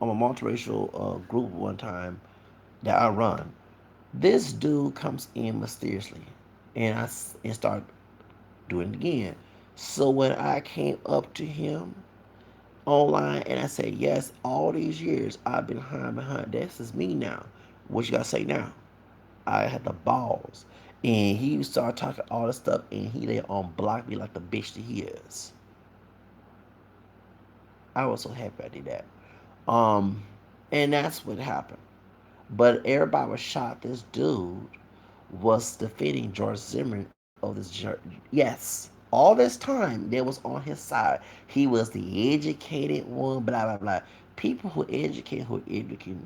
a multiracial group one time that I run, this dude comes in mysteriously and start doing it again. So when I came up to him online and I said, yes, all these years I've been behind. This is me now. What you gotta say now? I had the balls. And he started talking all this stuff and he there on block me like the bitch that he is. I was so happy I did that. Um and that's what happened. But everybody was shocked this dude was defending George Zimmerman of this. Yes, all this time they was on his side. He was the educated one, blah blah blah. People who educate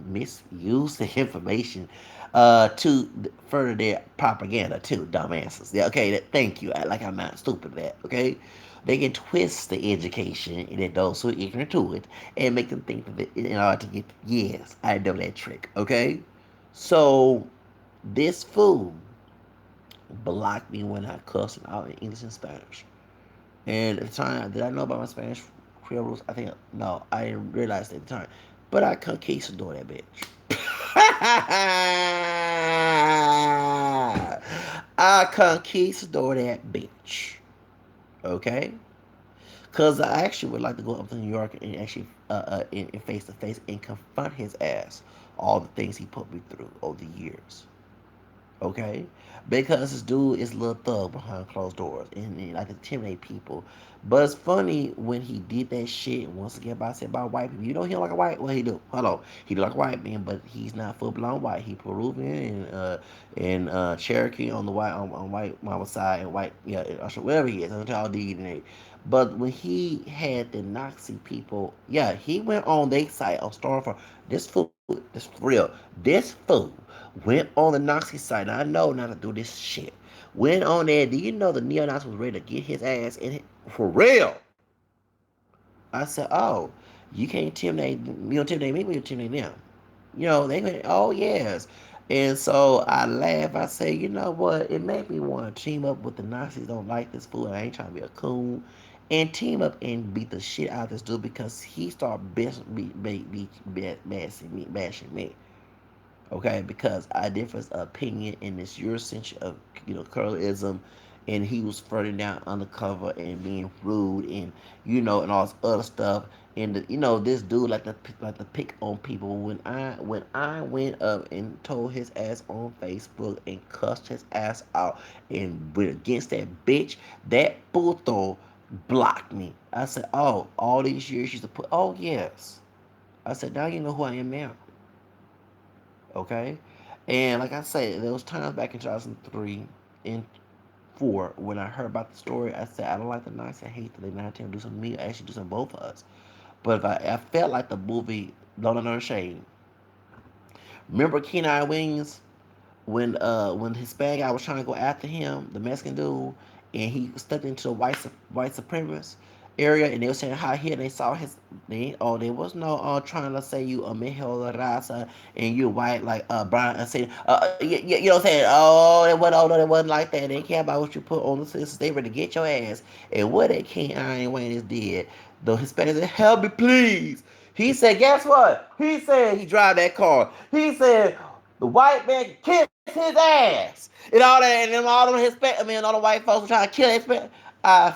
misuse the information to further their propaganda too. Dumbasses. Yeah, okay. Thank you. Like I'm not stupid at that. Okay. They can twist the education and then those who are ignorant to it and make them think that in order to get yes, I know that trick. Okay. So this fool blocked me when I cussed him out in English and Spanish. And at the time, did I know about my Spanish Creole rules? I think no, I didn't realize at the time. But I conquistador that bitch. I conquistador that bitch. Okay? Because I actually would like to go up to New York and actually in face to face and confront his ass all the things he put me through over the years. Okay, because this dude is a little thug behind closed doors and like intimidate people. But it's funny when he did that shit once again by said about white people. You know he don't like a white. Well, he do. Hello, he do like a white man, but he's not full blown white. He Peruvian and Cherokee on the white mama side and white whatever he is. I'm tell DNA. But when he had the Nazi people, yeah, he went on their site on Stormfront. This fool, this for real. This fool went on the Nazi site. I know not to do this shit. Went on there. Do you know the neo-Nazi was ready to get his ass in it? For real? I said, oh, you can't intimidate. You don't intimidate me, but you intimidate them. You know, they went, oh, yes. And so I laugh. I say, you know what? It made me want to team up with the Nazis. Don't like this fool. I ain't trying to be a coon. And team up and beat the shit out of this dude because he started bashing me. Okay, because I differ opinion in this Eurocentric of Colorism, and he was further down undercover and being rude and and all this other stuff. And this dude like to pick on people. When I went up and told his ass on Facebook and cussed his ass out and went against that bitch, that puto blocked me. I said, oh, all these years you used to put. Oh yes. I said, now you know who I am now. Okay, and like I said, there was times back in 2003 and four when I heard about the story. I said I don't like the Knights. I hate that they're not trying to do something to me. I actually do something both of us. But if I felt like the movie Don't Under Shade. Remember Kenai Wings when the Hispanic guy was trying to go after him, the Mexican dude, and he stepped into the white supremacist area, and they were saying how here they saw there was no trying to say you a mejor raza and you white like Brian saying you know what I'm saying, it wasn't like that. They care about what you put on the system. They ready to get your ass. And what that King Iron Wayne did, the Hispanic said, help me please. He said, guess what? He said he drive that car. He said the white man kiss his ass. And all that, and then all them Hispanic, all the white folks were trying to kill Hispanic. I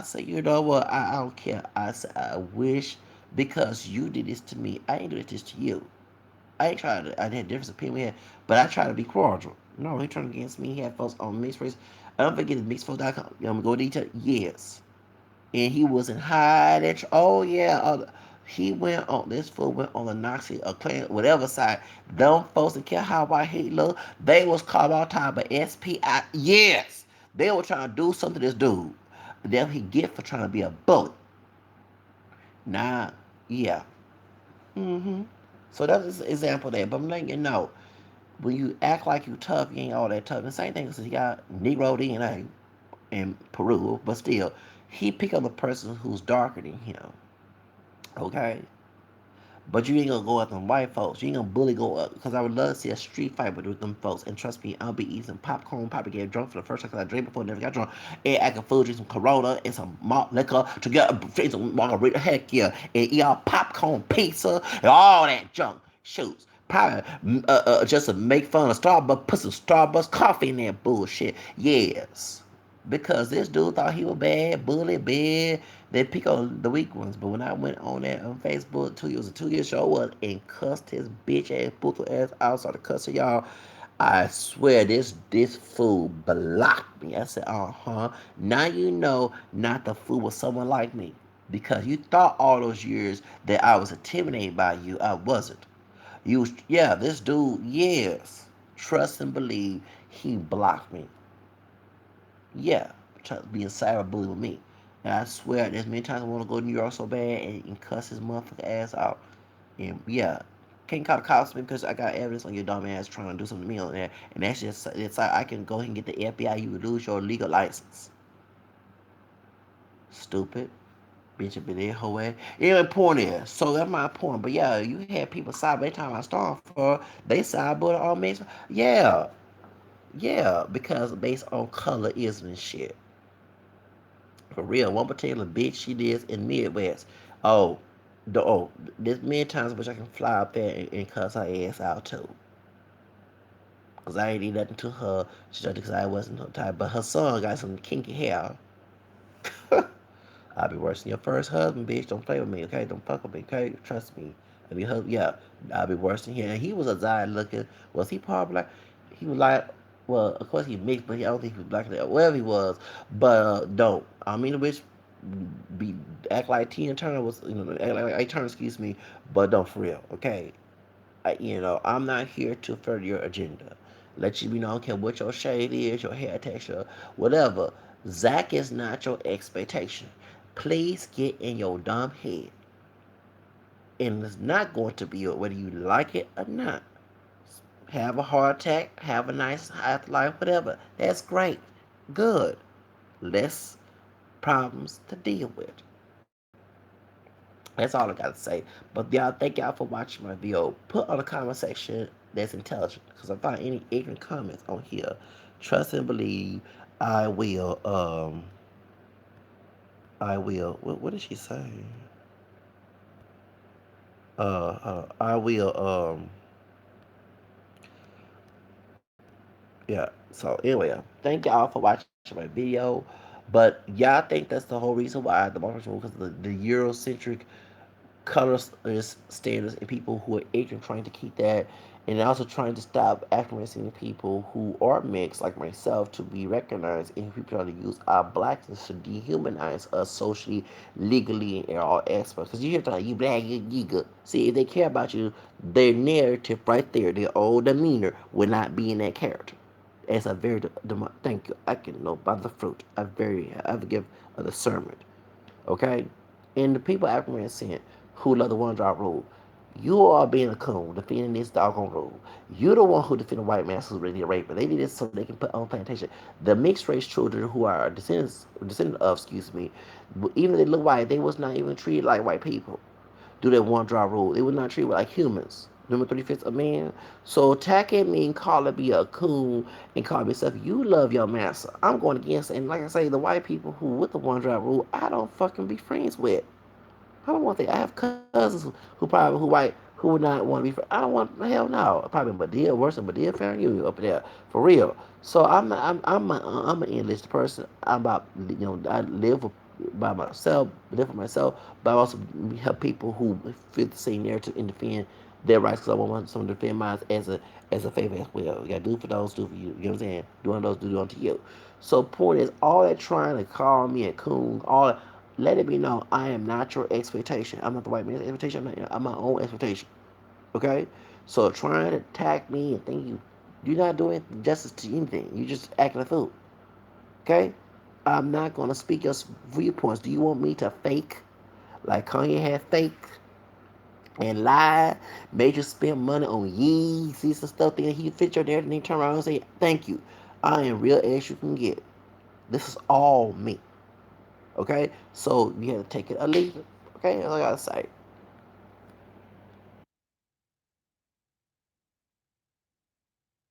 said, you know what? I don't care. I said, I wish because you did this to me, I ain't doing this to you. I ain't trying to, I had different opinion we had, but I try to be cordial. No, he turned against me. He had folks on mixed race. I don't forget mixedfolks.com. I'm gonna go detail. Yes, and he was in high that oh yeah he went on this fool went on the Nazi or Klan whatever side. Them folks that care how white he look, they was called all time by SPI. Yes, they were trying to do something to this dude that he get for trying to be a bully. Nah, yeah. So that's an example there. But I'm letting you know, when you act like you tough, you ain't all that tough. The same thing is he got Negro DNA in Peru, but still, he pick on the person who's darker than him. Okay? But you ain't gonna go at them white folks. You ain't gonna bully go up. Because I would love to see a street fight with them folks. And trust me, I'll be eating some popcorn, probably get drunk for the first time because I drank before, never got drunk. And I can food, drink some Corona and some malt liquor to get some margarita. Heck yeah. And eat all popcorn, pizza, and all that junk. Shoots. Probably just to make fun of Starbucks, put some Starbucks coffee in that bullshit. Yes. Because this dude thought he was bad, bully, bad. They pick on the weak ones. But when I went on that on Facebook, 2 years, a 2 year show was and cussed his bitch ass, brutal ass out, started cussing y'all. I swear this fool blocked me. I said, now you know not to fool with someone like me. Because you thought all those years that I was intimidated by you. I wasn't. Yeah, this dude, yes. Trust and believe he blocked me. Yeah, trying to be a cyberbully with me. And I swear, there's many times I want to go to New York so bad and cuss his motherfucking ass out. And yeah, can't call the cops because I got evidence on your dumb ass trying to do something to me on there. And that's just, it's like I can go ahead and get the FBI, you would lose your legal license. Stupid. Bitch, up in there, hoe ass. Even point is. So that's my point. But yeah, you had people side by the time I start for, they side but all mixed. Yeah, yeah, because based on colorism and shit. For real, one particular bitch she lives in Midwest. Oh, there's many times which I can fly up there and cuss her ass out too. Cause I ain't did nothing to her. She just because I wasn't her type. But her son got some kinky hair. I'll be worse than your first husband, bitch. Don't play with me, okay? Don't fuck with me, okay? Trust me. I mean, yeah, I'll be worse than him. And he was a guy looking. Was he part black? He was like, well, of course he mixed, but I don't think he was black or whatever he was. But don't. I mean, the bitch be act like Tina Turner was, act like I Turner, excuse me. But don't for real, okay? I'm not here to further your agenda. Let you be know, I don't care what your shade is, your hair texture, whatever. Zach is not your expectation. Please get in your dumb head. And it's not going to be whether you like it or not. Have a heart attack, have a nice life, whatever. That's great. Good. Less problems to deal with. That's all I gotta say. But y'all, thank y'all for watching my video. Put on the comment section that's intelligent. Because if I find any ignorant comments on here, trust and believe I will. I will. What did she say? I will. Yeah. So anyway, thank y'all for watching my video. But y'all think that's the whole reason why the Marvel because the Eurocentric color standards and people who are ignorant trying to keep that, and also trying to stop acclimating people who are mixed like myself to be recognized, and people trying to use our blackness to dehumanize us socially, legally, in all aspects. Because you hear talking, you black, you good. See, if they care about you, their narrative right there, their old demeanor would not be in that character. As a very thank you. I can know by the fruit. I give a discernment. Okay? And the people African saying who love the one drop rule, you are being a coon, defending this doggone rule. You're the one who defended white man who's really a rapist. They did this so they can put on plantation. The mixed race children who are descendants of, excuse me, even if they look white, they was not even treated like white people. Do that one drop rule. They was not treated like humans. Number 35th, a man. So attacking me and calling me a coon and calling me stuff, you love your master. I'm going against, and like I say, the white people who with the one drop rule, I don't fucking be friends with. I don't want that. I have cousins who probably who white who would not want to be. I don't want hell no. Probably Medea worse than Medea fan you up there for real. So I'm an enlisted person. I'm about I live by myself, live for myself, but I also help people who fit the same narrative and defend their rights because I want someone to defend mine as a favor as well. You gotta do for those, do for you. You know what I'm saying? Do unto those, do unto you. So point is, all that trying to call me a coon, all let it be known I am not your expectation. I'm not the white man's expectation. I'm my own expectation. Okay? So trying to attack me and think you're not doing justice to anything. You just acting a fool. Okay? I'm not gonna speak your viewpoints. Do you want me to fake like Kanye had fake and lie, made you spend money on Yeezys and stuff, then he fit your narrative and then turn around and say, thank you. I am real as you can get. This is all me. Okay? So you have to take it or leave it. Okay? That's all I gotta say.